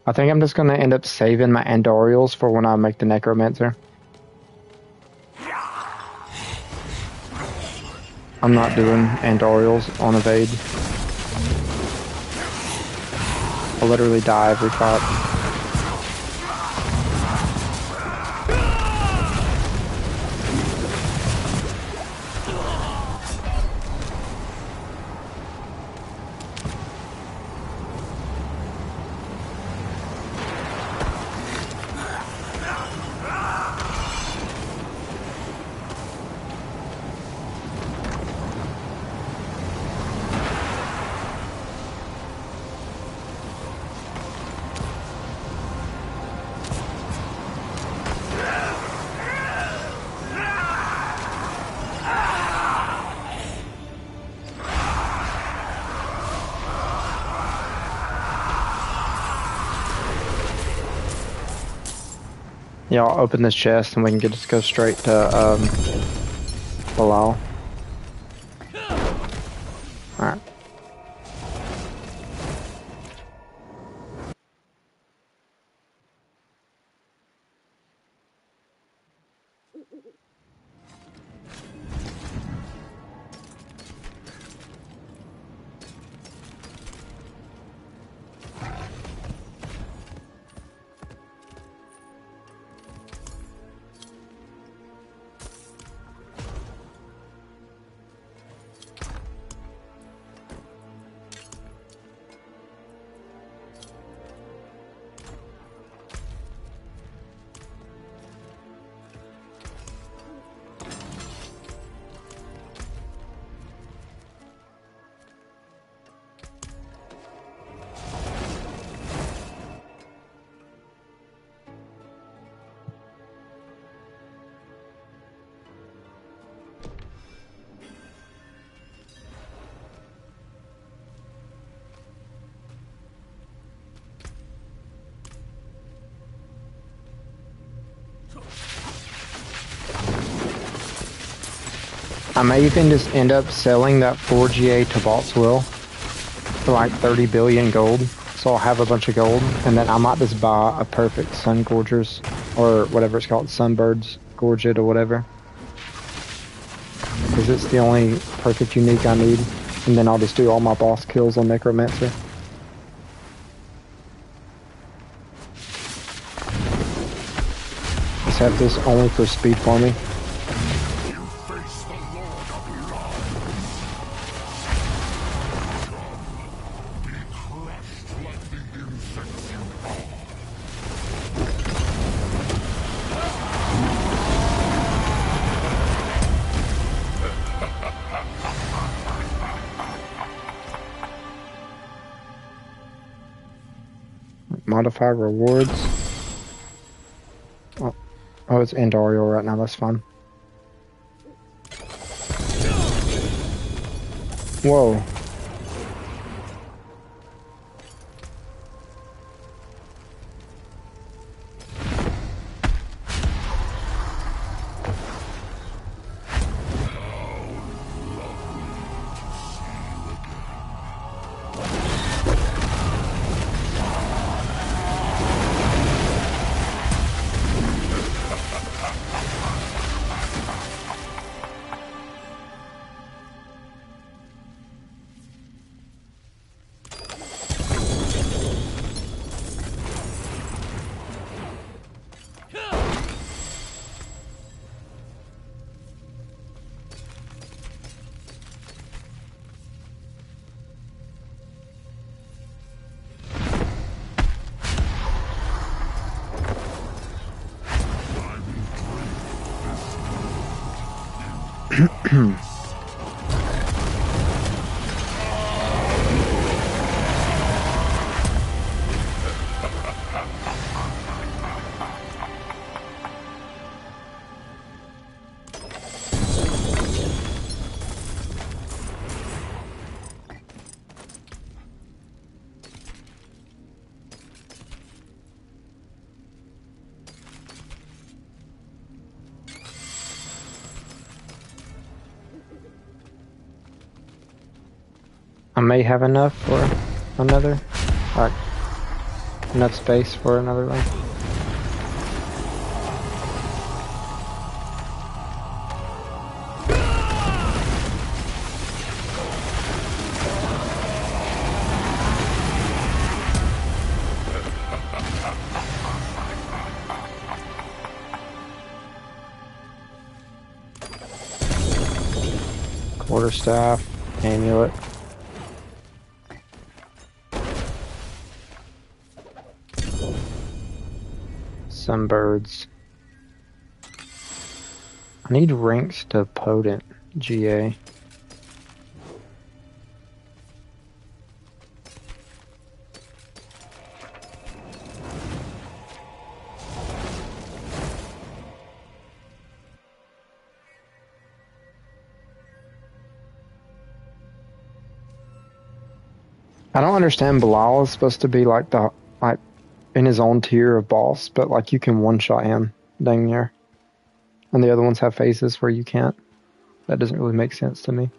I think I'm just going to end up saving my Andoriels for when I make the Necromancer. I'm not doing Andoriels on evade. I literally die every fight. Yeah, I'll open this chest and we can just go straight to Bilal. Alright. I may even just end up selling that 4GA Tabalt's Will for like 30 billion gold. So I'll have a bunch of gold, and then I might just buy a perfect Sun Gorgers, or whatever it's called, Sunbirds Gorget or whatever. Because it's the only perfect unique I need. And then I'll just do all my boss kills on Necromancer. Just have this only for speed farming. Modify rewards. Oh, it's Andoriel right now, that's fine. Whoa. I may have enough for another, like enough space for another one. Quarterstaff, amulet. Some birds. I need ranks to potent GA. I don't understand. Bilal is supposed to be like in his own tier of boss, but like you can one shot him dang near. And the other ones have phases where you can't. That doesn't really make sense to me.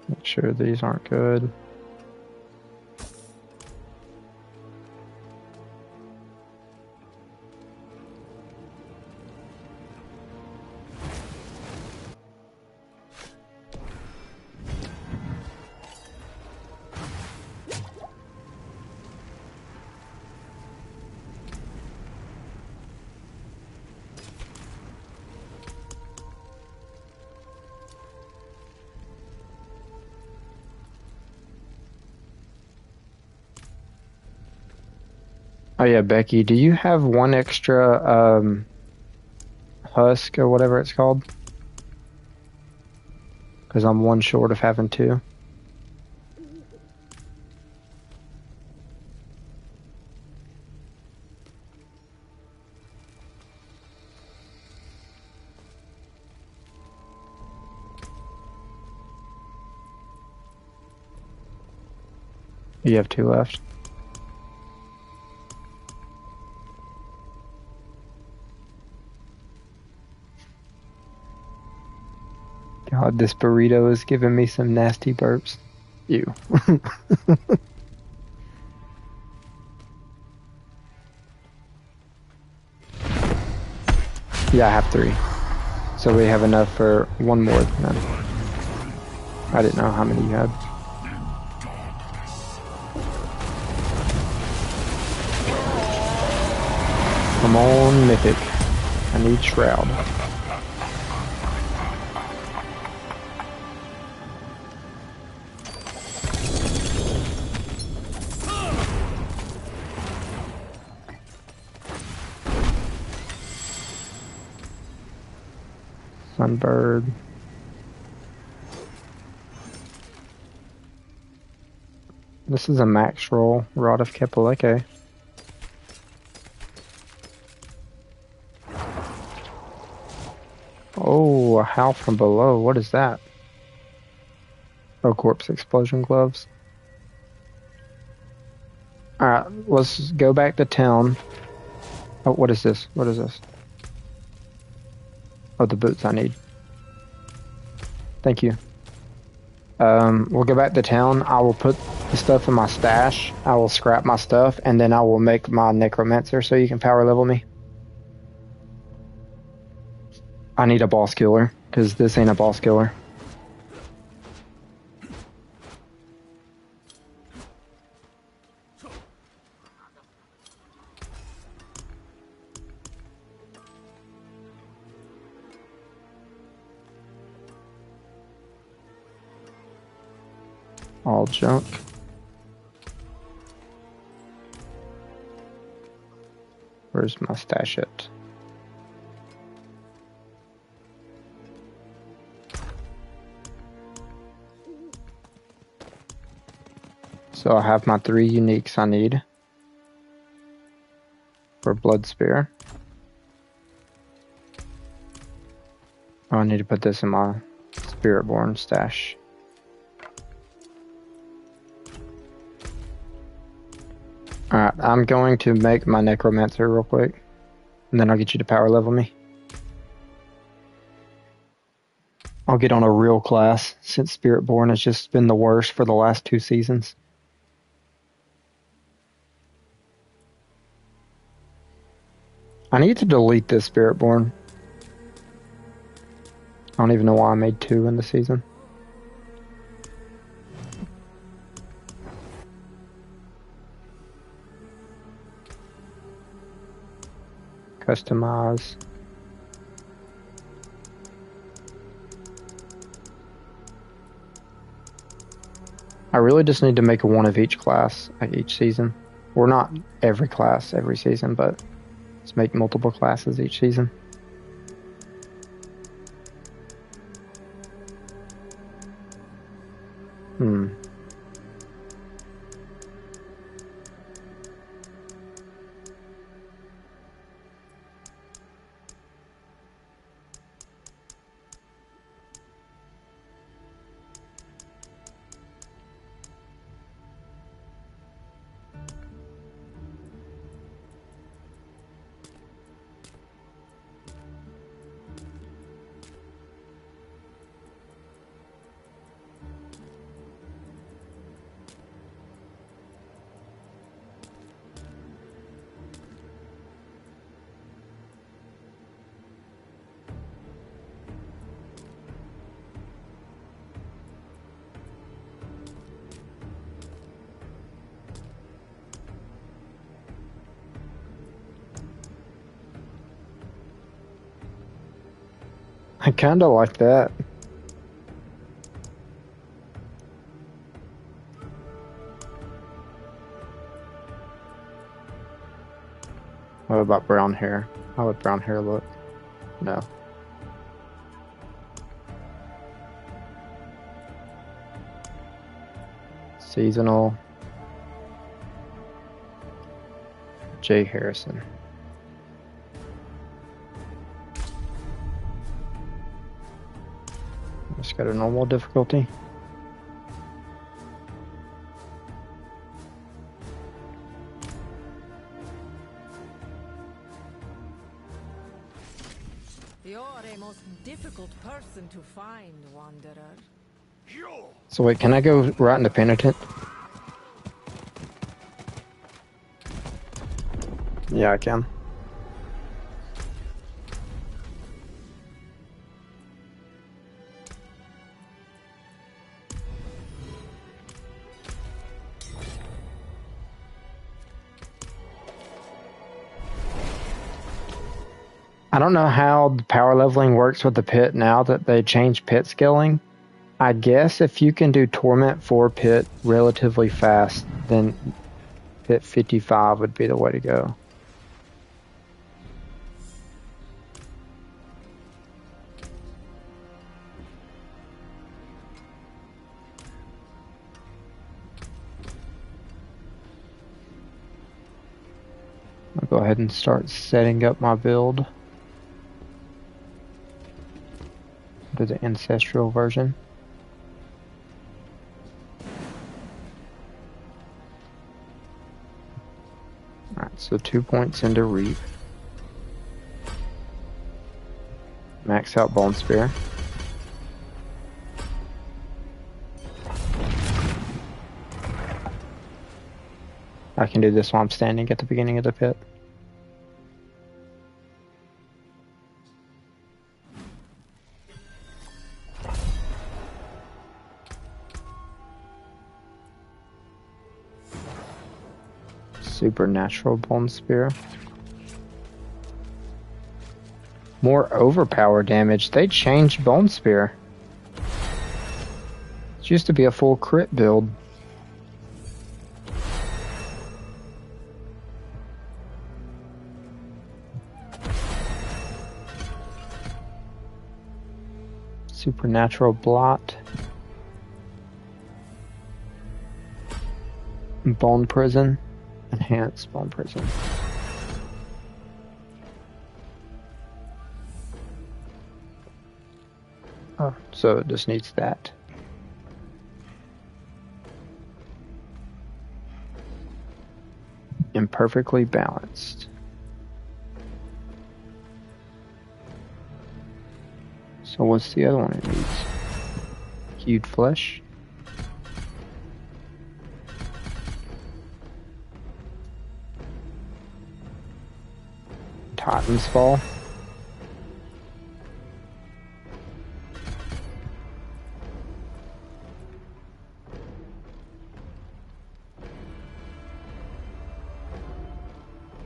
Make sure these aren't good. Oh yeah, Becky, do you have one extra husk or whatever it's called? Because I'm one short of having two. You have two left. God, this burrito is giving me some nasty burps. Ew. Yeah, I have three. So we have enough for one more then. I didn't know how many you had. Come on, Mythic. I need Shroud. Sunbird. This is a max roll. Rod of Kepaleke. Oh, a howl from below. What is that? Oh, corpse explosion gloves. Alright, let's go back to town. Oh, what is this? What is this? Oh, the boots I need. Thank you. We'll go back to town. I will put the stuff in my stash. I will scrap my stuff, and then I will make my Necromancer so you can power level me. I need a boss killer, because this ain't a boss killer. All junk. Where's my stash at? So I have my 3 uniques I need for Blood Spear. Oh, I need to put this in my Spiritborn stash. Alright, I'm going to make my Necromancer real quick, and then I'll get you to power level me. I'll get on a real class, since Spiritborn has just been the worst for the last 2 seasons. I need to delete this Spiritborn. I don't even know why I made 2 in the season. Customize. I really just need to make a one of each class, like each season. Or not every class every season, but let's make multiple classes each season. I kinda like that. What about brown hair? How would brown hair look? No. Seasonal. Jay Harrison. Just got a normal difficulty. You're a most difficult person to find, Wanderer. So wait, can I go right into Penitent? Yeah, I can. I don't know how the power leveling works with the pit now that they changed pit scaling. I guess if you can do Torment 4 pit relatively fast, then pit 55 would be the way to go. I'll go ahead and start setting up my build. Do the ancestral version. Alright, so 2 points into Reap. Max out Bone Spear. I can do this while I'm standing at the beginning of the pit. Supernatural Bone Spear. More overpower damage. They changed Bone Spear. It used to be a full crit build. Supernatural blot. Bone prison. Enhanced bone prison. Oh, so it just needs that. Imperfectly balanced. So what's the other one it needs? Hued flesh. Titan's Fall.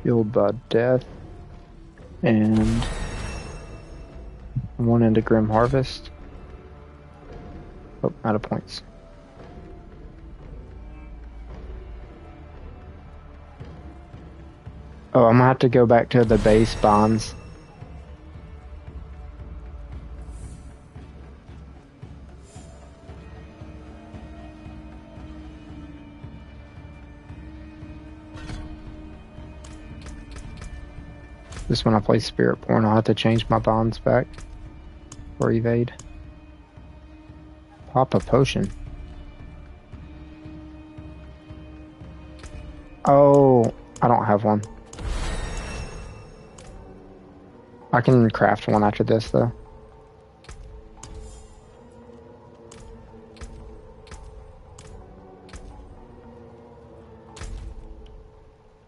Fueled by Death. And one into Grim Harvest. Oh, out of points. Oh, I'm gonna have to go back to the base bonds. Just when I play Spiritborn, I'll have to change my bonds back for evade. Pop a potion. Oh, I don't have one. I can craft one after this, though.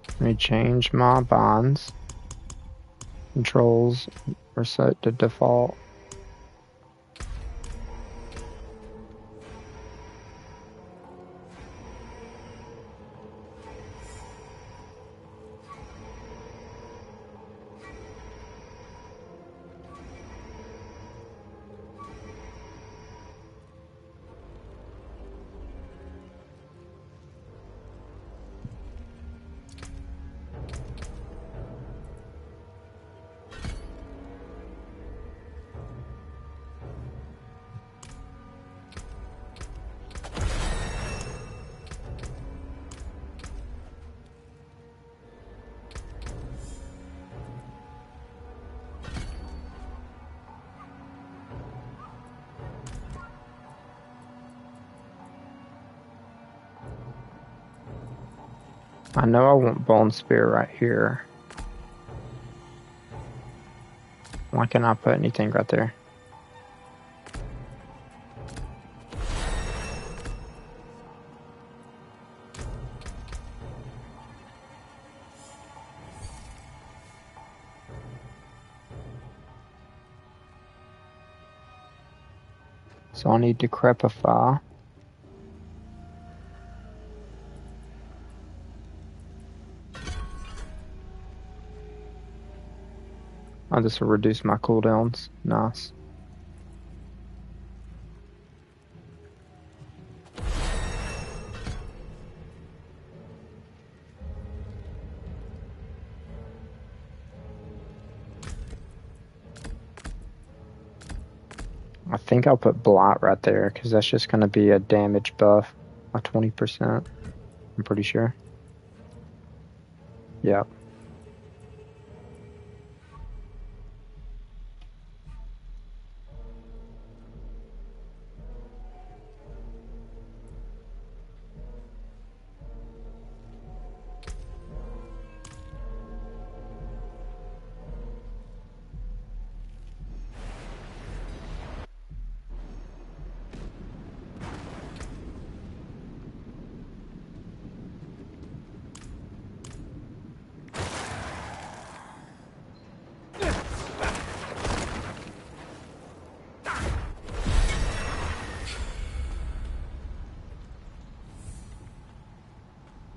Let me change my bonds. Controls are set to default. I know I want Bone Spear right here. Why can't I put anything right there? So I need Decrepify. I'll just reduce my cooldowns. Nice. I think I'll put Blot right there because that's just going to be a damage buff by 20%. I'm pretty sure. Yep.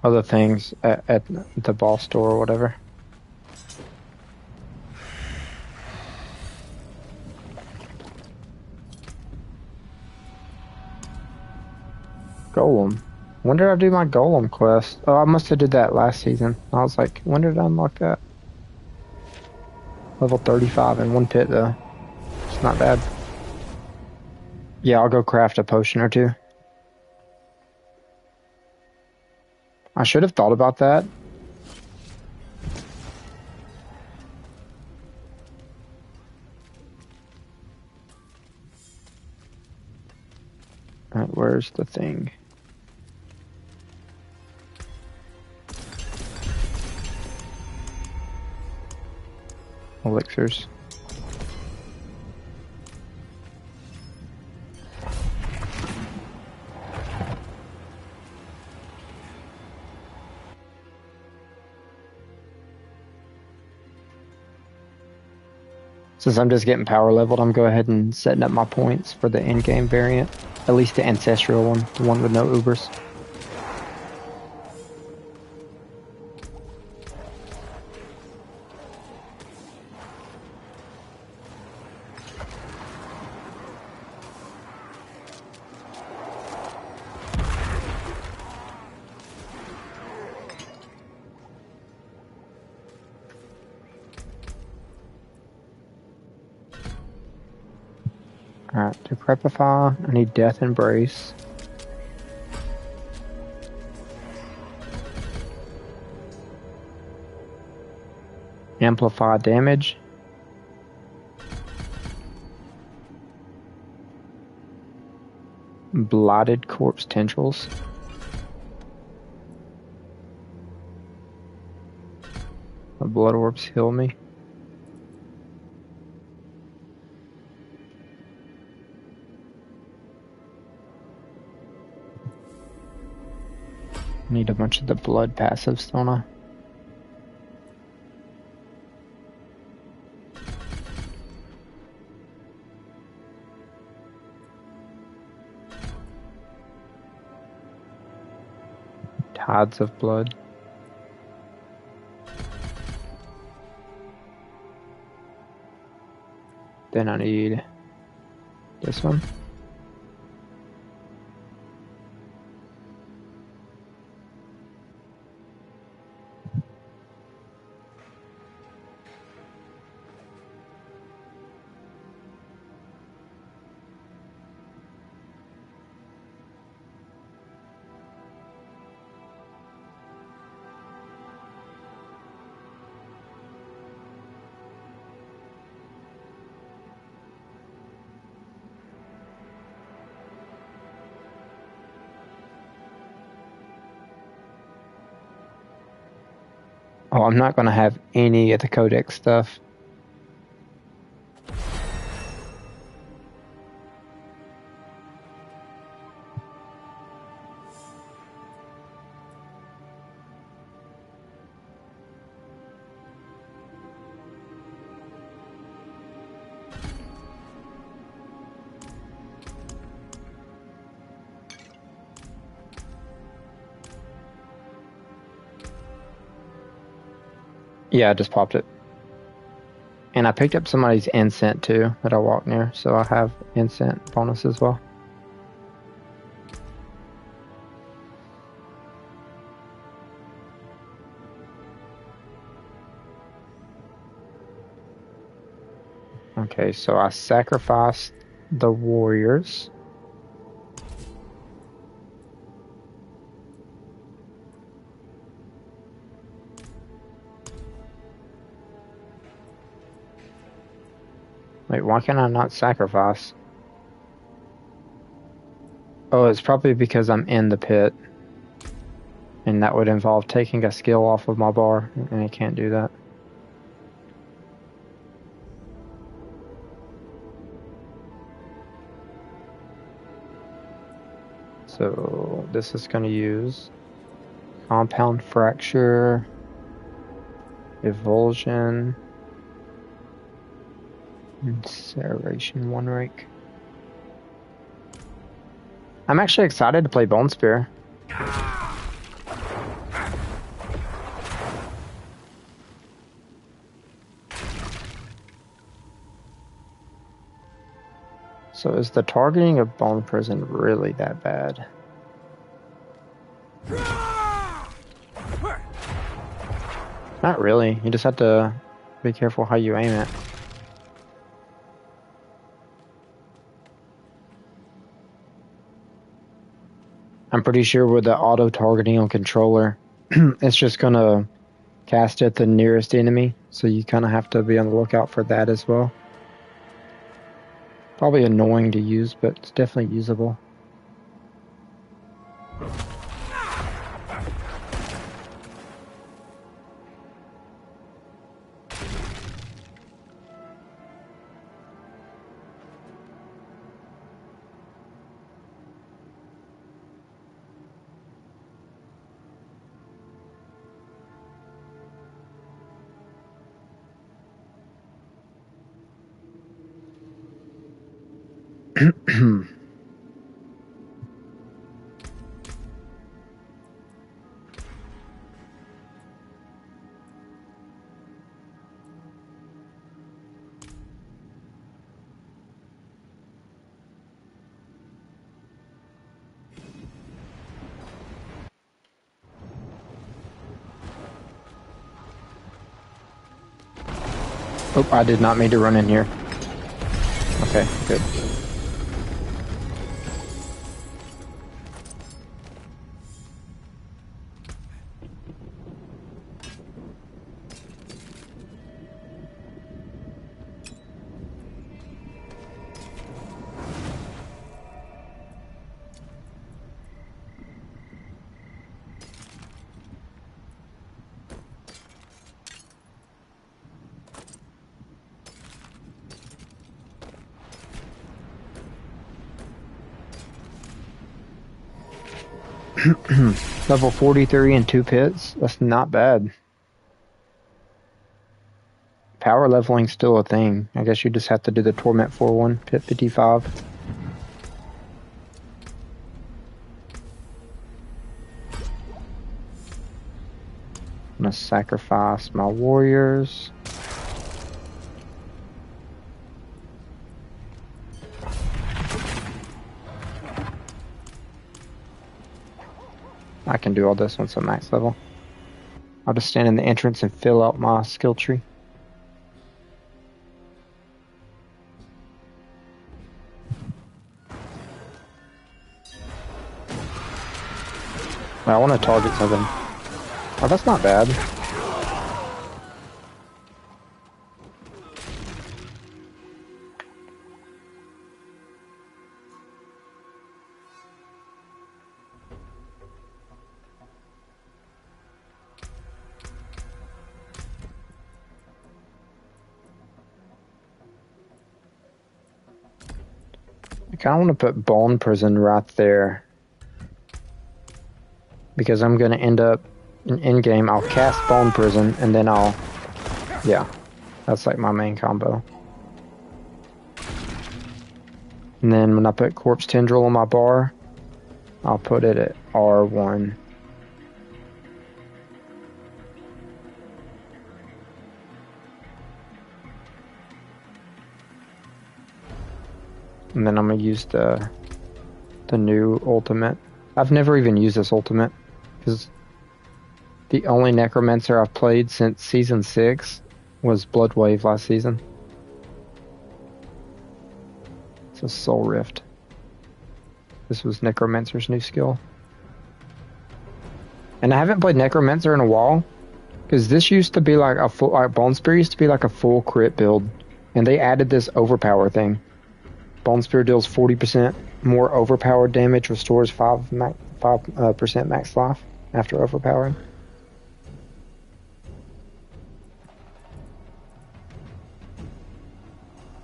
Other things at the boss store or whatever. Golem. When did I do my Golem quest? Oh, I must have did that last season. I was like, when did I unlock that? Level 35 in one pit though. It's not bad. Yeah, I'll go craft a potion or two. I should have thought about that. Alright, where's the thing? Elixirs. Since I'm just getting power leveled, I'm go ahead and setting up my points for the in-game variant. At least the ancestral one, the one with no Ubers. Alright, to prepify, I need Death Embrace. Amplify damage. Blighted Corpse Tendrils. The Blood Orbs heal me. Need a bunch of the blood passives, don't I? Tides of blood. Then I need this one. Oh, I'm not going to have any of the codex stuff. Yeah, I just popped it. And I picked up somebody's incense too that I walked near, so I have incense bonus as well. Okay, so I sacrificed the warriors. Wait, why can I not sacrifice? Oh, it's probably because I'm in the pit. And that would involve taking a skill off of my bar, and I can't do that. So this is going to use Compound Fracture, Evulsion, Incineration, One Rake. I'm actually excited to play Bone Spear. So is the targeting of Bone Prison really that bad? Not really. You just have to be careful how you aim it. I'm pretty sure with the auto targeting on controller, it's just gonna cast at the nearest enemy, so you kind of have to be on the lookout for that as well. Probably annoying to use, but it's definitely usable. Oh, I did not mean to run in here. Okay, good. Level 43 and 2 pits? That's not bad. Power leveling's still a thing. I guess you just have to do the Torment 4-1, pit 55. I'm gonna sacrifice my warriors. I can do all this once I'm max level. I'll just stand in the entrance and fill out my skill tree. I want to target something. Oh, that's not bad. I kind of want to put Bone Prison right there. Because I'm going to end up in game, I'll cast Bone Prison and then I'll, yeah, that's like my main combo. And then when I put Corpse Tendril on my bar, I'll put it at R1. And then I'm going to use the new ultimate. I've never even used this ultimate. Because the only Necromancer I've played since Season 6 was Bloodwave last season. It's a Soul Rift. This was Necromancer's new skill. And I haven't played Necromancer in a while. Because this used to be like a full... Like Bone Spear used to be like a full crit build. And they added this overpower thing. Bone Spear deals 40% more overpowered damage, restores 5% max life after overpowering.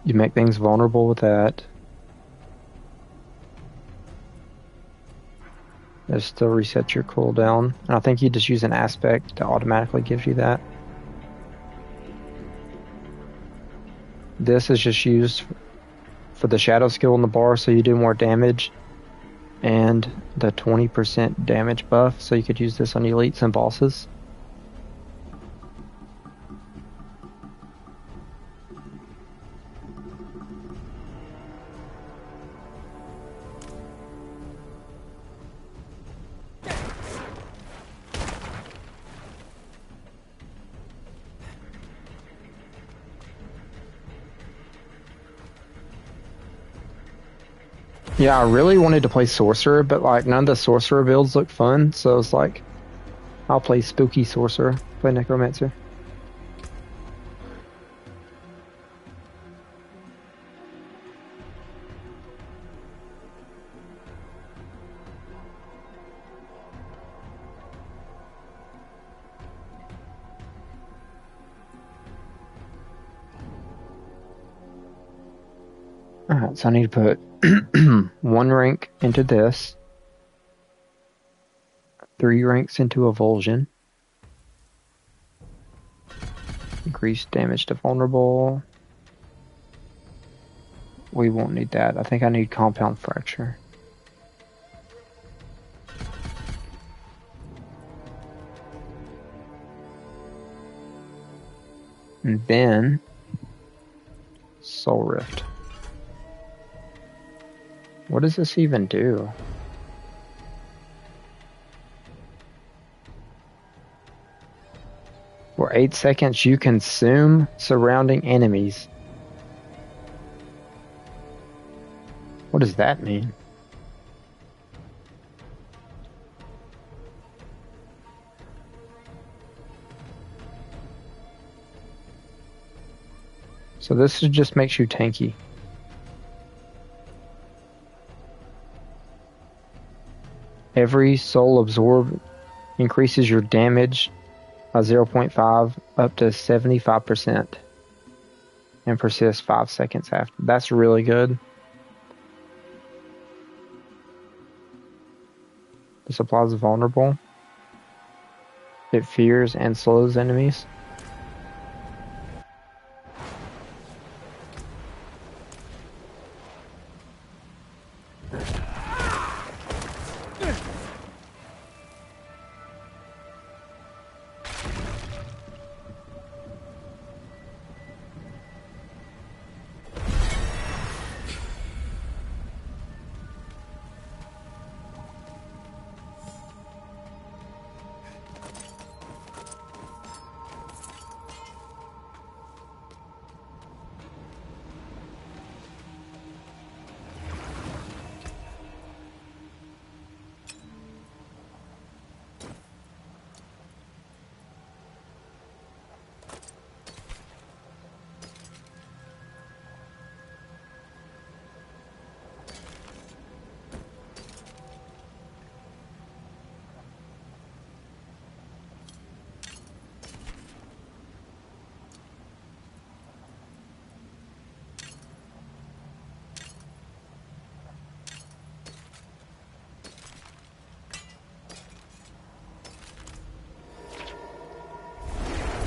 You make things vulnerable with that. It still resets your cooldown. And I think you just use an aspect to automatically give you that. This is just used for the shadow skill in the bar, so you do more damage. And the 20% damage buff, so you could use this on elites and bosses. Yeah, I really wanted to play Sorcerer, but like none of the Sorcerer builds look fun, so it's like I'll play Spooky Sorcerer, play Necromancer. Alright, so I need to put 1 rank into this, 3 ranks into Avulsion, increase damage to vulnerable. We won't need that. I think I need Compound Fracture. And then Soul Rift. What does this even do? For 8 seconds, you consume surrounding enemies. What does that mean? So this just makes you tanky. Every soul absorb increases your damage by 0.5 up to 75% and persists 5 seconds after. That's really good. This applies vulnerable. It fears and slows enemies.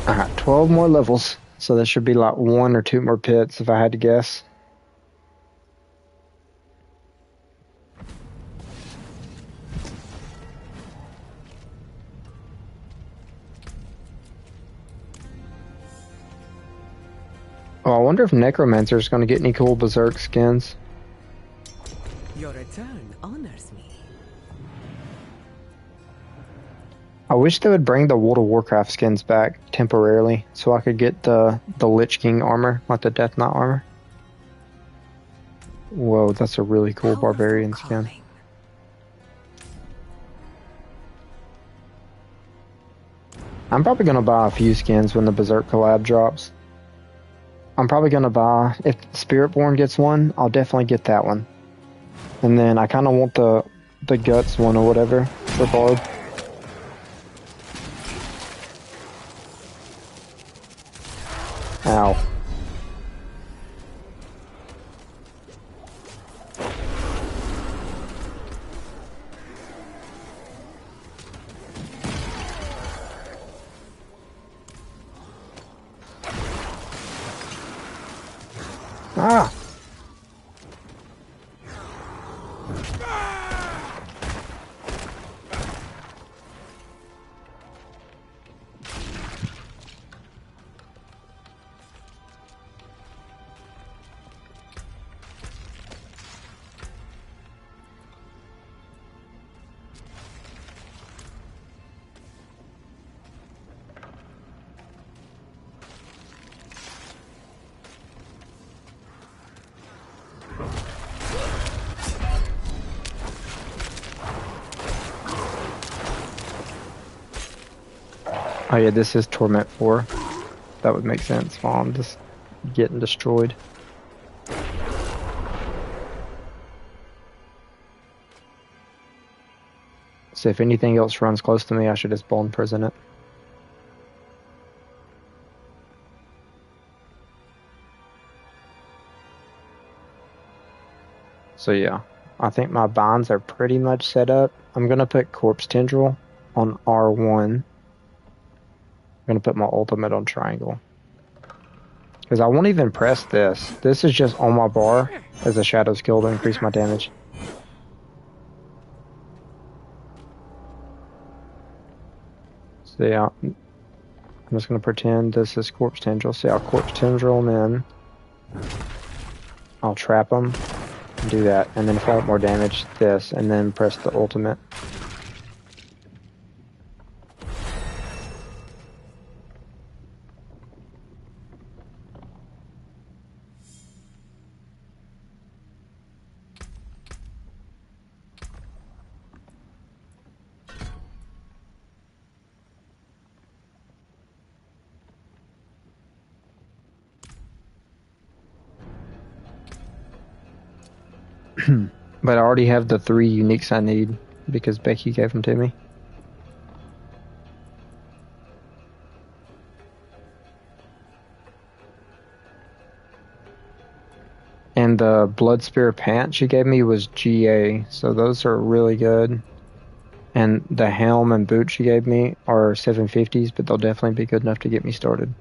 Alright, 12 more levels. So there should be like 1 or 2 more pits if I had to guess. Oh, I wonder if Necromancer is going to get any cool Berserk skins. Your return honors me. I wish they would bring the World of Warcraft skins back temporarily so I could get the Lich King armor, like the Death Knight armor. Whoa, that's a really cool barbarian skin. I'm probably going to buy a few skins when the Berserk collab drops. I'm probably going to buy, if Spiritborn gets one, I'll definitely get that one. And then I kind of want the Guts one or whatever for Bard. Ow. Ah! Oh yeah, this is Torment 4. That would make sense while I'm just getting destroyed. So if anything else runs close to me, I should just bone prison it. So yeah, I think my binds are pretty much set up. I'm gonna put Corpse Tendril on R1. I'm gonna put my ultimate on triangle. Because I won't even press this. This is just on my bar as a shadow skill to increase my damage. So yeah, I'm just gonna pretend this is Corpse Tendril. So yeah, I'll Corpse Tendril them in. I'll trap them. Do that, and then if I want more damage, this, and then press the ultimate. But I already have the 3 uniques I need because Becky gave them to me. And the Blood Spear pant she gave me was GA, so those are really good. And the helm and boot she gave me are 750s, but they'll definitely be good enough to get me started.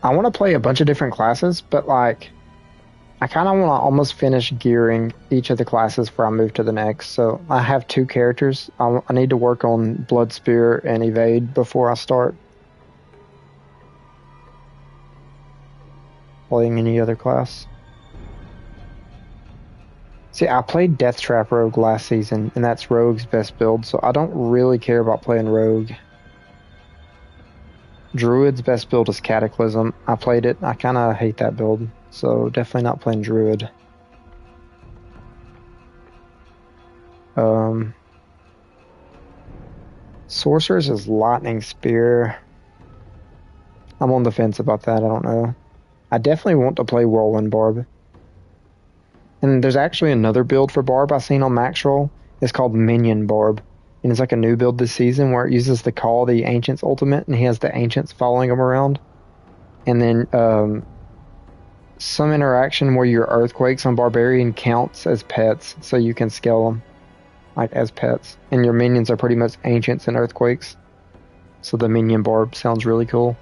I want to play a bunch of different classes, but like, I kind of want to almost finish gearing each of the classes before I move to the next. So I have 2 characters. I need to work on Blood Spear and Evade before I start playing any other class. See, I played Death Trap Rogue last season, and that's Rogue's best build, so I don't really care about playing Rogue. Druid's best build is Cataclysm. I played it. I kind of hate that build, so definitely not playing Druid. Sorcerer's is Lightning Spear. I'm on the fence about that. I don't know. I definitely want to play Whirlwind Barb. And there's actually another build for Barb I've seen on Max Roll. It's called Minion Barb. And it's like a new build this season where it uses the Call the Ancients ultimate, and he has the Ancients following him around. And then some interaction where your Earthquakes on Barbarian counts as pets, so you can scale them like as pets. And your minions are pretty much Ancients and Earthquakes. So the Minion Barb sounds really cool.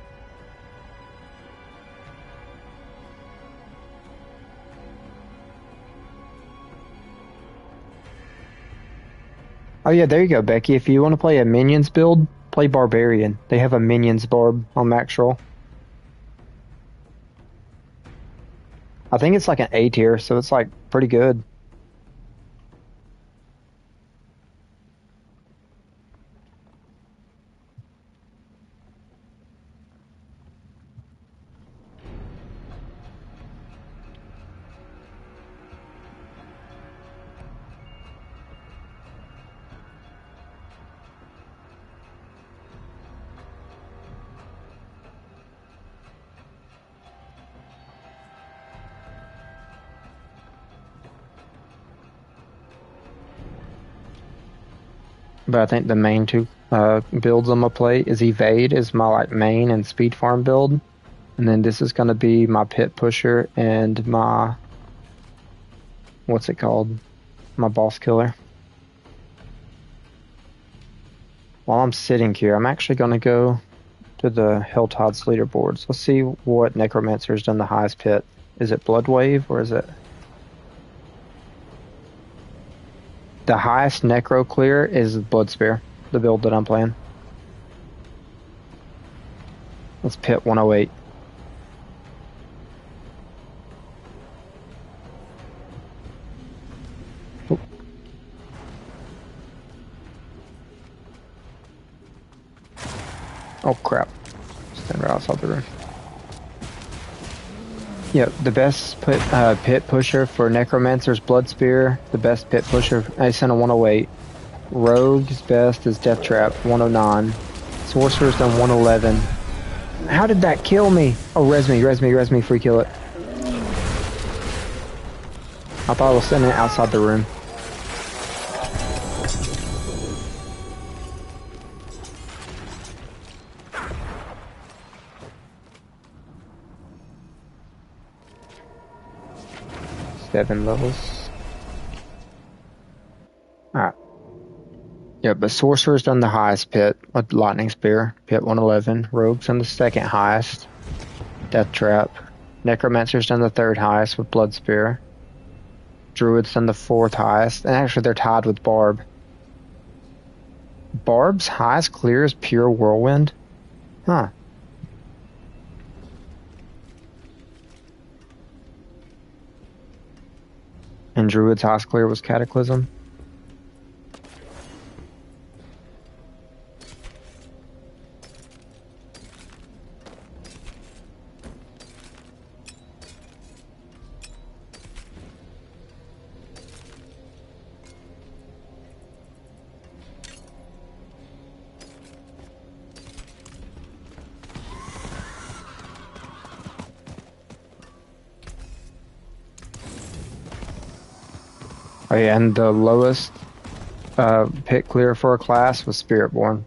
Oh yeah, there you go, Becky. If you want to play a Minions build, play Barbarian. They have a Minions Barb on Max Roll. I think it's like an A tier, so it's like pretty good. But I think the main 2 builds I'm gonna play is Evade is my like main and speed farm build, and then this is gonna be my Pit Pusher and my what's it called? My Boss Killer. While I'm sitting here, I'm actually gonna go to the Helltide's leaderboards. Let's see what Necromancer's done the highest pit. Is it Blood Wave or is it? The highest Necro clear is Blood Spear, the build that I'm playing. Let's pit 108. Oh, oh crap. Stand right outside the room. Yep, the best pit pusher for Necromancer's Blood Spear. The best pit pusher, I sent a 108. Rogue's best is Death Trap, 109. Sorcerer's done 111. How did that kill me? Oh, res me, free kill it. I thought I was sending it outside the room. Seven levels. Alright. Yeah, but Sorcerer's done the highest pit with Lightning Spear, pit 111. Rogue's done the second highest, Death Trap. Necromancer's done the third highest with Blood Spear. Druid's done the fourth highest, and actually they're tied with Barb. Barb's highest clear is Pure Whirlwind? Huh. And Druid's highest clear was Cataclysm. Oh yeah, and the lowest pit clear for a class was Spiritborn.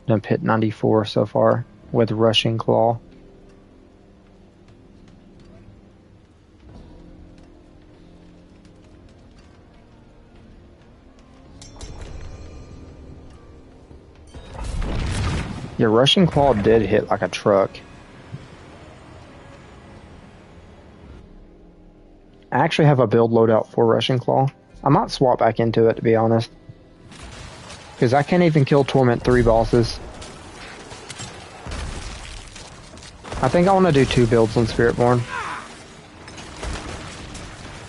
Done pit 94 so far with Rushing Claw. Yeah, Rushing Claw did hit like a truck. I actually have a build loadout for Rushing Claw. I might swap back into it, to be honest. Because I can't even kill Torment 3 bosses. I think I want to do 2 builds on Spiritborn.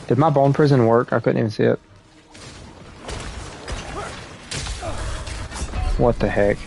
Did my Bone Prison work? I couldn't even see it. What the heck?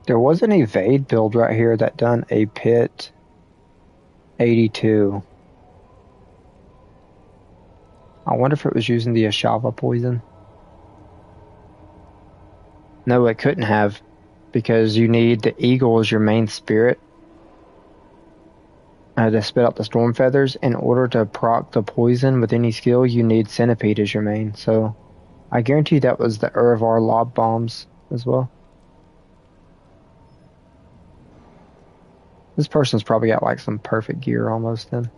There was an evade build right here that done a pit 82. I wonder if it was using the Ashava poison. No, it couldn't have, because you need the eagle as your main spirit to spit out the storm feathers. In order to proc the poison with any skill, you need centipede as your main. So I guarantee that was the Urivar lob bombs as well. This person's probably got like some perfect gear almost then.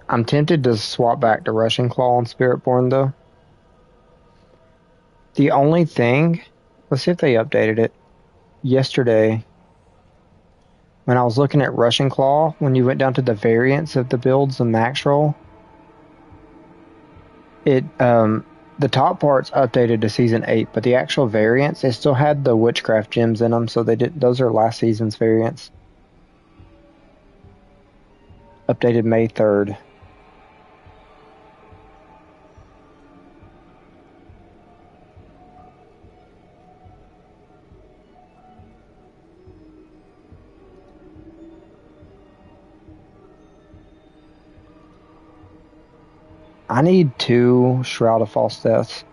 I'm tempted to swap back to Rushing Claw on Spiritborn though. The only thing, let's see if they updated it. Yesterday, when I was looking at Rushing Claw, when you went down to the variants of the builds, the max roll, it the top part's updated to season 8, but the actual variants, they still had the witchcraft gems in them, so they did. Those are last season's variants. Updated May 3rd. I need 2 Shroud of False Deaths.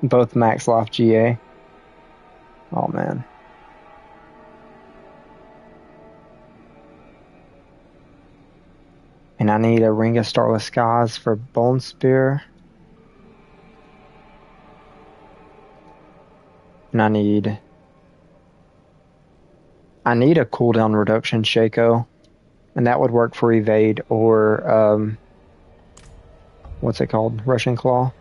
Both max life GA. Oh man. And I need a Ring of Starless Skies for Bone Spear. And I need a cooldown reduction Shaco. And that would work for Evade or what's it called? Russian Claw.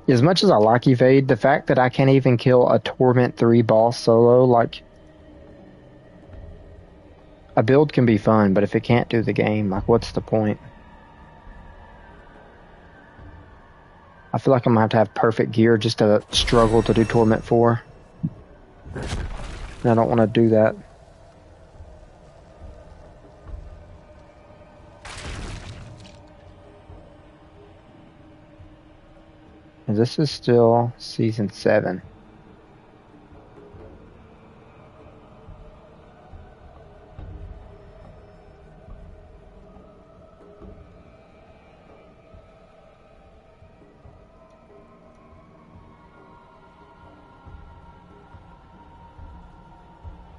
As much as I like Evade, the fact that I can't even kill a Torment 3 boss solo, like, a build can be fun, but if it can't do the game, like, what's the point? I feel like I'm gonna have perfect gear just to struggle to do Torment 4. And I don't want to do that. And this is still season 7.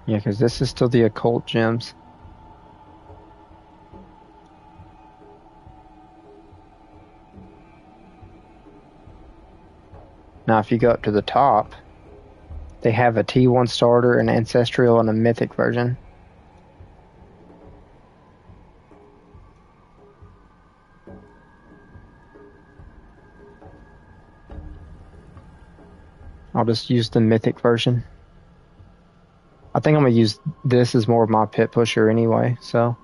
Yeah, because this is still the occult gems. Now, if you go up to the top, they have a T1 starter, an ancestral, and a mythic version. I'll just use the mythic version. I think I'm going to use this as more of my pit pusher anyway, so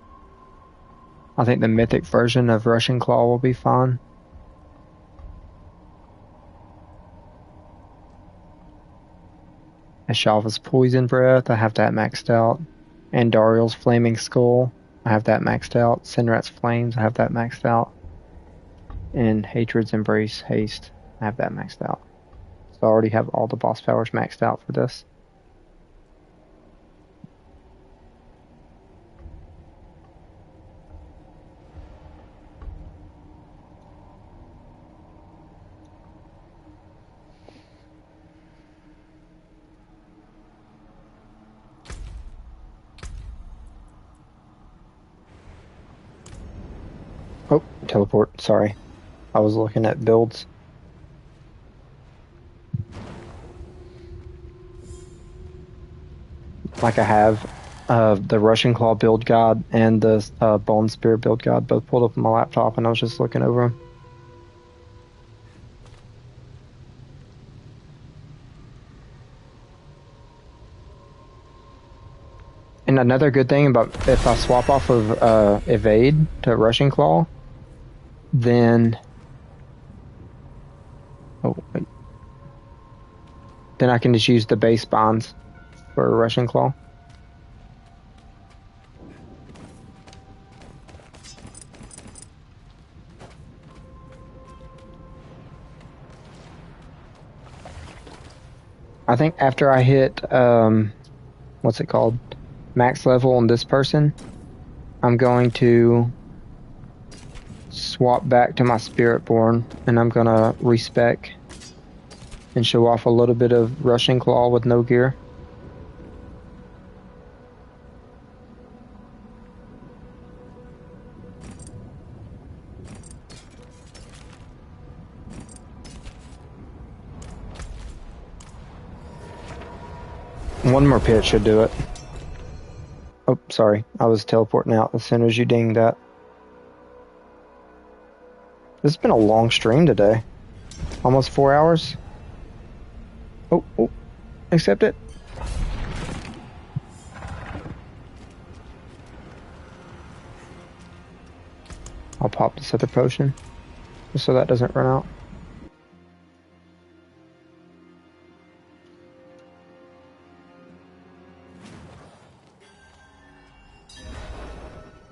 I think the mythic version of Russian Claw will be fine. Ashava's Poison Breath, I have that maxed out. Andariel's Flaming Skull, I have that maxed out. Sinrat's Flames, I have that maxed out. And Hatred's Embrace Haste, I have that maxed out. So I already have all the boss powers maxed out for this. Oh, teleport, sorry. I was looking at builds. Like I have the Russian Claw build guide and the Bone Spear build guide both pulled up on my laptop, and I was just looking over them. And another good thing about if I swap off of Evade to Russian Claw, then then I can just use the base bonds for Russian Claw. I think after I hit what's it called? Max level on this person, I'm going to swap back to my Spiritborn, and I'm gonna respec and show off a little bit of Russian Claw with no gear. One more pit should do it. Oh, sorry. I was teleporting out as soon as you dinged that. This has been a long stream today. Almost 4 hours. Oh, accept it. I'll pop this other potion, just so that doesn't run out.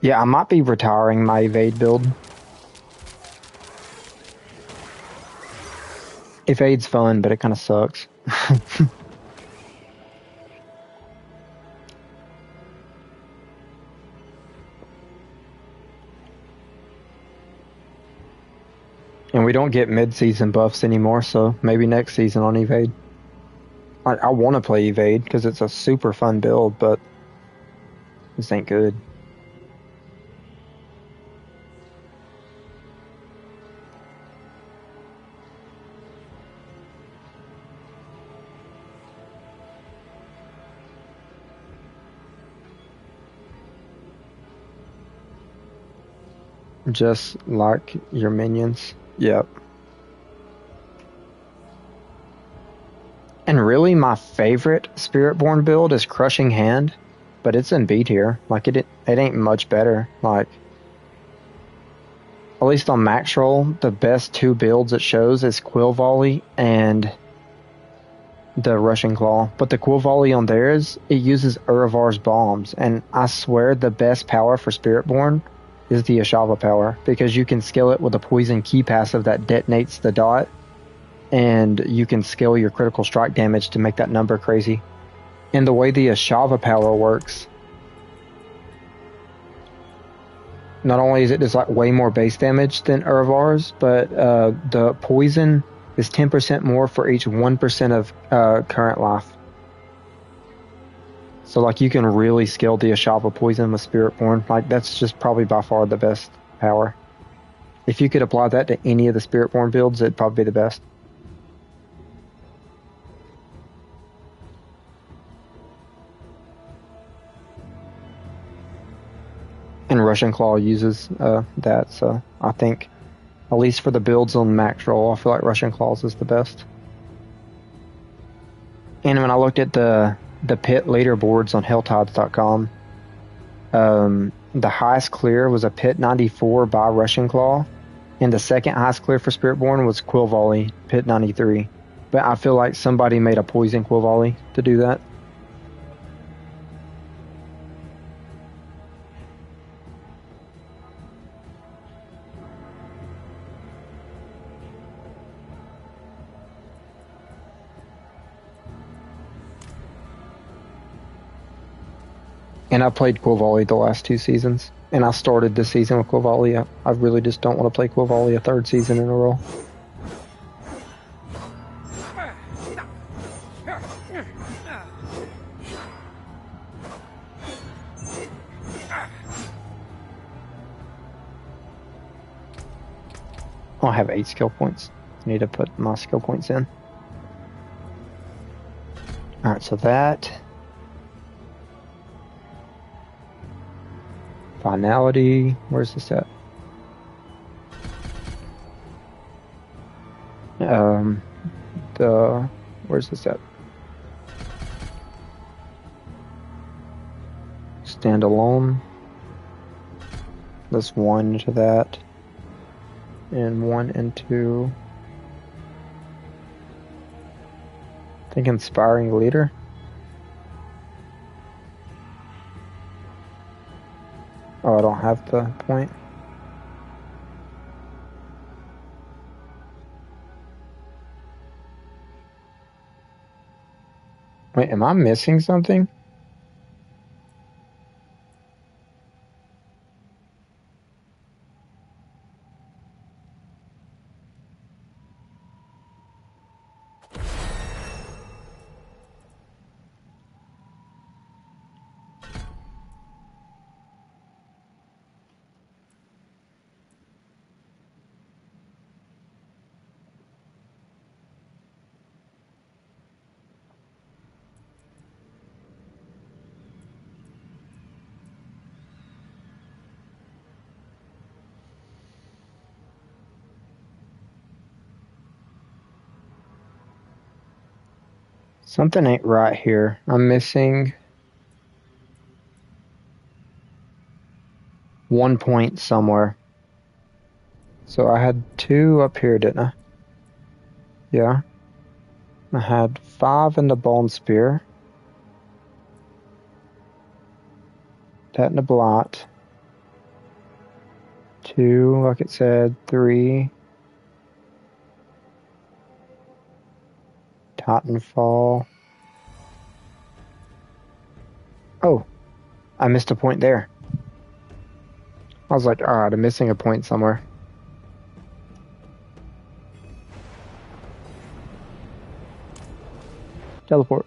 Yeah, I might be retiring my evade build. Evade's fun, but it kind of sucks. And we don't get mid-season buffs anymore, so maybe next season on evade. I want to play evade because it's a super fun build, but this ain't good. Just like your minions. Yep. And really my favorite Spiritborn build is Crushing Hand, but it's in B tier. Like it ain't much better. Like at least on max roll, the best two builds it shows is Quill Volley and the Rushing Claw. But the Quill Volley on theirs, it uses Uravar's bombs, and I swear the best power for Spiritborn is the Ashava power, because you can skill it with a poison key passive that detonates the dot, and you can scale your critical strike damage to make that number crazy. And the way the Ashava power works, not only is it just like way more base damage than Uravar's, but the poison is 10% more for each 1% of current life. So like you can really scale the Ashava poison with Spiritborn. Like that's just probably by far the best power. If you could apply that to any of the Spiritborn builds, it'd probably be the best. And Russian Claw uses that, so I think at least for the builds on max roll, I feel like Russian Claws is the best. And when I looked at the pit leaderboards on helltides.com, the highest clear was a pit 94 by Russian Claw, and the second highest clear for Spiritborn was Quill Volley, pit 93. But I feel like somebody made a poison Quill Volley to do that. And I played Quill Volley the last 2 seasons. And I started this season with Quill Volley. I really just don't want to play Quill Volley a 3rd season in a row. Oh, I have 8 skill points. I need to put my skill points in. Alright, so that... Finality, where's this at? Where's this at? Standalone. Let's 1 into that. And 1 into... I think Inspiring Leader. Oh, I don't have the point. Wait, am I missing something? Something ain't right here. I'm missing 1 point somewhere. So I had 2 up here, didn't I? Yeah. I had 5 in the bone spear. That in the blot. 2, like it said. 3. Titanfall. Oh, I missed a point there. I was like, alright, I'm missing a point somewhere. Teleport.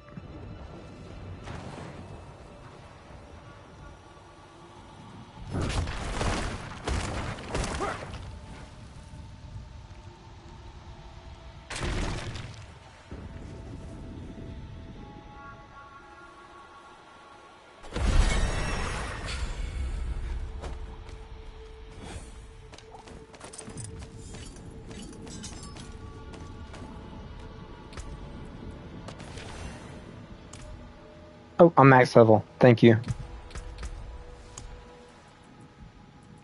Oh, I'm max level. Thank you.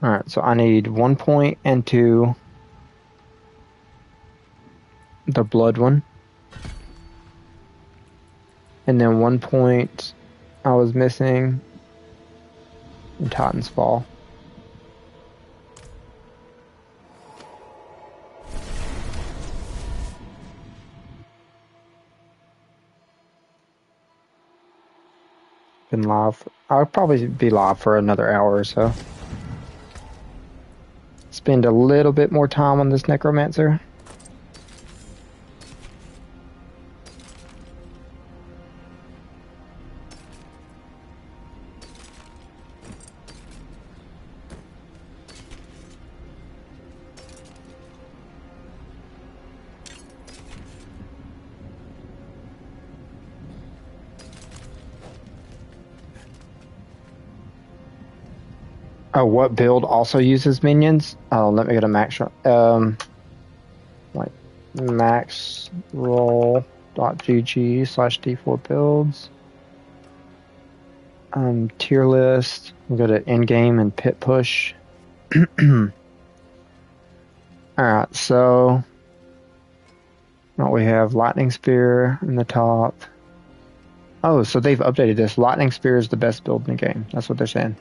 Alright, so I need 1 point and 2. The blood one. And then 1 point I was missing in Titan's Fall. Been live. I'll probably be live for another hour or so. Spend a little bit more time on this Necromancer. Oh, what build also uses minions? Oh, let me get a max. Like maxroll.gg/d4 builds. Tier list. We'll go to in game and pit push. Alright, so we have Lightning Spear in the top. Oh, so they've updated this. Lightning Spear is the best build in the game. That's what they're saying.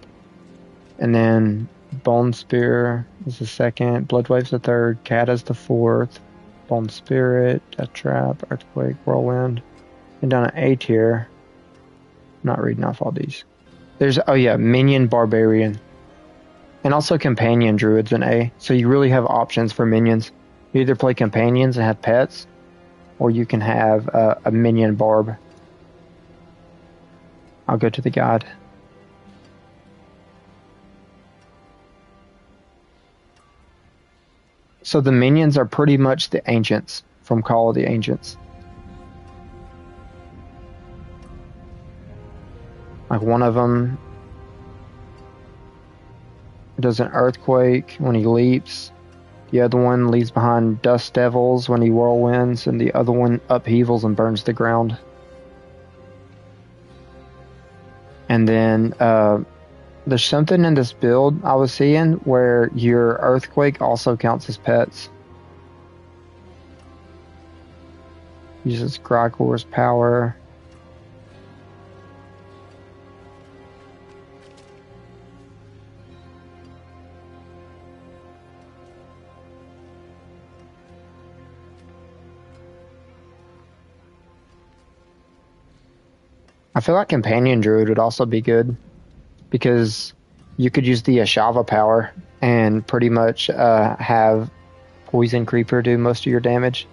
And then Bone Spear is the second. Blood Wave's the third. Kata's the fourth. Bone Spirit, Death Trap, Earthquake, Whirlwind. And down at A tier. Not reading off all these. There's, oh yeah, Minion Barbarian. And also Companion Druids in A. So you really have options for minions. You either play Companions and have pets, or you can have a Minion Barb. I'll go to the guide. So the minions are pretty much the ancients from Call of the Ancients. Like one of them does an earthquake when he leaps. The other one leaves behind dust devils when he whirlwinds, and the other one upheavals and burns the ground. And then there's something in this build I was seeing where your earthquake also counts as pets. Uses Grycor's power. I feel like Companion Druid would also be good, because you could use the Ashava power and pretty much have Poison Creeper do most of your damage.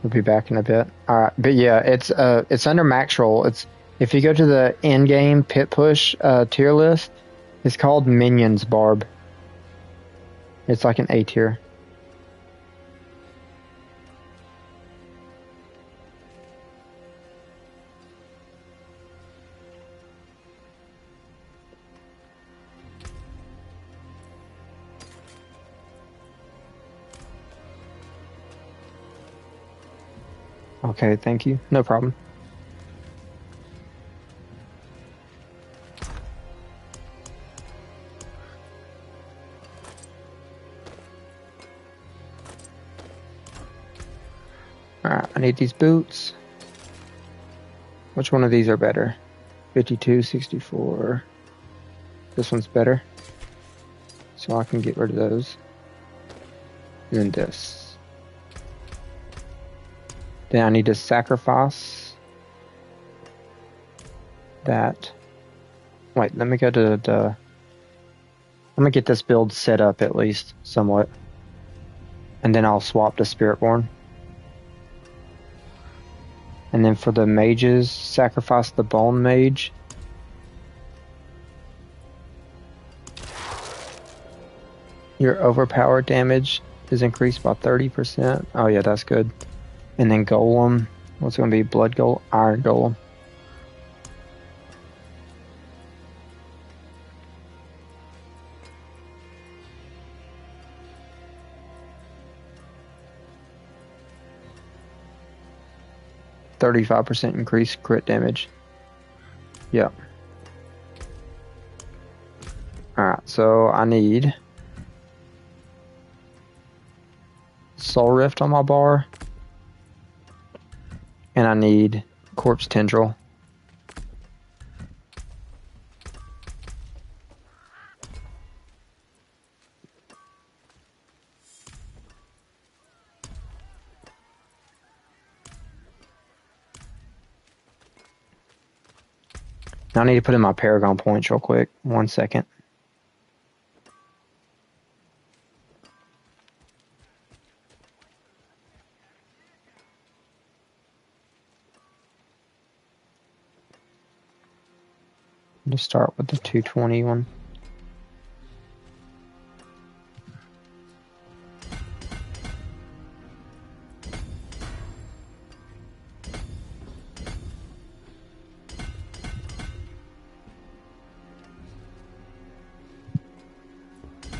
We'll be back in a bit. All right, but yeah, it's under max roll. It's if you go to the in-game pit push tier list, it's called Minions Barb. It's like an A tier. Okay, thank you. No problem. Alright, I need these boots. Which one of these are better? 52, 64. This one's better. So I can get rid of those. And then this. Then I need to sacrifice that. Wait, let me go to the... I'm gonna get this build set up at least, somewhat. And then I'll swap to Spiritborn. And then for the mages, sacrifice the Bone Mage. Your overpower damage is increased by 30%. Oh yeah, that's good. And then Golem. What's it going to be? Blood Golem? Iron Golem. %35% increased crit damage. Yep. Alright, so I need Soul Rift on my bar. And I need Corpse Tendril. Now I need to put in my Paragon points real quick. 1 second. Let's start with the 220 one.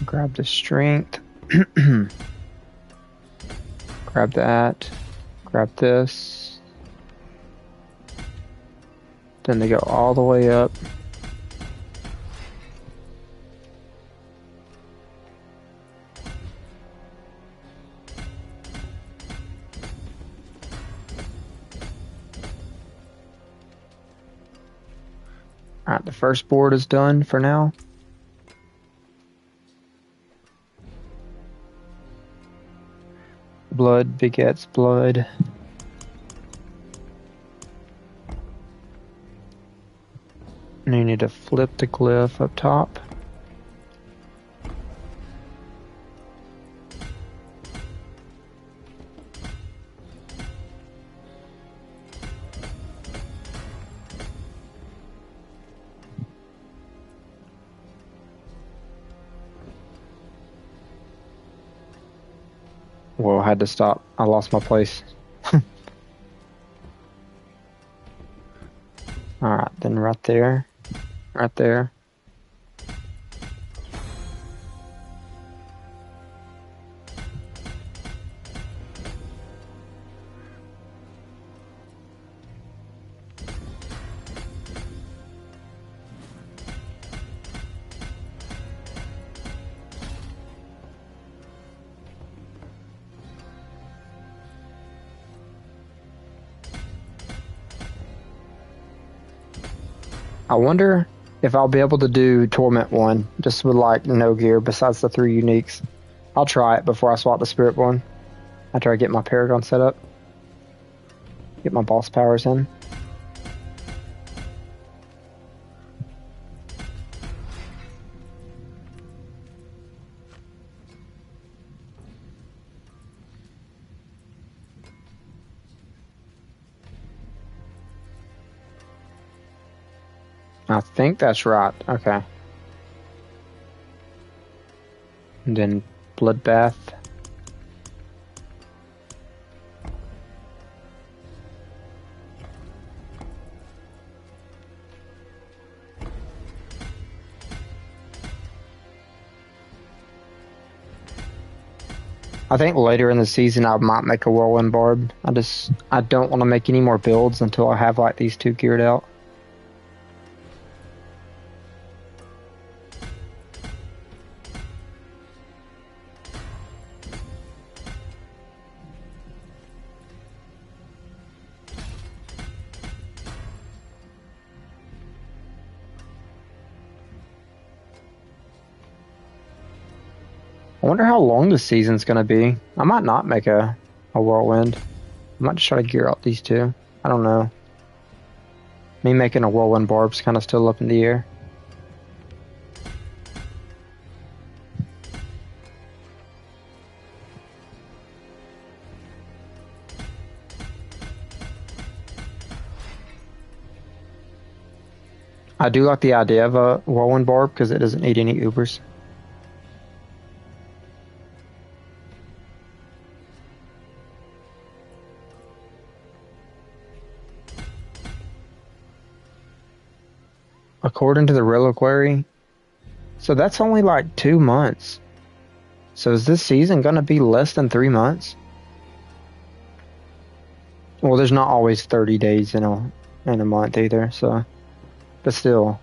Grab the strength. Grab that. Grab this. Then they go all the way up. Alright, the first board is done for now. Blood begets blood. And you need to flip the glyph up top. Whoa, I had to stop. I lost my place. Alright, then right there. Right there. I wonder if I'll be able to do Torment 1 just with like no gear besides the 3 uniques. I'll try it before I swap the Spiritborn. After I get my Paragon set up. Get my boss powers in. I think that's right. Okay. And then Bloodbath. I think later in the season I might make a whirlwind barb. I don't want to make any more builds until I have like these two geared out. I wonder how long this season's gonna be. I might not make a whirlwind. I might just try to gear out these two. I don't know. Me making a whirlwind barb's kind of still up in the air. I do like the idea of a whirlwind barb because it doesn't need any Ubers. According to the reliquary, so that's only like 2 months. So is this season gonna be less than 3 months? Well, there's not always 30 days in a month either, so but still.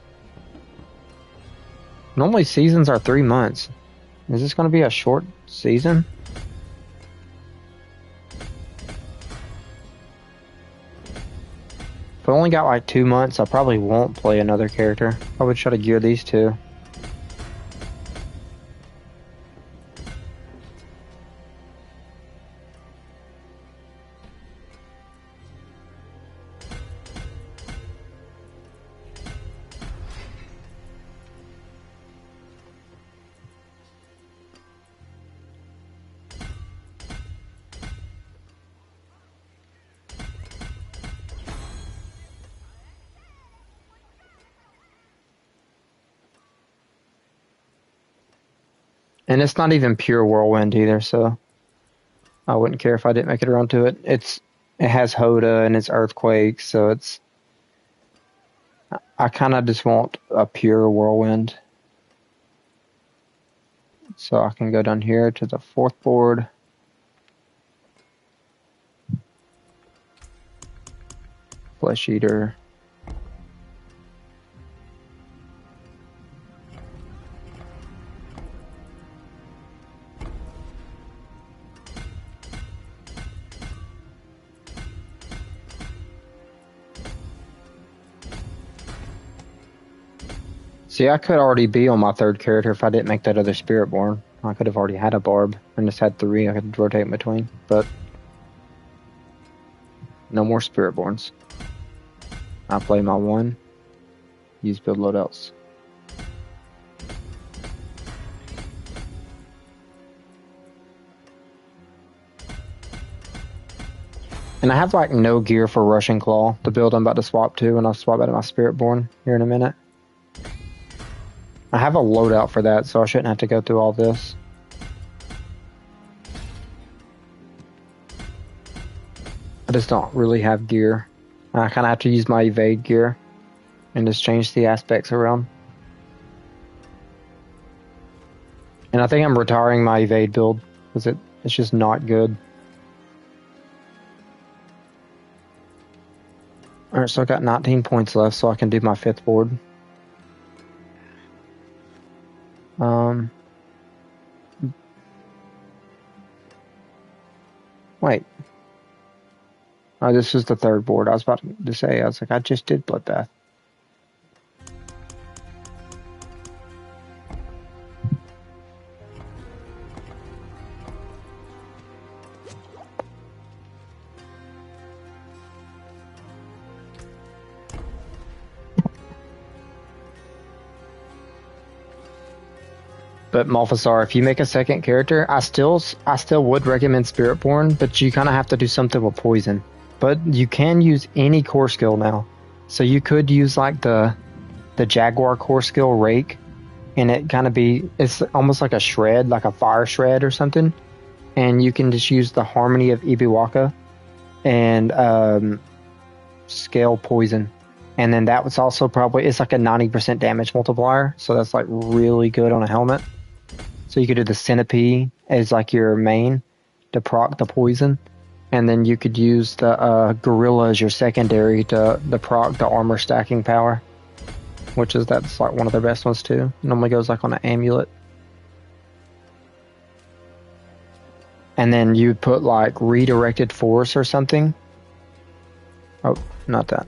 Normally seasons are 3 months. Is this gonna be a short season? If I only got like 2 months, I probably won't play another character. I would try to gear these two. And it's not even pure whirlwind either, so I wouldn't care if I didn't make it around to it. It has Hoda and it's earthquake, so I kind of just want a pure whirlwind. So I can go down here to the 4th board. Flesh Eater. See, I could already be on my 3rd character if I didn't make that other Spiritborn. I could have already had a barb and just had 3 I could rotate in between, but no more Spiritborns. I play my 1, use build loadouts. And I have like no gear for Rushing Claw, the build I'm about to swap to, and I'll swap out of my Spiritborn here in a minute. I have a loadout for that, so I shouldn't have to go through all this. I just don't really have gear. I kind of have to use my evade gear and just change the aspects around. And I think I'm retiring my evade build because it's just not good. Alright, so I got 19 points left, so I can do my 5th board. Wait. Oh, this is the 3rd board. I was about to say, I was like, I just did Bloodbath. But Malphasar, if you make a 2nd character, I still would recommend Spiritborn, but you kind of have to do something with poison. But you can use any core skill now, so you could use like the Jaguar core skill Rake, and it kind of it's almost like a shred, like a fire shred or something, and you can just use the Harmony of Ibiwaka and scale poison. And then that was also it's like a 90% damage multiplier, so that's like really good on a helmet. So you could do the Centipede as like your main, to proc the poison. And then you could use the gorilla as your secondary to proc the armor stacking power. That's like one of their best ones too. Normally goes like on an amulet. And then you'd put like redirected force or something. Oh, not that.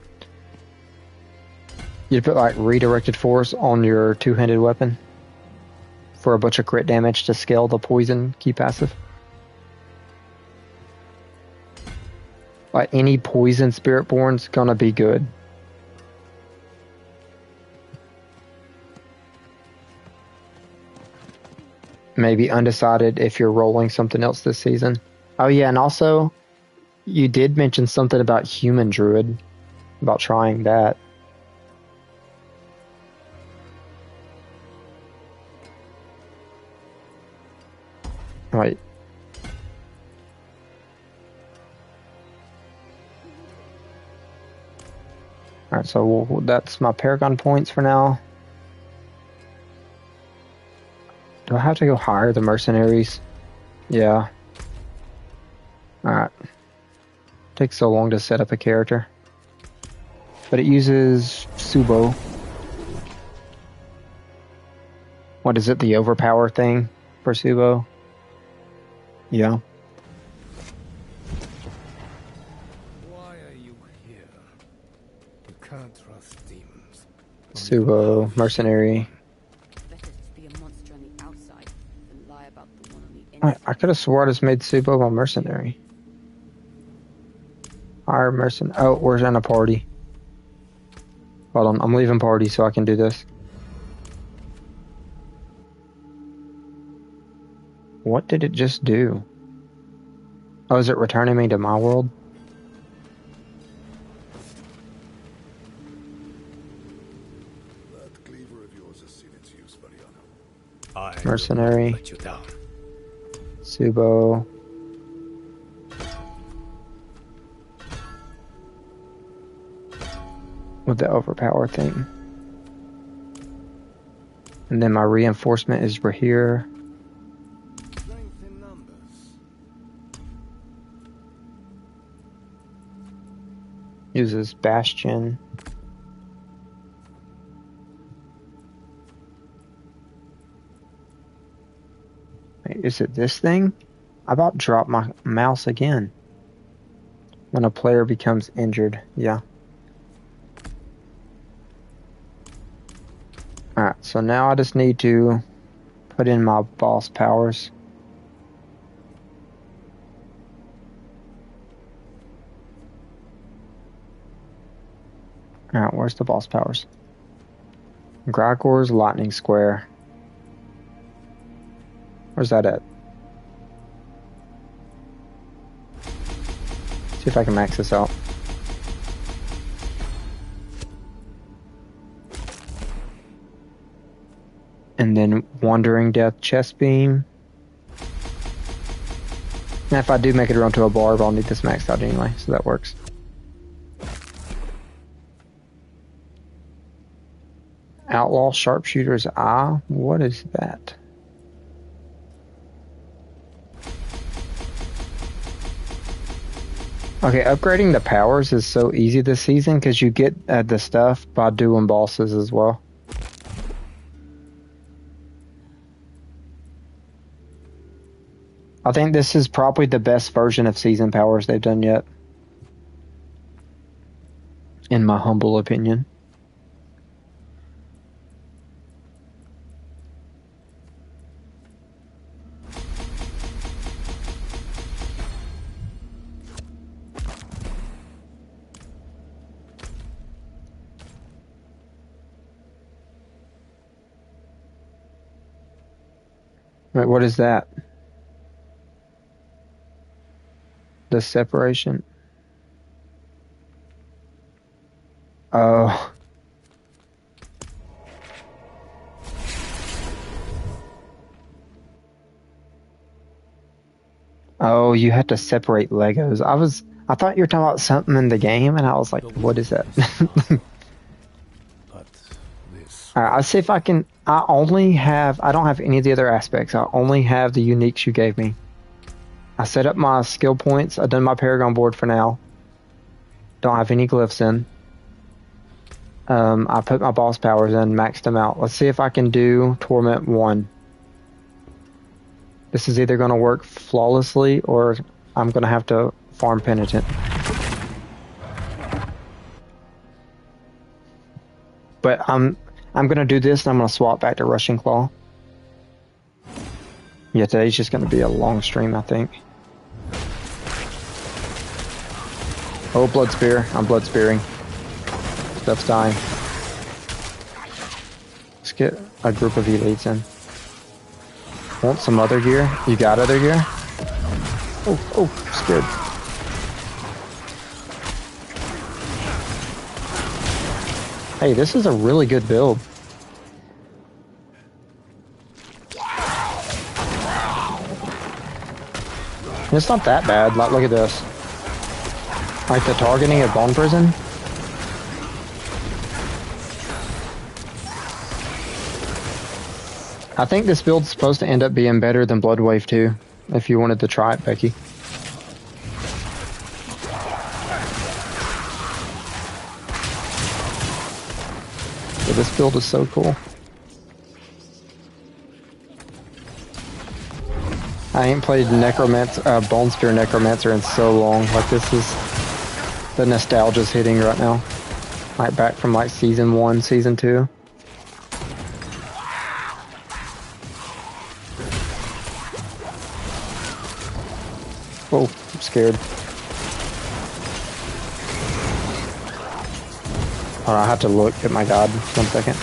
You'd put like redirected force on your two-handed weapon for a bunch of crit damage to scale the poison key passive. Like any poison Spiritborn's gonna be good. Maybe undecided if you're rolling something else this season. Oh yeah, and also, you did mention something about human druid, about trying that. Right. Alright, so that's my Paragon points for now. Do I have to go higher the mercenaries? Yeah. Alright. Takes so long to set up a character. But it uses Subo. What is it, the overpower thing for Subo? Yeah. Why are you here? You can't trust demons. Subo, mercenary. I could have swore I just made Subo a mercenary. Hire mercenary. Oh, we're in a party. Hold on, I'm leaving party so I can do this. What did it just do? Oh, is it returning me to my world? That cleaver of yours has seen its use, Mariano. Mercenary. Let you down. Subo. With the overpower thing. And then my reinforcement is right here. Strength in numbers. Uses Bastion. Wait, is it this thing? I about dropped my mouse again. When a player becomes injured. Yeah. Alright, so now I just need to put in my boss powers. Alright, where's the boss powers? Grigor's Lightning Square. Where's that at? See if I can max this out. And then Wandering Death Chest Beam. And if I do make it around to a barb, I'll need this maxed out anyway, so that works. Outlaw Sharpshooter's Eye? What is that? Okay, upgrading the powers is so easy this season because you get the stuff by doing bosses as well. I think this is probably the best version of season powers they've done yet. In my humble opinion. Wait, what is that? The separation. Oh. Oh, you have to separate Legos. I thought you were talking about something in the game, and I was like, what is that? But this Alright, I'll see if I can. I don't have any of the other aspects. I only have the uniques you gave me. I set up my skill points. I've done my Paragon board for now. Don't have any glyphs in. I put my boss powers in, maxed them out. Let's see if I can do Torment 1. This is either going to work flawlessly or I'm going to have to farm Penitent. But I'm going to do this and I'm going to swap back to Rushing Claw. Yeah, today's just going to be a long stream, I think. Oh, Blood Spear. I'm Blood Spearing. Stuff's dying. Let's get a group of elites in. Want some other gear? You got other gear? Oh, scared. Hey, this is a really good build. It's not that bad. Like, look at this. Like the targeting of Bone Prison. I think this build's supposed to end up being better than Blood Wave 2, if you wanted to try it, Becky. Yeah, this build is so cool. I ain't played Necromancer, Bone Spear Necromancer in so long. Like, this is... the nostalgia's hitting right now. Like, back from, like, Season 1, Season 2. Oh, I'm scared. Hold on, I have to look at my god. 1 second.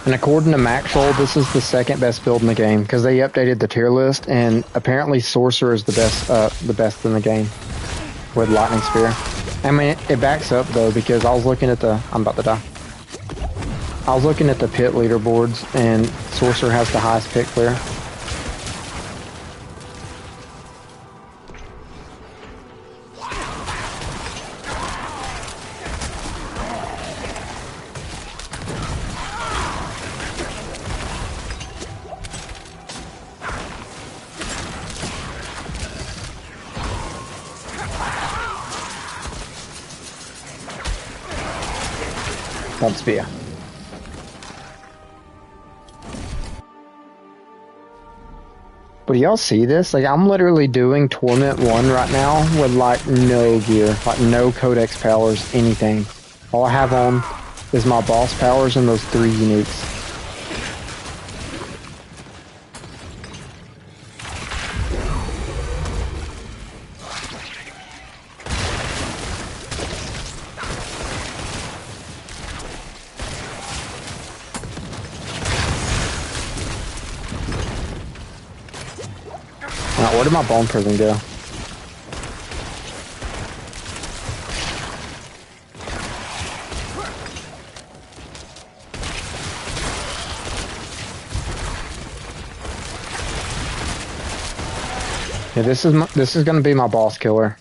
And according to Maxwell, this is the second best build in the game because they updated the tier list, and apparently Sorcerer is the best in the game with Lightning Spear. I mean, it backs up though because I was looking at the. I'm about to die. I was looking at the pit leaderboards, and Sorcerer has the highest pit clear. Blood Spear. But do y'all see this? Like, I'm literally doing Torment 1 right now with, like, no gear. Like, no Codex powers, anything. All I have on is my boss powers and those 3 uniques. Now, where did my Bone Prison go? Yeah, this is gonna be my boss killer.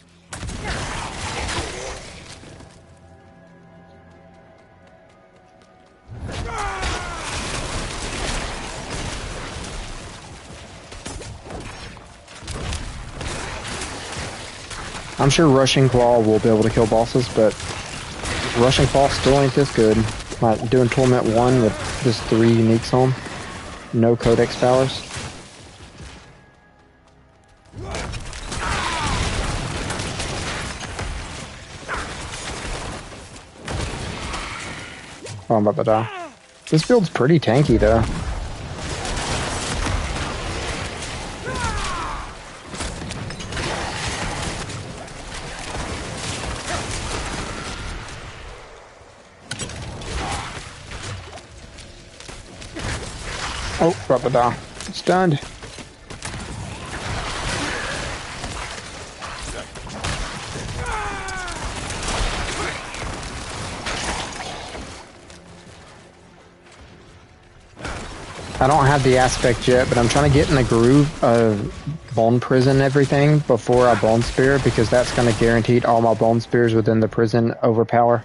I'm sure Rushing Claw will be able to kill bosses, but Rushing Claw still ain't this good. Like, doing Torment 1 with just 3 uniques on. No Codex powers. Oh, I'm about to die. This build's pretty tanky, though. Oh, about to die. Stunned. I don't have the aspect yet, but I'm trying to get in the groove of Bone Prison and everything before I Bone Spear, because that's going to guarantee all my Bone Spears within the prison overpower.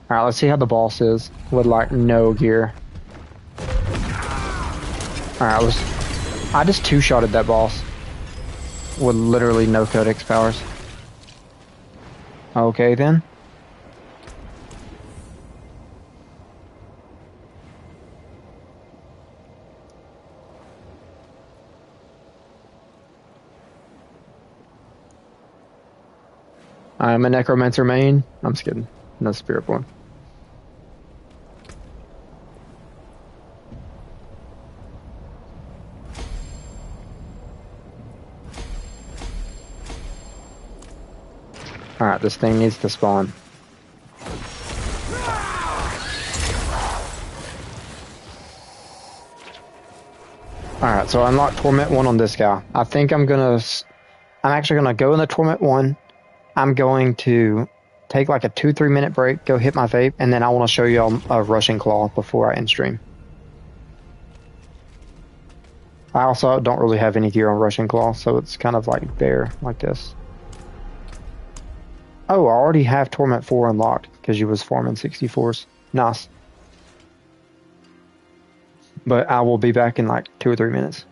Alright, let's see how the boss is with like no gear. Alright, I just two-shotted that boss with literally no codex powers. Okay then. I'm a Necromancer main. I'm just kidding. No Spiritborn. Alright, this thing needs to spawn. Alright, so I unlocked Torment 1 on this guy. I think I'm actually gonna go in the Torment 1. I'm going to take like a 2-3 minute break, go hit my vape, and then I want to show y'all a Rushing Claw before I end stream. I also don't really have any gear on Rushing Claw, so it's kind of like bare, like this. Oh, I already have Torment 4 unlocked, because you was farming 64s. Nice. But I will be back in like 2 or 3 minutes.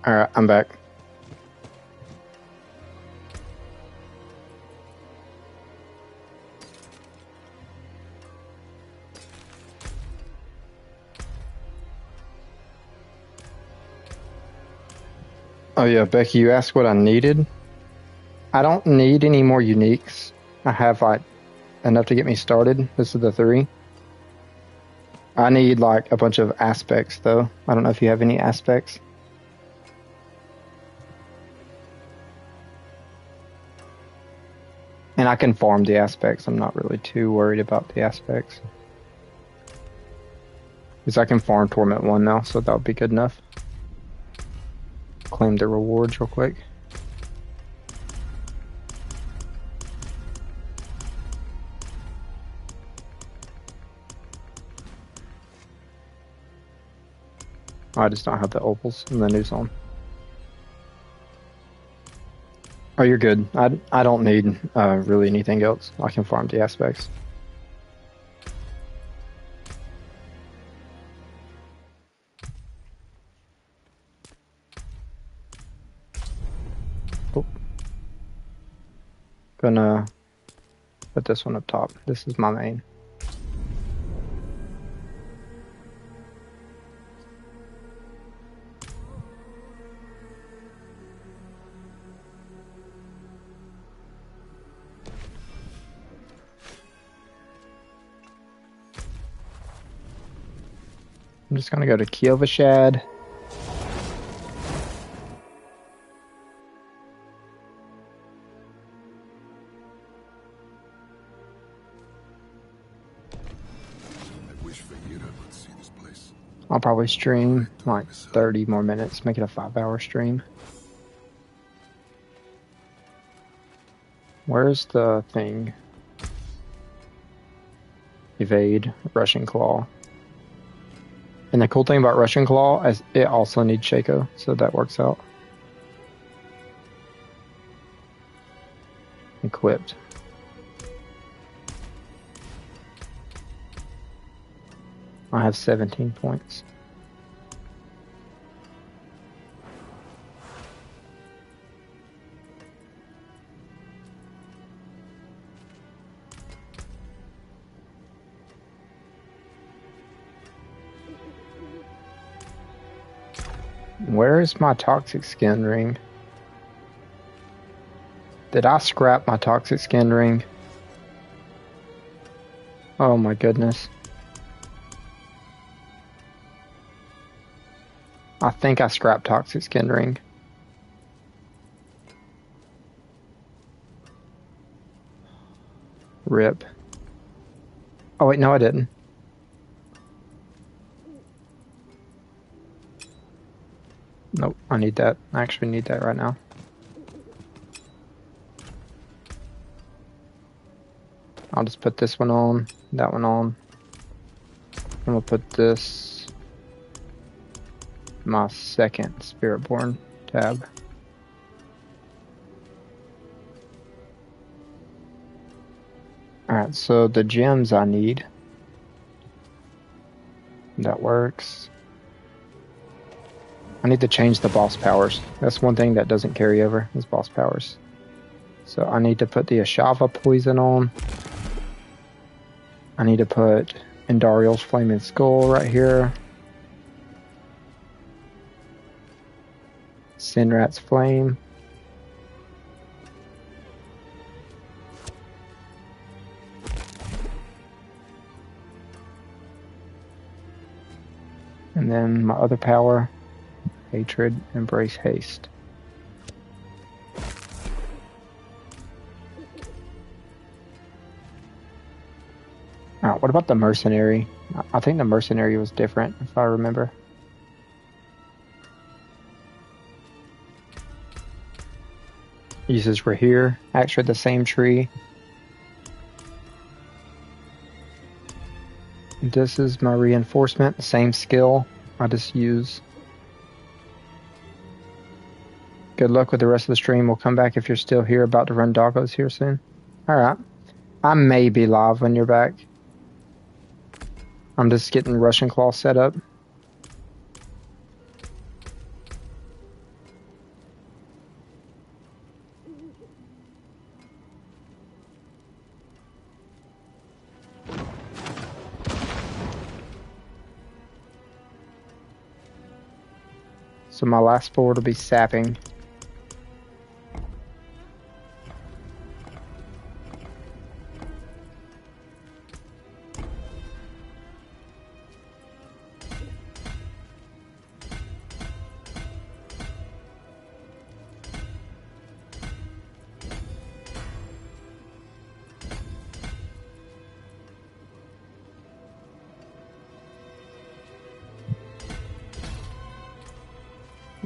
Alright, I'm back. Oh yeah, Becky, you asked what I needed. I don't need any more uniques. I have like enough to get me started. This is the 3. I need like a bunch of aspects though. I don't know if you have any aspects. And I can farm the aspects. I'm not really too worried about the aspects. Because I can farm Torment 1 now, so that would be good enough. Claim the rewards real quick. I just don't have the opals and the new zone. Oh, you're good. I don't need really anything else. I can farm the aspects. Oh. Gonna put this one up top. This is my main. I'm just gonna go to Kiovashad. I wish Vegeta could see this place. I'll probably stream like 30 more minutes, make it a 5-hour stream. Where's the thing? Evade, Russian Claw. And the cool thing about Russian Claw is it also needs Shaco, so that works out. Equipped. I have 17 points. Where is my toxic skin ring? Did I scrap my toxic skin ring? Oh my goodness. I think I scrapped toxic skin ring. Rip. Oh wait, no I didn't. Nope, I need that. I actually need that right now. I'll just put this one on, that one on. I'm gonna put this, my second Spiritborn tab. Alright, so the gems I need. That works. I need to change the boss powers. That's one thing that doesn't carry over, is boss powers. So I need to put the Ashava poison on. I need to put Endariel's Flaming Skull right here. Sinrat's Flame. And then my other power, Hatred, Embrace Haste. Alright, what about the Mercenary? I think the Mercenary was different, if I remember. Uses Rahir, actually the same tree. This is my reinforcement, the same skill I just use. Good luck with the rest of the stream. We'll come back if you're still here. About to run doggos here soon. Alright. I may be live when you're back. I'm just getting Russian Claw set up. So my last forward will be sapping.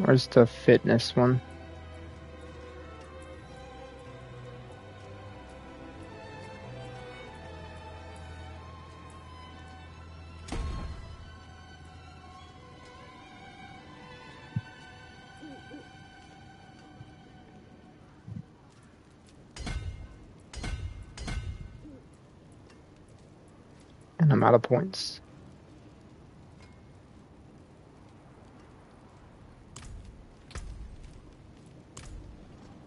Where's the fitness one? And I'm out of points.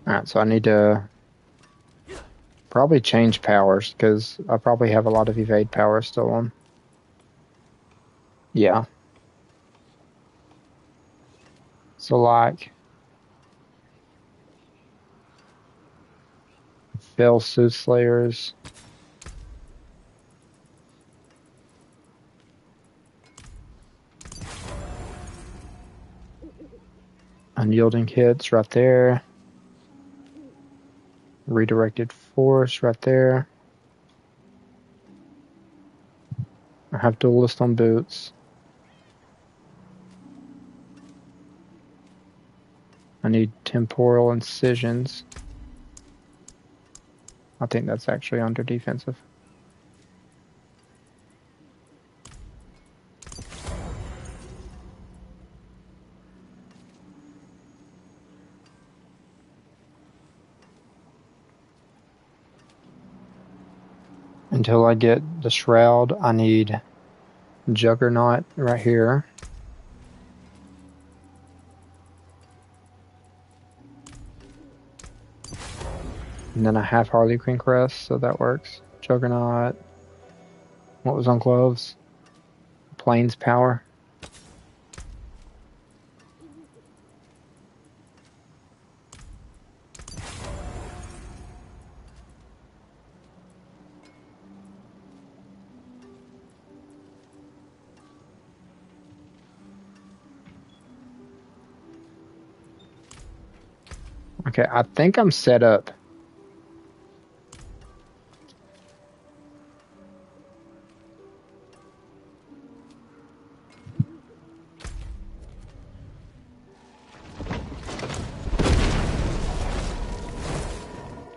Alright, so I need to probably change powers, because I probably have a lot of evade powers still on. Yeah. So like Fell Soothslayers. Unyielding hits right there. Redirected force right there. I have duelist on boots. I need temporal incisions. I think that's actually under defensive. Until I get the shroud, I need Juggernaut right here. And then I have Harley Quinn crest, so that works. Juggernaut. What was on gloves? Plains power. Okay, I think I'm set up.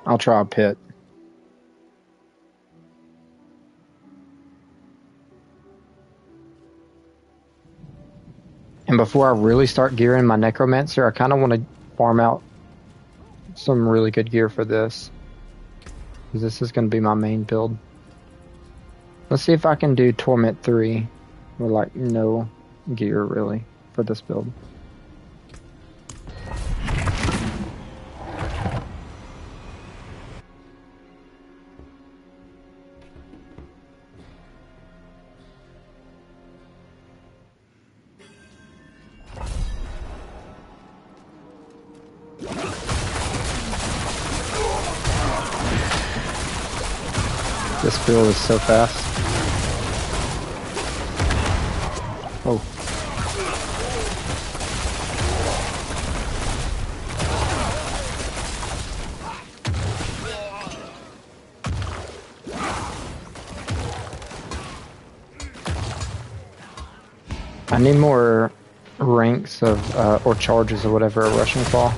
I'll try a pit. And before I really start gearing my Necromancer, I kind of want to farm out some really good gear for this. Because this is going to be my main build. Let's see if I can do Torment 3 with like no gear really for this build. This build is so fast. Oh. I need more ranks of, or charges or whatever, a Russian Claw.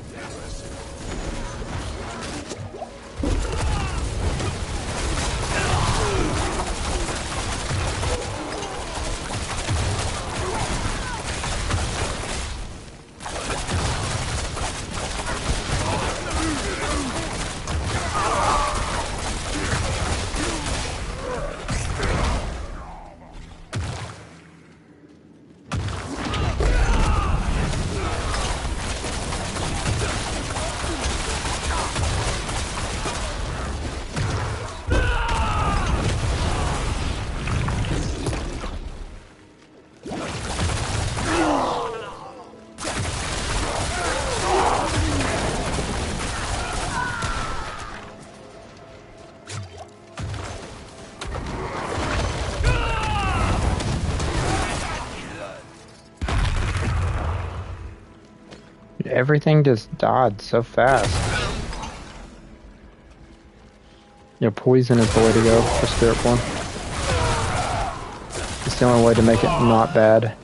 Everything just died so fast. Yeah, poison is the way to go for Spiritborn. It's the only way to make it not bad.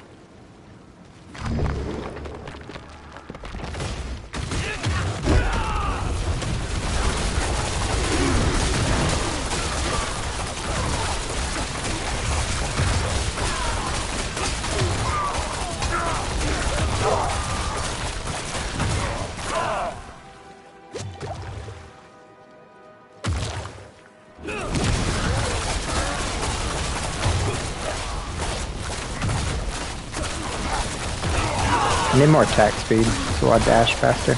I need more attack speed, so I dash faster.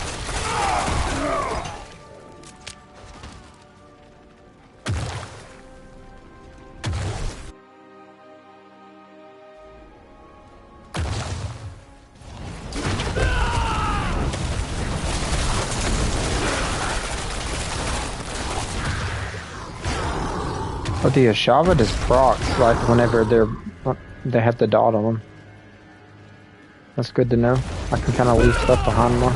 But the Ashava does procs, like whenever they have the dot on them. That's good to know. I can kind of leave stuff behind more.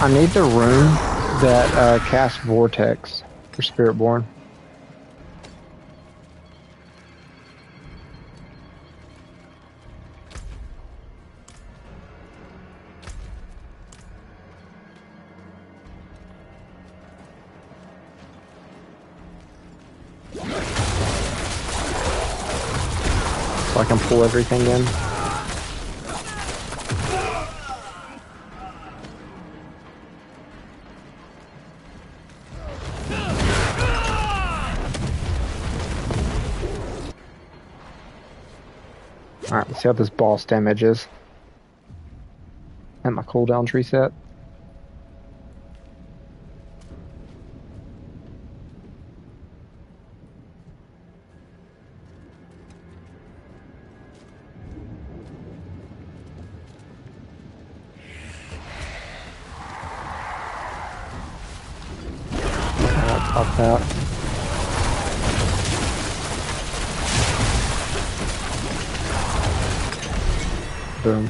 I need the rune that casts Vortex for Spiritborn. So I can pull everything in. Alright, let's see how this boss damage is. And my cooldown's reset. Pop that. Boom.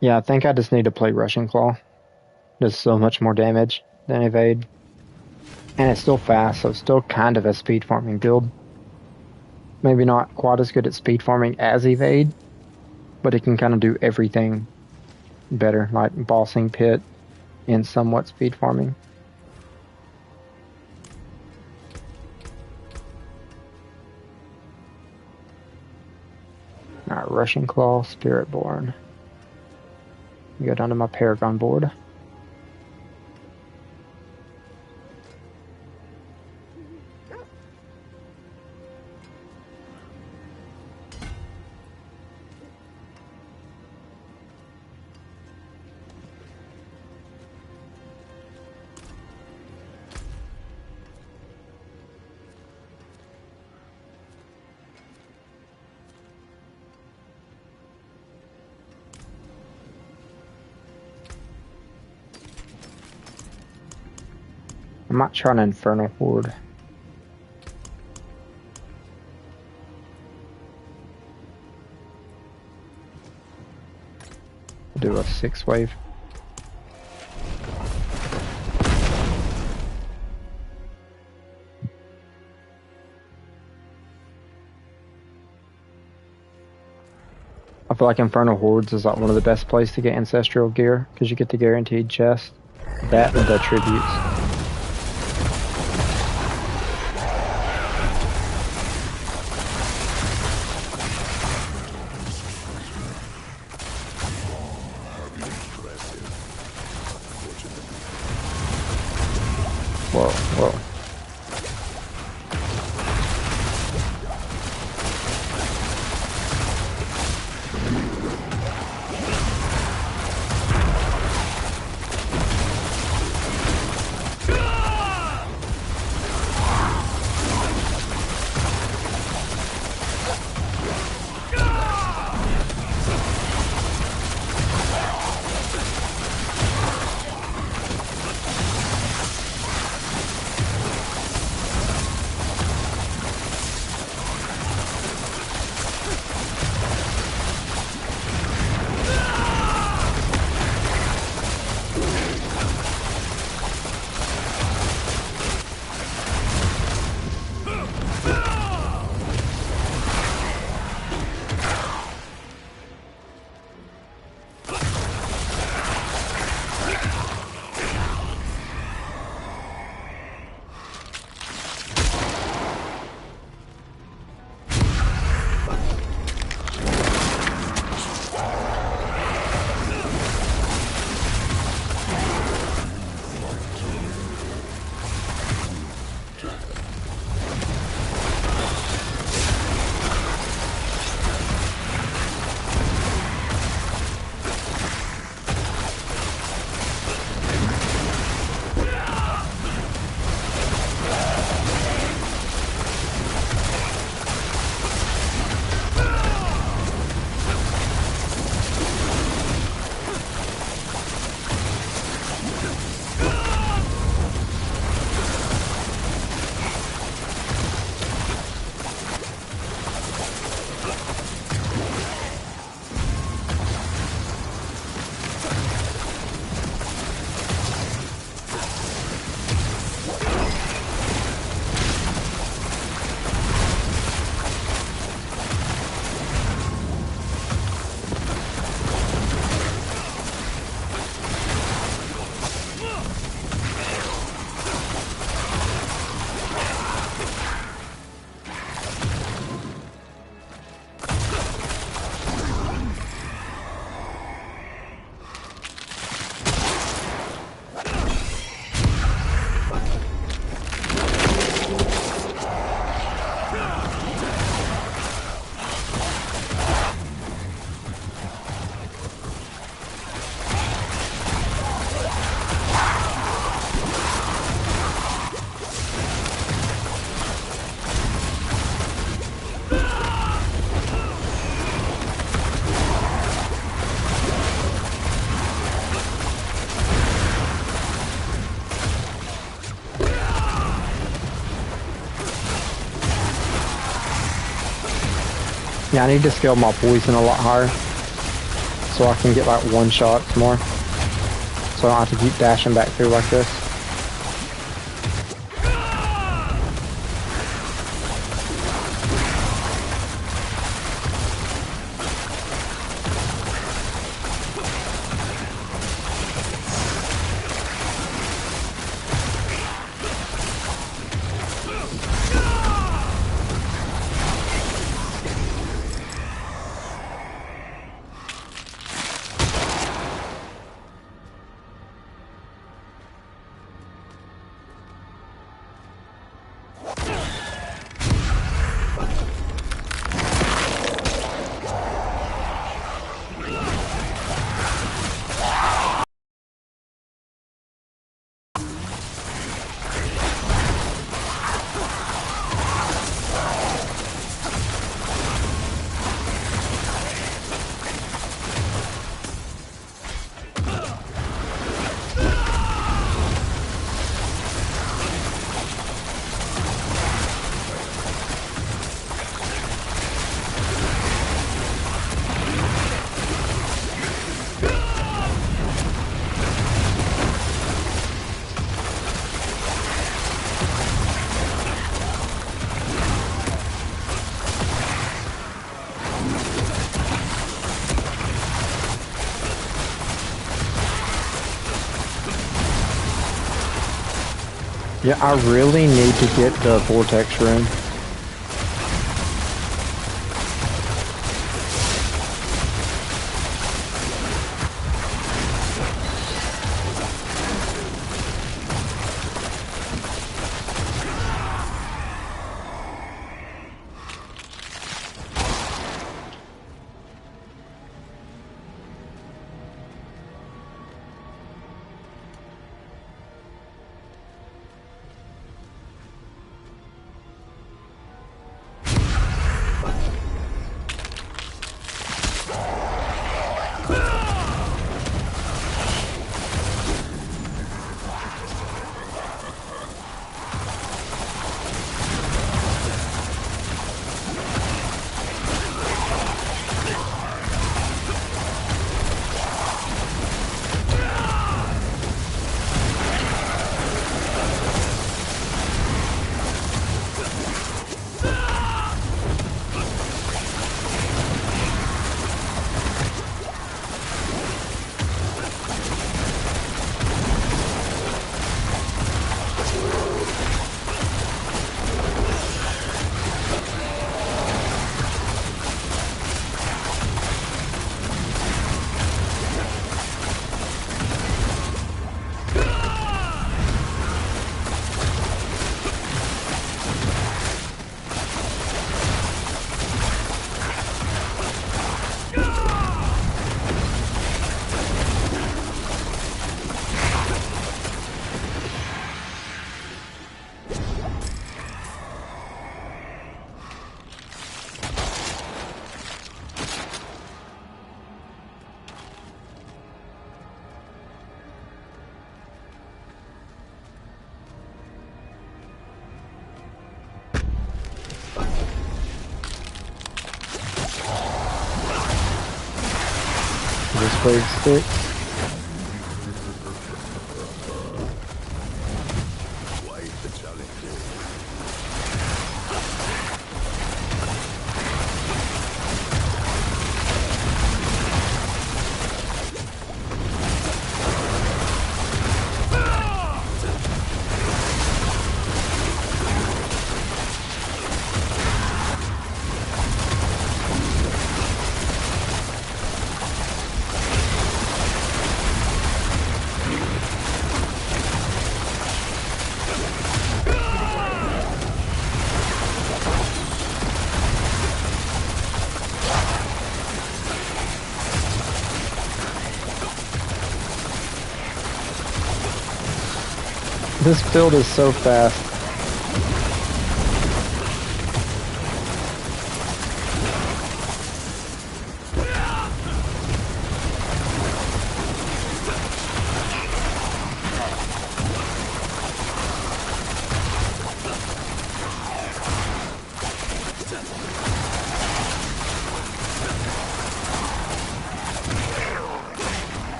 Yeah, I think I just need to play Rushing Claw. Does so much more damage than Evade. And it's still fast, so it's still kind of a speed farming build. Maybe not quite as good at speed farming as Evade, but it can kind of do everything better, like bossing pit and somewhat speed farming. Alright, Russian Claw, Spiritborn. Go down to my Paragon board. I might try an Infernal Horde. Do a 6-wave. I feel like Infernal Hordes is like one of the best places to get ancestral gear because you get the guaranteed chest. That and the tributes. Whoa, whoa. Yeah, I need to scale my poison a lot higher so I can get like one shots more. So I don't have to keep dashing back through like this. Yeah, I really need to get the vortex room. This way stick. Quite the challenge. This build is so fast.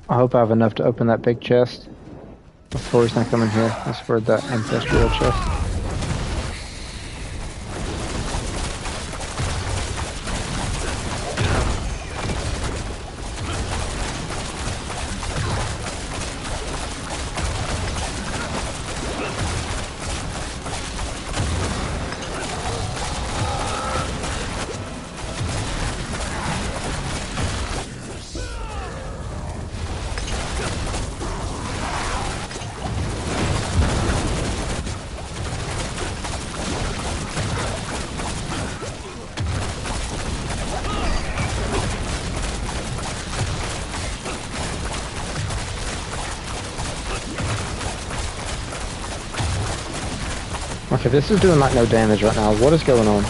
I hope I have enough to open that big chest. Before he's not coming here. That's for the ancestral chest. Okay, this is doing like no damage right now. What is going on?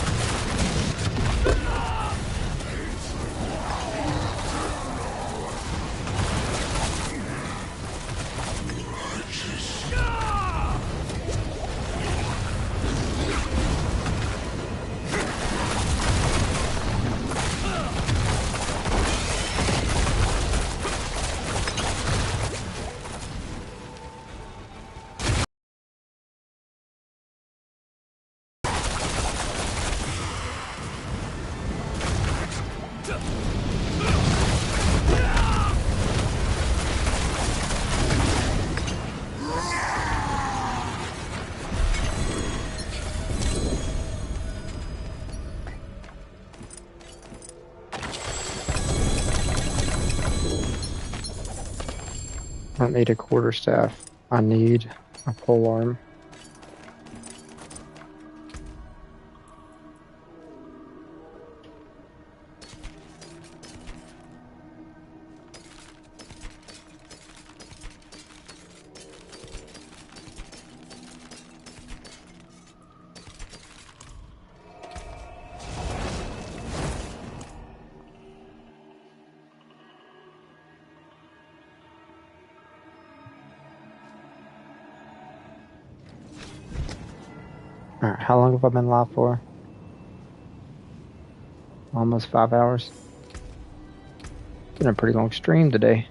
I don't need a quarterstaff. I need a polearm. Alright, how long have I been live for? Almost 5 hours. It's been a pretty long stream today.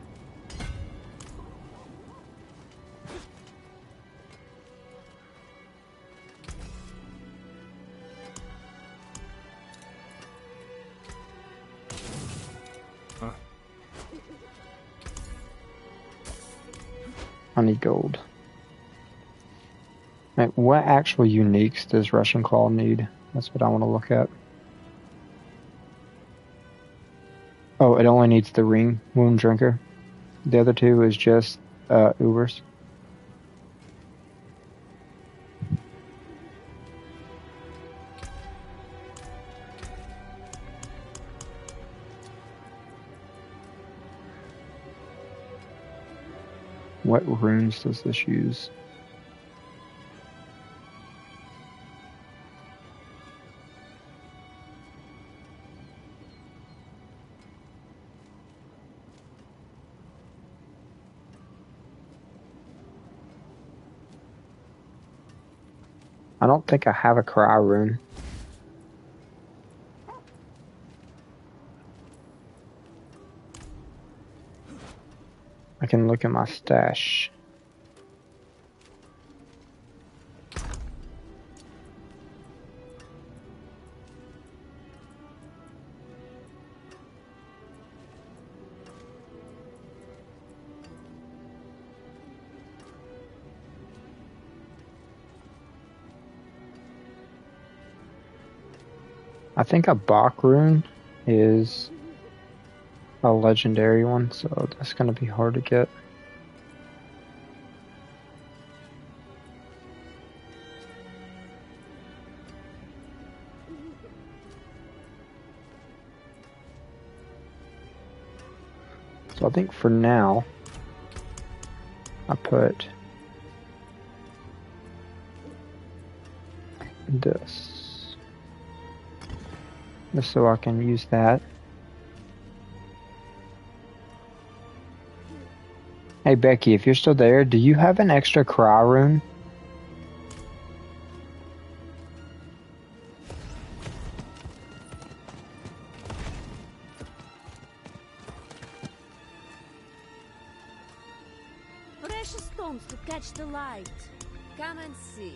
I need gold. Like, what actual uniques does Russian Claw need? That's what I want to look at. Oh, it only needs the ring wound drinker. The other two is just Ubers. What runes does this use? I don't think I have a cry rune. I can look at my stash. I think a Bach rune is a legendary one, so that's going to be hard to get. So I think for now, I put this. Just so I can use that. Hey Becky, if you're still there, do you have an extra cry rune? Precious stones to catch the light. Come and see.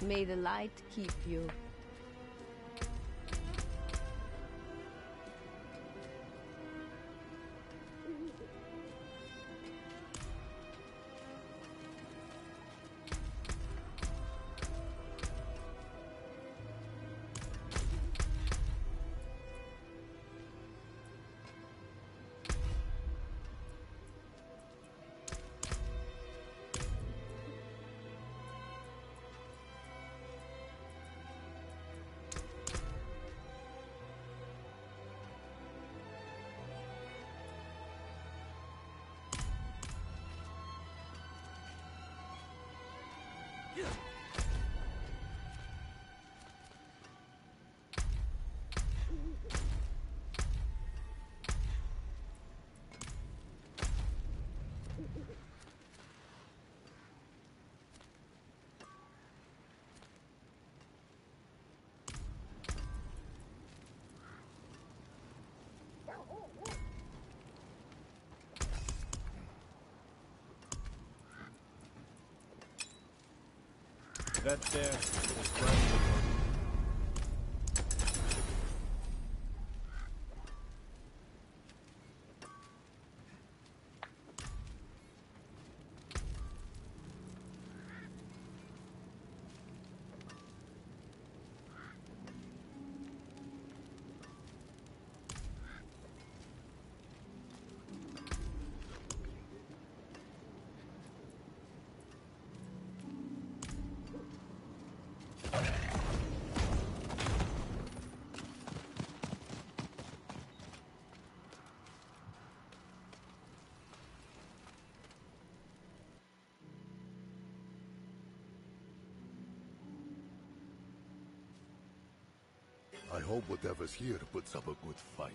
May the light keep you. That there is right. I hope whatever's here puts up a good fight.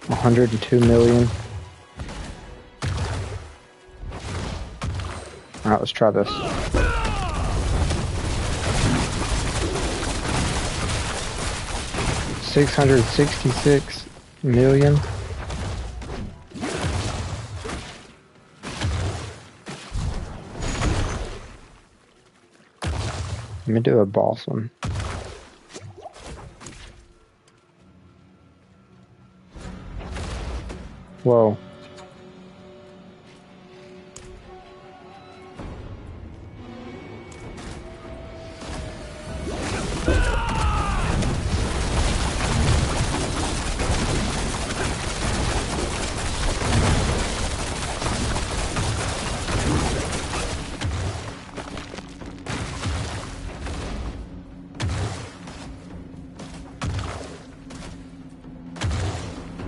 $102 million. Alright, let's try this. $666 million. Let me do a boss one. Whoa.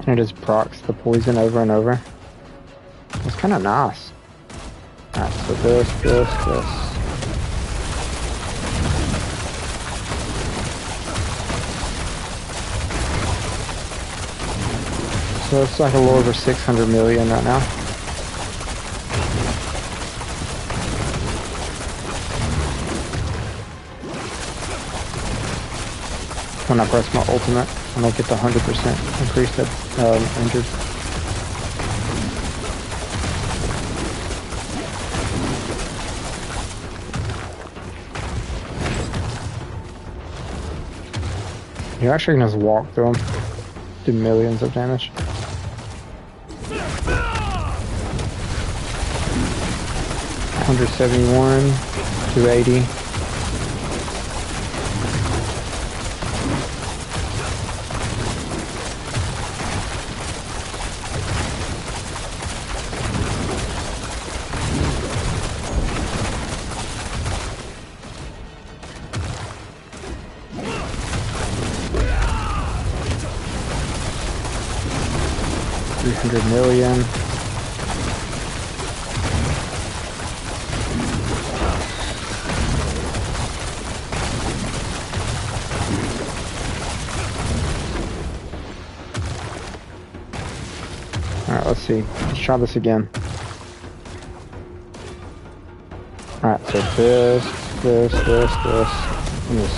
And it just procs the poison over and over. It's kind of nice. Alright, so this. So it's like a little over 600 million right now. When I press my ultimate, and I get the 100% increase that injured. You're actually gonna just walk through them, do millions of damage. $171, $280. $300 million. Alright, let's see. Let's try this again. Alright, so this, and this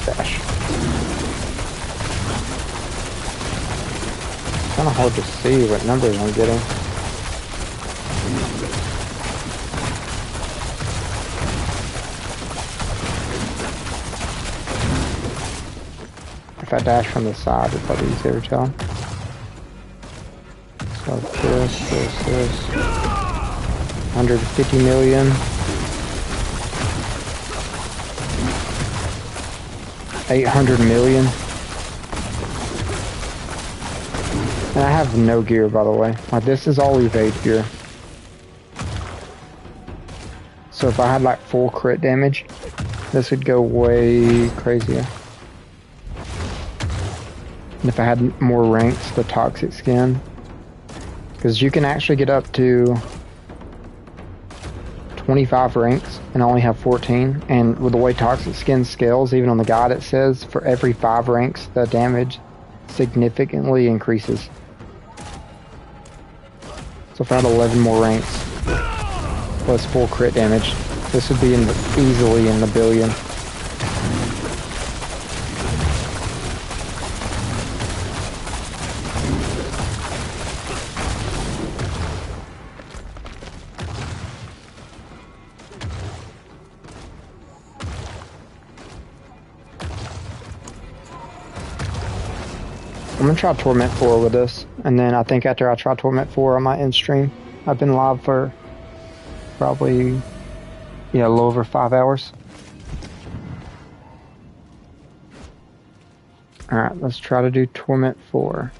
dash. Kind of hard to see what numbers I'm getting. If I dash from the side, it's probably easier to tell. So this. 150 million. 800 million. And I have no gear, by the way. Like, this is all evade gear. So if I had like full crit damage, this would go way crazier. And if I had more ranks, the toxic skin. Because you can actually get up to 25 ranks and only have 14. And with the way toxic skin scales, even on the guide it says for every 5 ranks, the damage significantly increases. So if I had 11 more ranks, plus full crit damage, this would be easily in the billion. I'm gonna try Torment 4 with this, and then I think after I try Torment 4 I might end stream. I've been live for probably, yeah, a little over 5 hours. Alright, let's try to do Torment 4.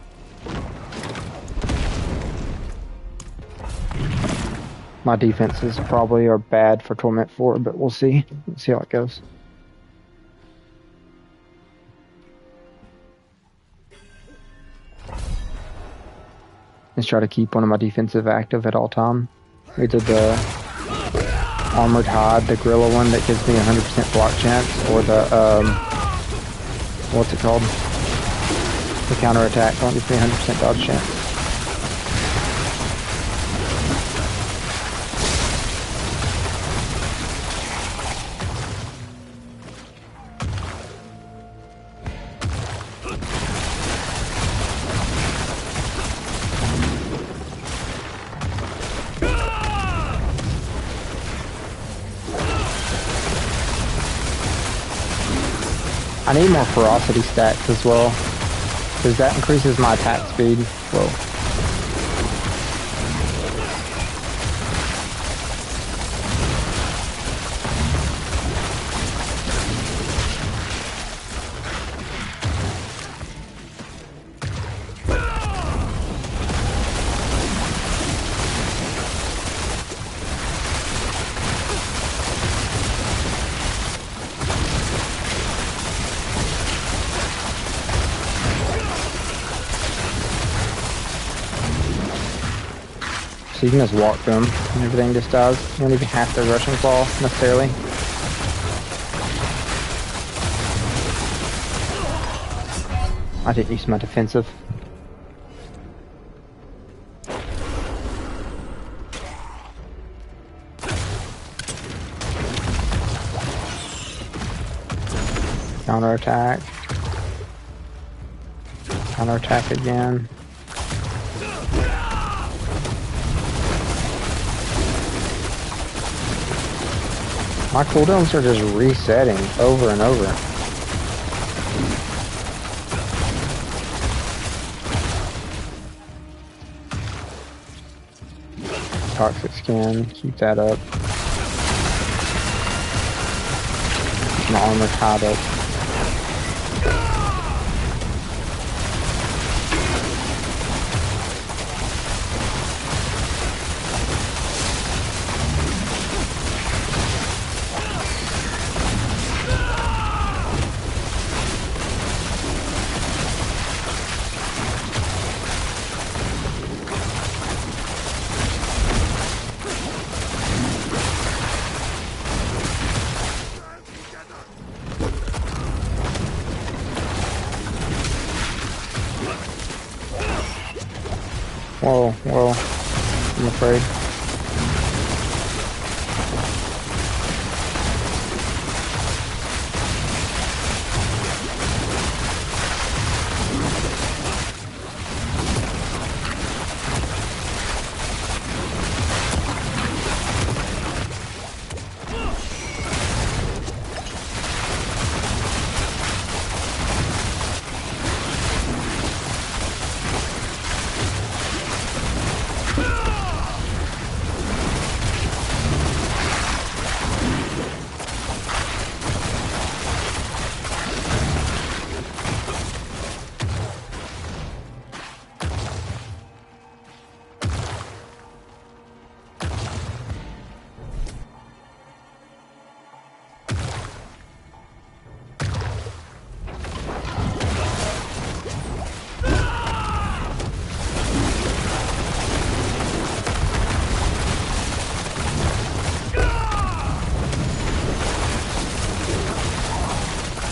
My defenses probably are bad for Torment 4, but we'll see. Let's see how it goes. Let's try to keep one of my defensive active at all time. Either the Armored Hide, the Gorilla one that gives me 100% block chance, or the, what's it called? The counterattack one gives me 100% dodge chance. I need more ferocity stacks as well, because that increases my attack speed. Whoa. So you can just walk through them and everything just dies. You don't even have to Russian Claw necessarily. I didn't use my defensive. Counterattack. Counterattack again. My cooldowns are just resetting over and over. Toxic skin, keep that up. My armor tied up. Whoa, whoa, I'm afraid.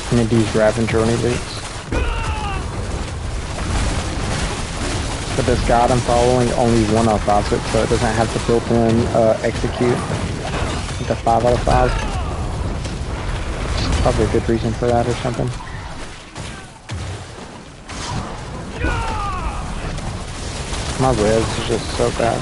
I need these Ravager elites. But this guide I'm following only 1 out of 5, so it doesn't have the built-in execute. The 5 out of 5. Probably a good reason for that or something. My res is just so bad.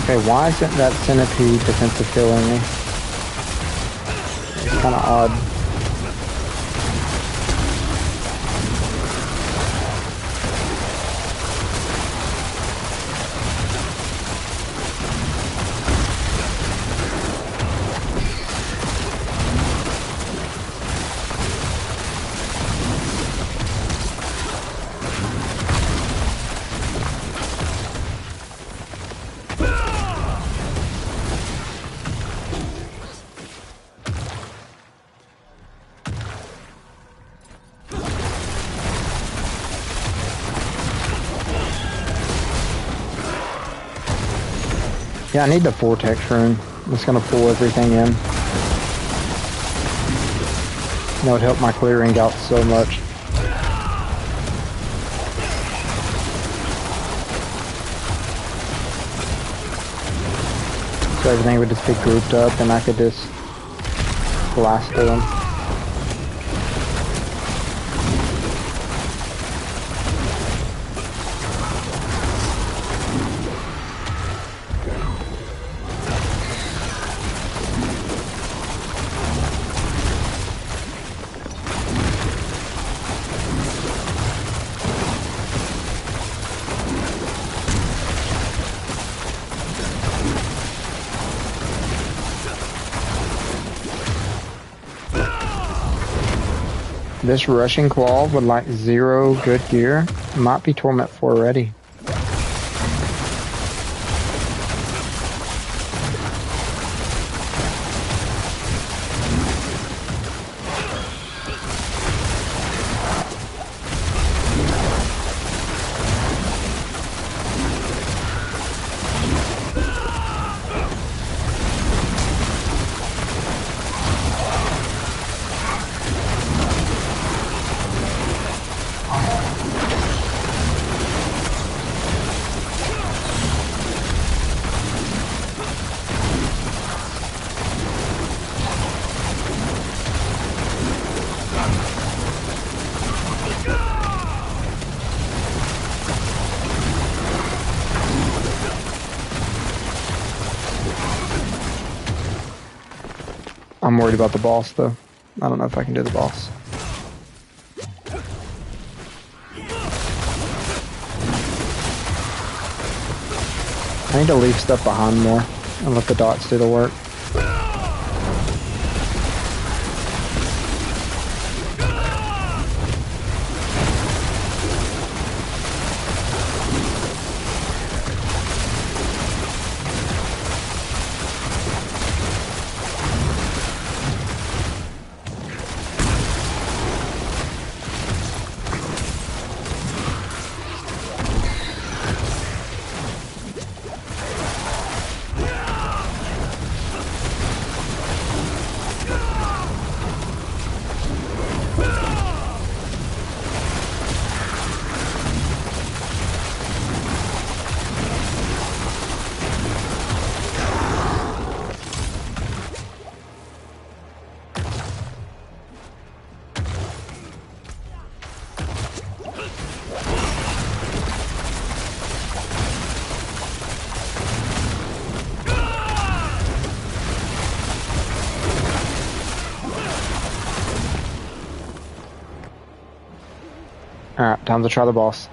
Okay, why isn't that centipede defensive killing me? It's kind of odd. Yeah, I need the vortex rune. It's gonna pull everything in. That would help my clearing out so much. So everything would just be grouped up and I could just blast through them. This rushing claw with like 0 good gear might be Torment 4 ready. I'm worried about the boss though. I don't know if I can do the boss. I need to leave stuff behind more and let the dots do the work. Alright, time to try the boss.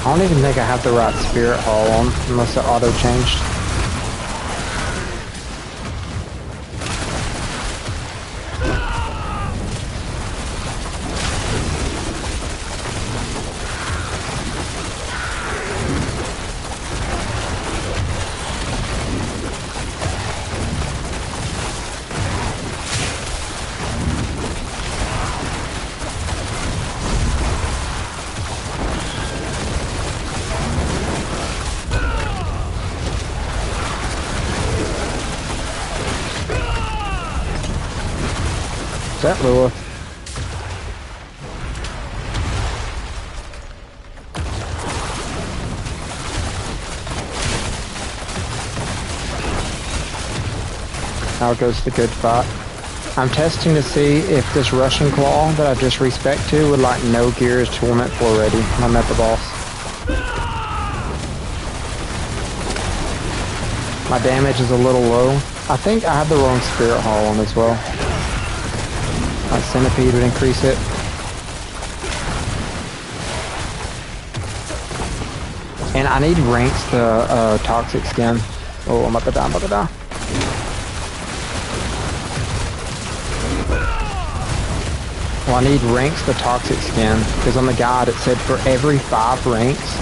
I don't even think I have the right spirit hall on, unless it auto-changed. Is that Lilith? Now goes the good fight. I'm testing to see if this Russian Claw that I just respec to would like no gears Torment 4 ready when I'm at the boss. My damage is a little low. I think I have the wrong spirit hall on as well. My centipede would increase it. And I need ranks the toxic skin. Oh, I'm about to die, I'm about to die. Well, I need ranks the toxic skin, because on the guide it said for every 5 ranks,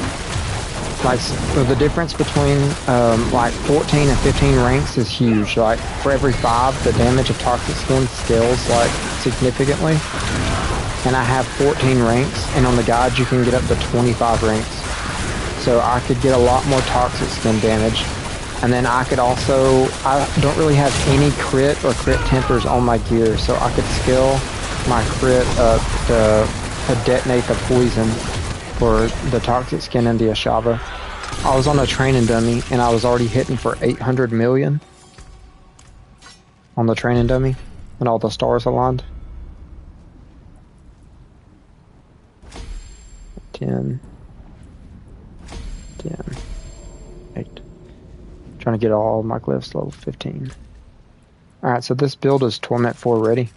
like, so the difference between like 14 and 15 ranks is huge. Like, for every 5, the damage of toxic skin scales like significantly. And I have 14 ranks, and on the guide you can get up to 25 ranks. So I could get a lot more toxic skin damage. And then I could also, I don't really have any crit or crit tempers on my gear, so I could skill my crit up to detonate the poison for the toxic skin and the Ashava. I was on a training dummy and I was already hitting for 800 million on the training dummy when all the stars aligned. 10, 8. Trying to get all of my glyphs level 15. Alright, so this build is Torment 4 ready.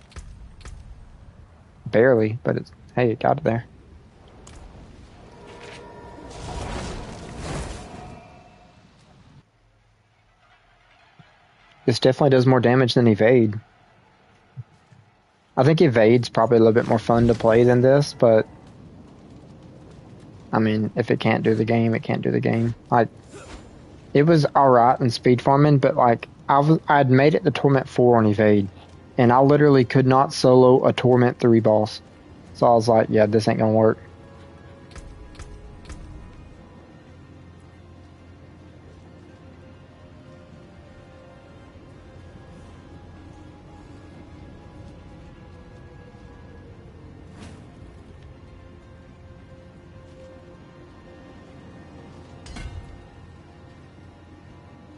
Barely, but it's, hey, it got it there. This definitely does more damage than Evade. I think Evade's probably a little bit more fun to play than this, but I mean, if it can't do the game, it can't do the game. Like, it was alright in speed farming, but like, I'd made it to Torment 4 on Evade, and I literally could not solo a Torment 3 boss. So I was like, yeah, this ain't gonna work.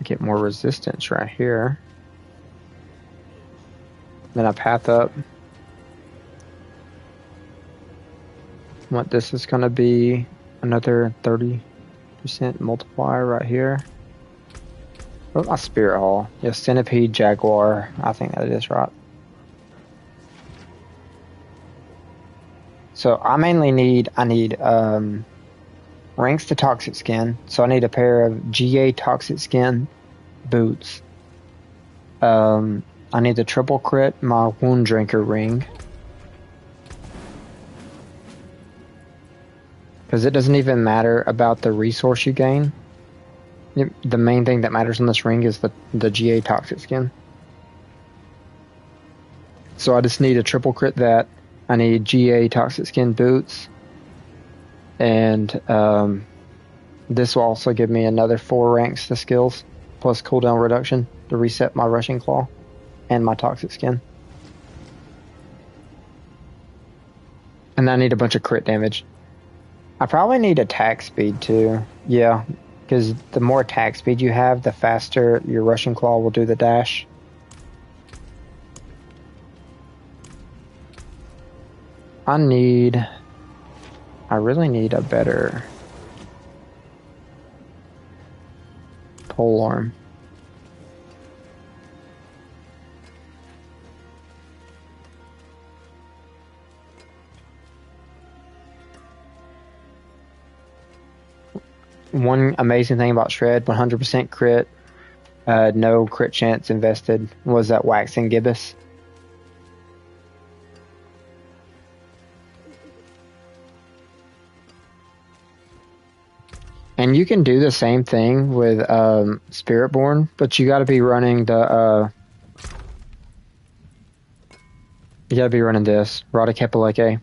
Get more resistance right here. Then I path up. What this is going to be another 30% multiplier right here. Oh, my spirit hall. Yeah, centipede, jaguar. I think that is right. So I mainly need, ranks to toxic skin. So I need a pair of GA toxic skin boots. I need the triple crit my wound drinker ring. Because it doesn't even matter about the resource you gain. The main thing that matters in this ring is the GA toxic skin. So I just need a triple crit that. I need GA toxic skin boots. And this will also give me another 4 ranks to skills, plus cooldown reduction to reset my rushing claw and my toxic skin. And I need a bunch of crit damage. I probably need attack speed too. Yeah, because the more attack speed you have, the faster your rushing claw will do the dash. I really need a better polearm. One amazing thing about Shred, 100% crit, no crit chance invested, was that waxing gibbous. And you can do the same thing with Spiritborn, but you gotta be running the you gotta be running this, Rada Kepaleke.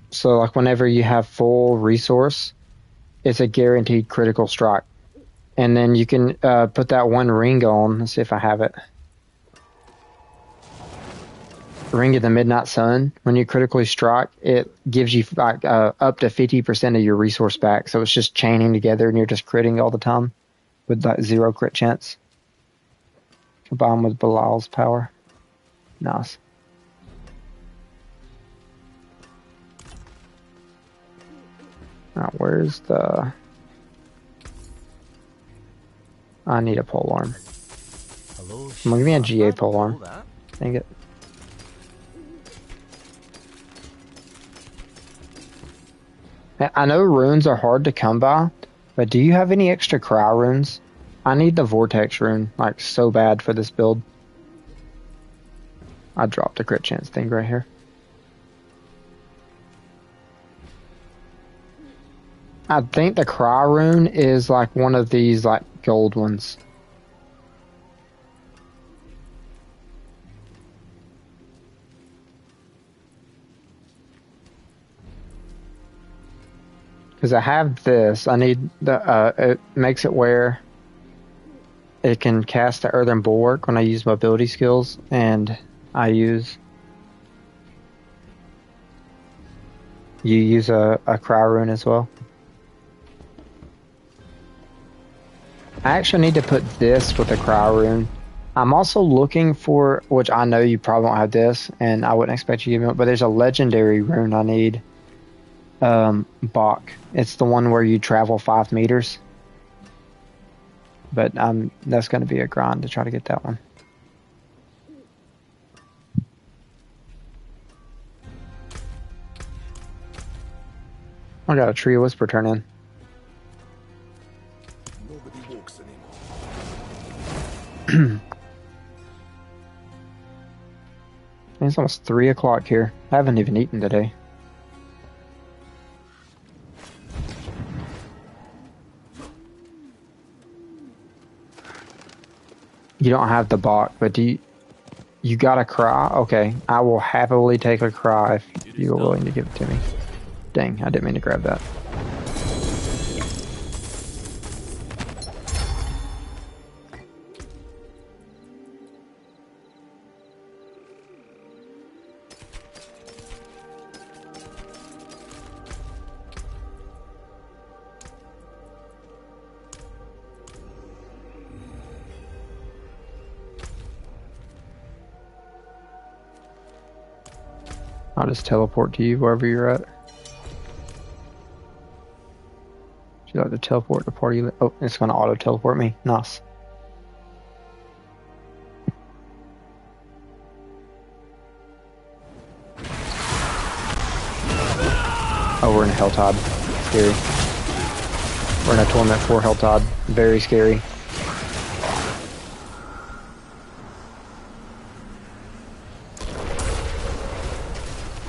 So like whenever you have full resource, it's a guaranteed critical strike. And then you can put that one ring on. Let's see if I have it. Ring of the Midnight Sun. When you critically strike, it gives you like up to 50% of your resource back. So it's just chaining together and you're just critting all the time with like 0 crit chance. Combined with Belal's power. Nice. Now, where's the... I need a polearm. Come on, give me a GA polearm. Dang it. I know runes are hard to come by, but do you have any extra cry runes? I need the vortex rune, like, so bad for this build. I dropped a crit chance thing right here. I think the cry rune is like one of these like gold ones. Because I have this. I need the it makes it where it can cast the Earthen Bulwark when I use mobility skills, and you use a cry rune as well. I actually need to put this with a cry rune. I'm also looking for, which I know you probably won't have this, and I wouldn't expect you to give me, but there's a legendary rune I need. Bach. It's the one where you travel 5 meters. But that's going to be a grind to try to get that one. I got a Tree of Whisper turn in. Nobody walks anymore. It's almost 3 o'clock here. I haven't even eaten today. You don't have the Bach, but do you got a cry? Okay, I will happily take a cry if you're willing to give it to me. Dang, I didn't mean to grab that. I'll just teleport to you wherever you're at. Would you like to teleport to party? Oh, it's going to auto teleport me. Nice. Oh, we're in a Helltide. Scary. We're in a Torment 4 Helltide. Very scary.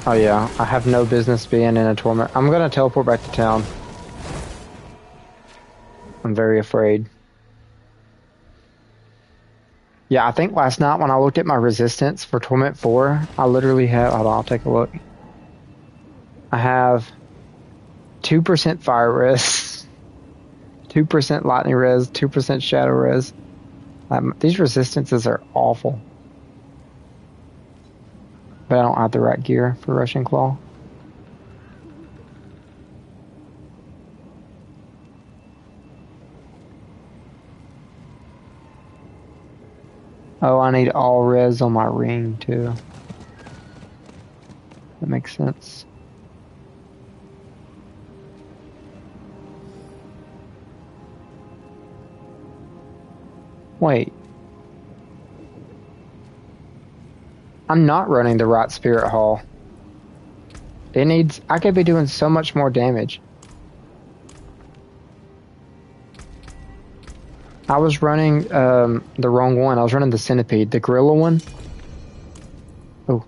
Oh yeah, I have no business being in a Torment. I'm gonna teleport back to town. I'm very afraid. Yeah, I think last night when I looked at my resistance for Torment 4, I literally have, hold on, I'll take a look. I have 2% fire res, 2% lightning res, 2% shadow res. These resistances are awful. But I don't have the right gear for Rushing Claw. Oh, I need all res on my ring too. That makes sense. Wait. I'm not running the right Spirit Hall. It needs... I could be doing so much more damage. I was running the wrong one. I was running the Centipede, the Gorilla one. Oh.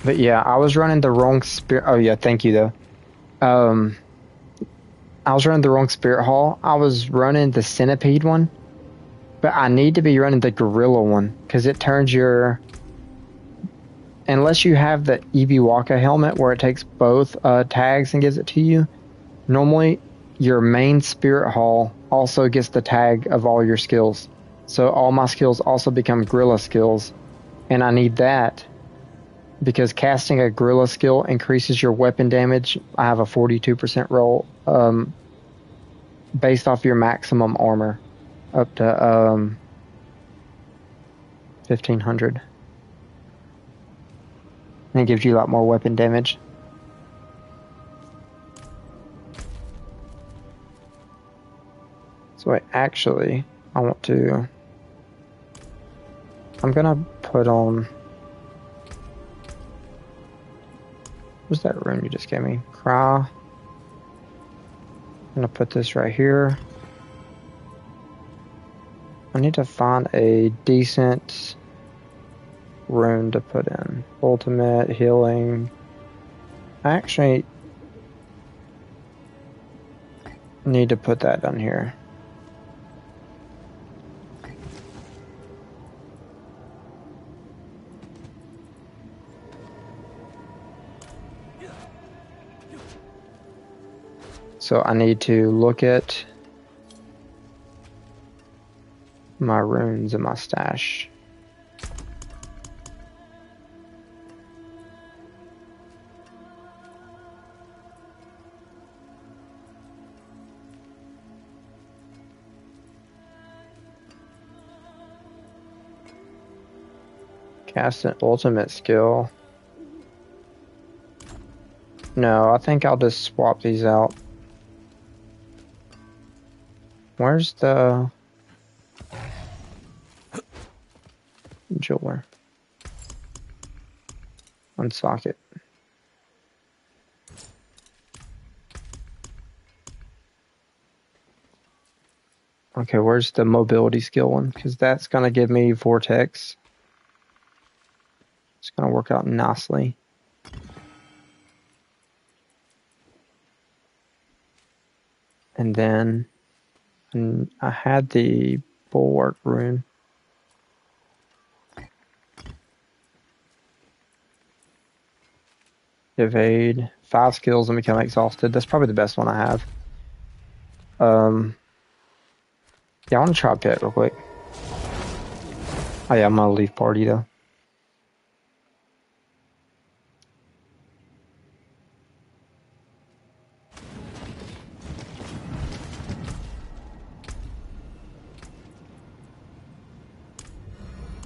But yeah, I was running the wrong spirit. Oh yeah, thank you though. I was running the wrong Spirit Hall. I was running the Centipede one, but I need to be running the Gorilla one because it turns your. Unless you have the Ibiwaka helmet where it takes both tags and gives it to you, normally your main Spirit Hall also gets the tag of all your skills. So all my skills also become Gorilla skills, and I need that. Because casting a Gorilla skill increases your weapon damage. I have a 42% roll based off your maximum armor up to 1500. And it gives you a lot more weapon damage. So actually, I want to... I'm gonna put on... What's that rune you just gave me? Cry. I'm gonna put this right here. I need to find a decent rune to put in. Ultimate, healing. I actually need to put that down here. So I need to look at my runes in my stash. Cast an ultimate skill. No, I think I'll just swap these out. Where's the jeweler? Unsock it. Okay, where's the mobility skill one? Because that's going to give me vortex. It's going to work out nicely. And then I had the bulwark rune. Evade. 5 skills and become exhausted. That's probably the best one I have. Yeah, I want to try pit real quick. Oh yeah, I'm gonna leave party though.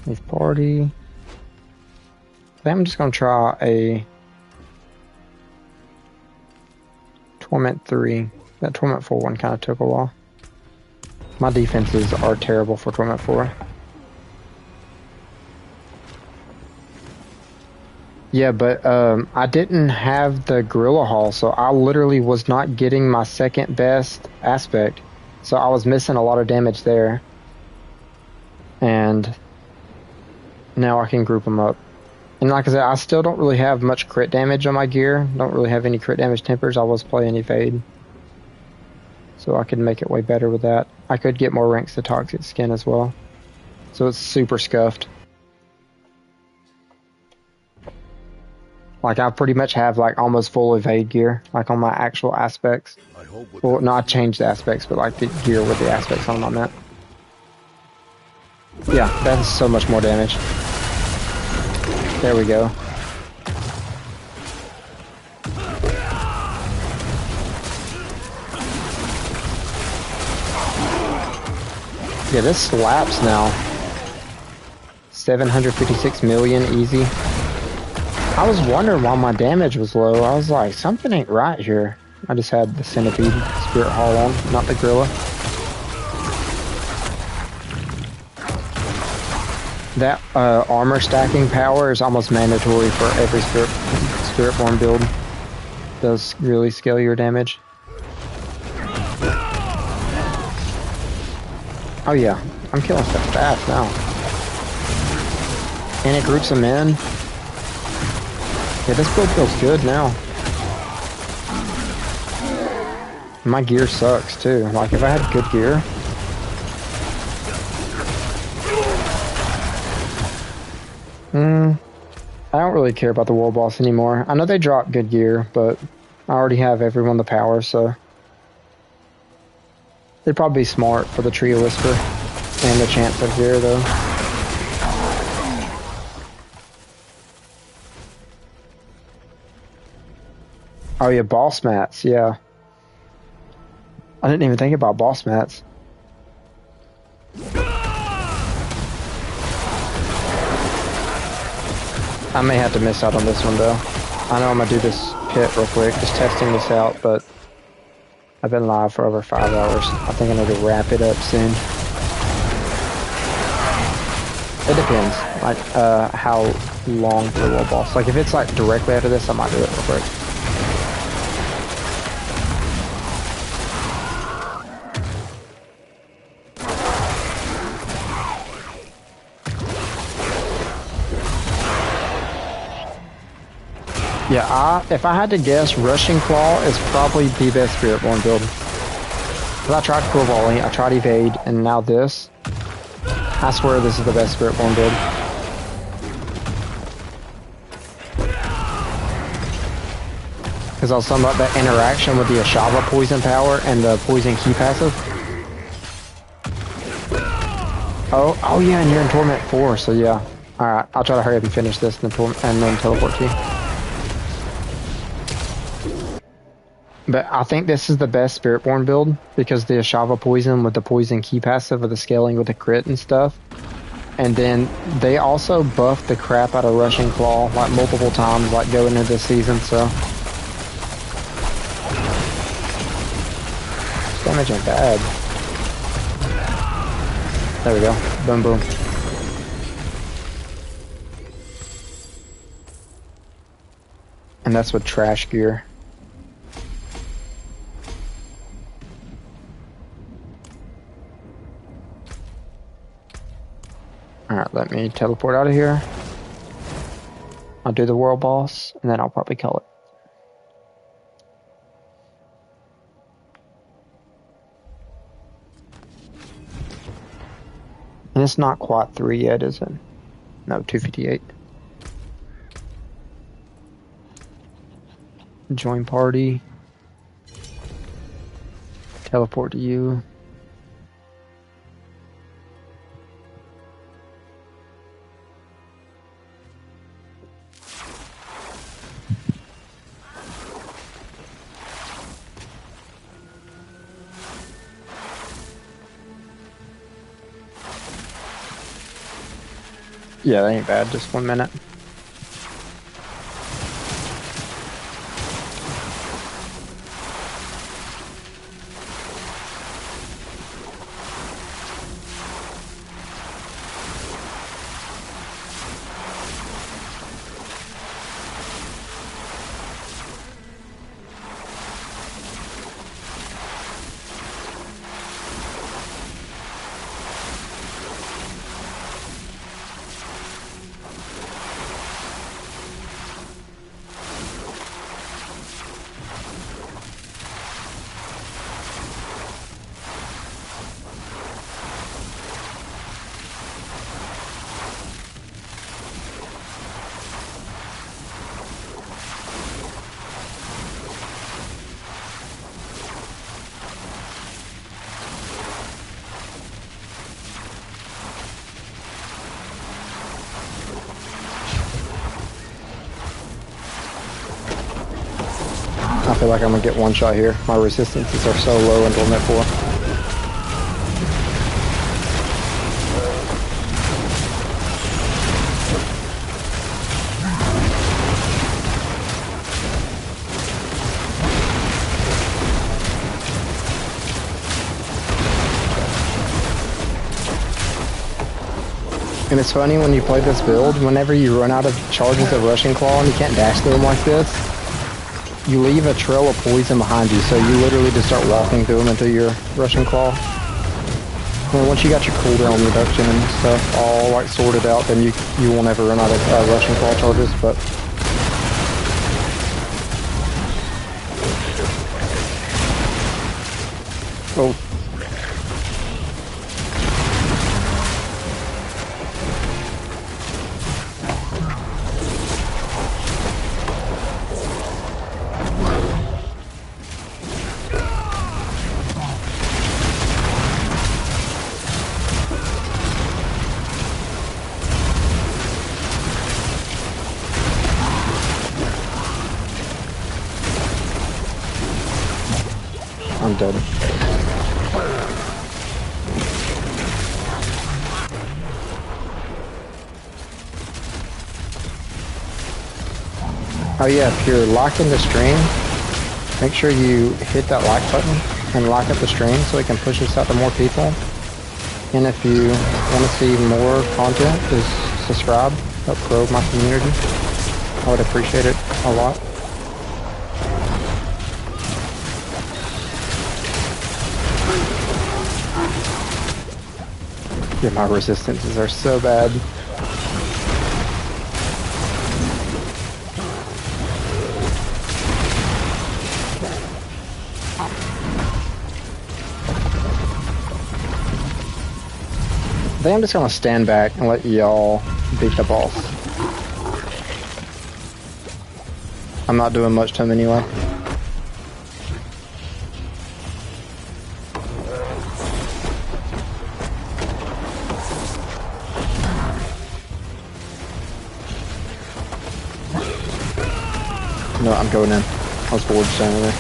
Leave party. I think I'm just gonna try a Torment 3. That Torment 4 one kind of took a while. My defenses are terrible for Torment 4. Yeah, but I didn't have the gorilla haul, so I literally was not getting my second best aspect. So I was missing a lot of damage there. And now I can group them up. And like I said, I still don't really have much crit damage on my gear. Don't really have any crit damage tempers. I was playing evade. So I could make it way better with that. I could get more ranks to toxic skin as well. So it's super scuffed. Like I pretty much have like almost full evade gear, like on my actual aspects. I hope what Well, not changed the aspects, but like the gear with the aspects on them, I meant. Yeah, that is so much more damage. There we go. Yeah, this slaps now. 756 million easy. I was wondering why my damage was low. I was like, something ain't right here. I just had the centipede spirit haul on, not the gorilla. That armor stacking power is almost mandatory for every Spiritborn build. Does really scale your damage. Oh yeah, I'm killing stuff fast now. And it groups them in. Yeah, this build feels good now. My gear sucks too. Like if I had good gear. I don't really care about the world boss anymore. I know they drop good gear, but I already have everyone the power, so they'd probably be smart for the Trio Whisper and the chance of gear though. Oh yeah, boss mats, yeah. I didn't even think about boss mats. I may have to miss out on this one though. I know I'm gonna do this pit real quick, just testing this out, but I've been live for over 5 hours. I think I need to wrap it up soon. It depends, like how long for the world boss. Like if it's like directly after this, I might do it real quick. Yeah, if I had to guess, Rushing Claw is probably the best Spiritborn build. Because I tried Quill Volley, I tried Evade, and now this. I swear this is the best Spiritborn build. Because I was talking about that interaction with the Ashava poison power and the poison key passive. Oh yeah, and you're in Torment 4, so yeah. Alright, I'll try to hurry up and finish this and then teleport to you. But I think this is the best Spiritborn build because the Ashava poison with the poison key passive with the scaling with the crit and stuff. And then they also buffed the crap out of Rushing Claw like multiple times like going into this season, so this damage ain't bad. There we go. Boom boom. And that's with trash gear. Alright, let me teleport out of here. I'll do the world boss, and then I'll probably call it. And it's not quite 3 yet, is it? No, 258. Join party. Teleport to you. Yeah, that ain't bad. Just 1 minute. I feel like I'm gonna get one shot here. My resistances are so low in Torment 4. And it's funny when you play this build, whenever you run out of charges of Rushing Claw and you can't dash through them like this, you leave a trail of poison behind you, so you literally just start walking through them until your Rushing Claw. And once you got your cooldown reduction and stuff all like sorted out, then you won't ever run out of Rushing Claw charges, but... Oh. I'm dead. Oh yeah, if you're locking the stream, make sure you hit that like button and lock up the stream so it can push us out to more people. And if you want to see more content, just subscribe, help grow my community. I would appreciate it a lot. Yeah, my resistances are so bad. I think I'm just gonna stand back and let y'all beat the boss. I'm not doing much to him anyway. No, I'm going in. I was bored standing there.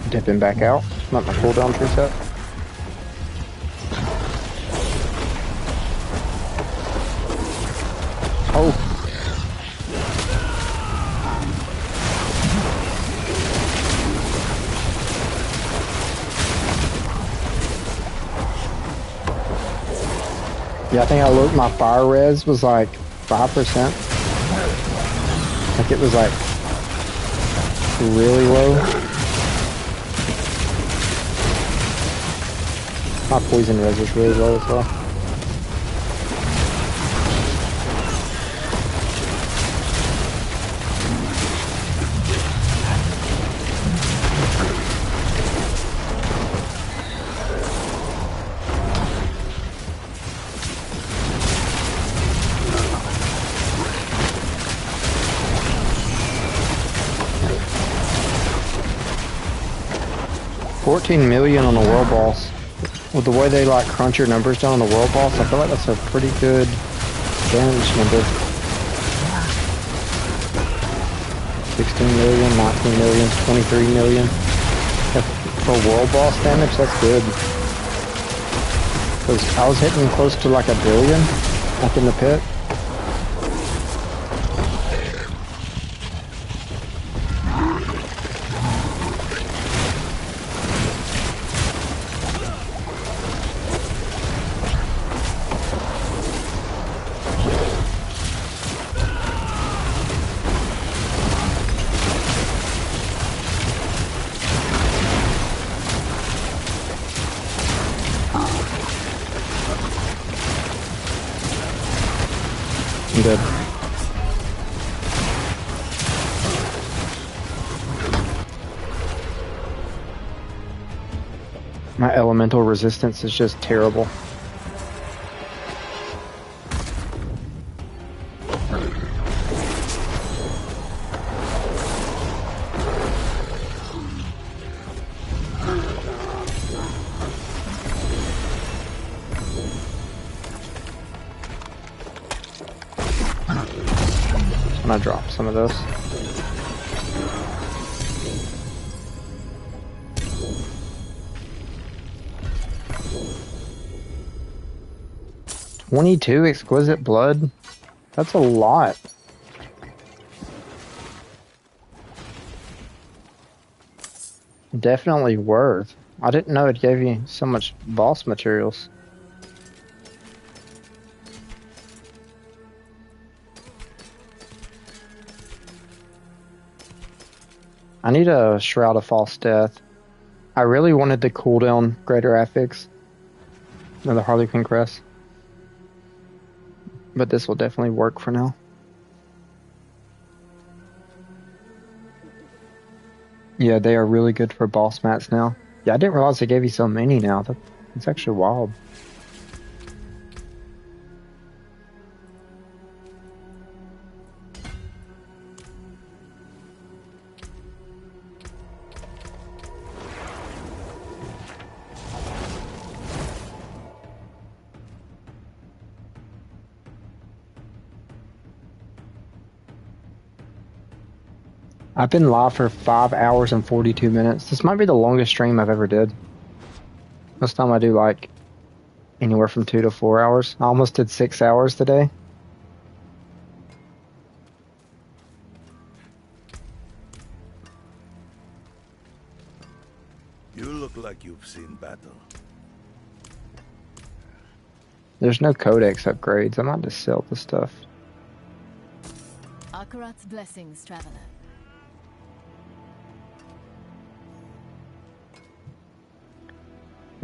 Dipping back out. Let my cooldown reset. Oh. Yeah, I think I looked, my fire res was like 5%. Like it was like really low. My poison res was really low as well. $14 million on the world boss. With the way they like crunch your numbers down on the world boss, I feel like that's a pretty good damage number. 16 million, 19 million, 23 million. For world boss damage, that's good. Because I was hitting close to like $1 billion up in the pit. I'm dead. My elemental resistance is just terrible. gonna drop some of this. $22 exquisite blood? That's a lot. Definitely worth. I didn't know it gave you so much boss materials. I need a Shroud of False Death. I really wanted the cooldown Greater Affix. Another Harley Quinn crest. But this will definitely work for now. Yeah, they are really good for boss mats now. Yeah, I didn't realize they gave you so many now. That's actually wild. I've been live for 5 hours and 42 minutes. This might be the longest stream I've ever did. Most time I do like anywhere from 2 to 4 hours. I almost did 6 hours today. You look like you've seen battle. There's no codex upgrades. I might just sell the stuff. Akarat's blessings, traveler.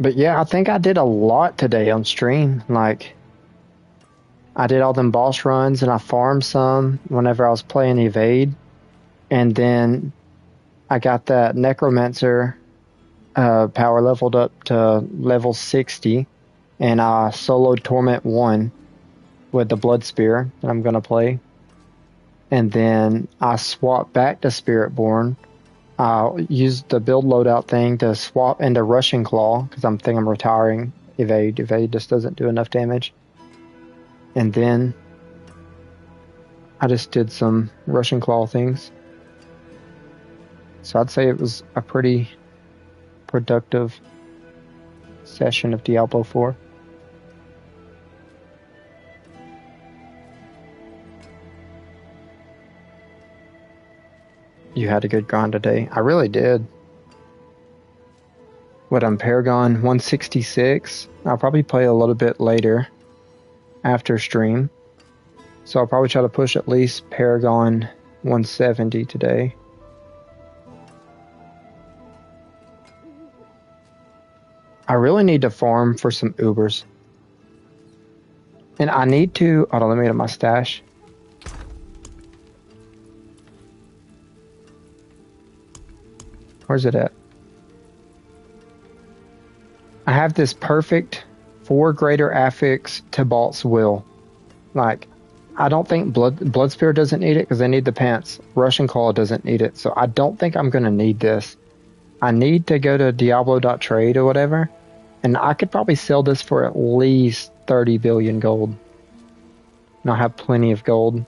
But yeah, I think I did a lot today on stream. Like, I did all them boss runs and I farmed some whenever I was playing Evade. And then I got that Necromancer power leveled up to level 60. And I soloed Torment 1 with the Blood Spear that I'm going to play. And then I swapped back to Spiritborn. I used the build loadout thing to swap into Rushing Claw because I'm retiring Evade. Evade just doesn't do enough damage. And then I just did some Rushing Claw things. So I'd say it was a pretty productive session of Diablo 4. You had a good grind today. I really did. What, I'm Paragon 166. I'll probably play a little bit later after stream. So I'll probably try to push at least Paragon 170 today. I really need to farm for some Ubers. And I need to... Hold on, let me get my stash. Where's it at? I have this perfect 4 greater affix to Balt's Will. Like, I don't think Blood Spear doesn't need it because they need the pants. Russian Claw doesn't need it, so I don't think I'm going to need this. I need to go to Diablo.trade or whatever, and I could probably sell this for at least 30 billion gold. And I'll have plenty of gold.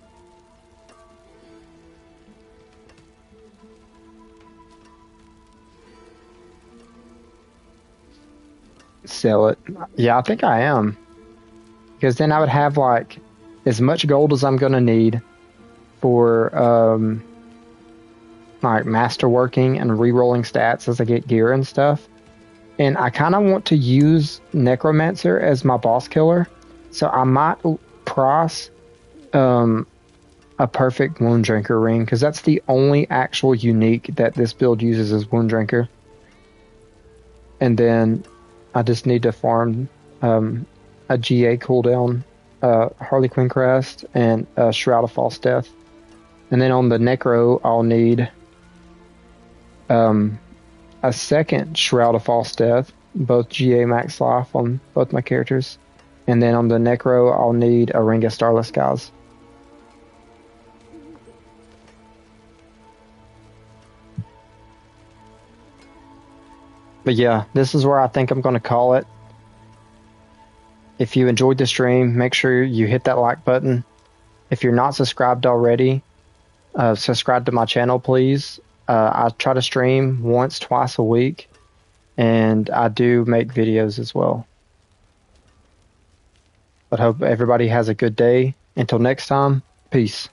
Sell it. Yeah, I think I am. Because then I would have like as much gold as I'm gonna need for like masterworking and re-rolling stats as I get gear and stuff. And I kind of want to use Necromancer as my boss killer, so I might price a perfect Wound Drinker ring, because that's the only actual unique that this build uses is Wound Drinker. And then I just need to farm a GA cooldown, Harley Quinn crest, and a Shroud of False Death. And then on the Necro, I'll need a second Shroud of False Death, both GA max life on both my characters. And then on the Necro, I'll need a Ring of Starless Skies. But yeah, this is where I think I'm going to call it. If you enjoyed the stream, make sure you hit that like button. If you're not subscribed already, Subscribe to my channel, please. I try to stream once, twice a week, and I do make videos as well. But hope everybody has a good day. Until next time, peace.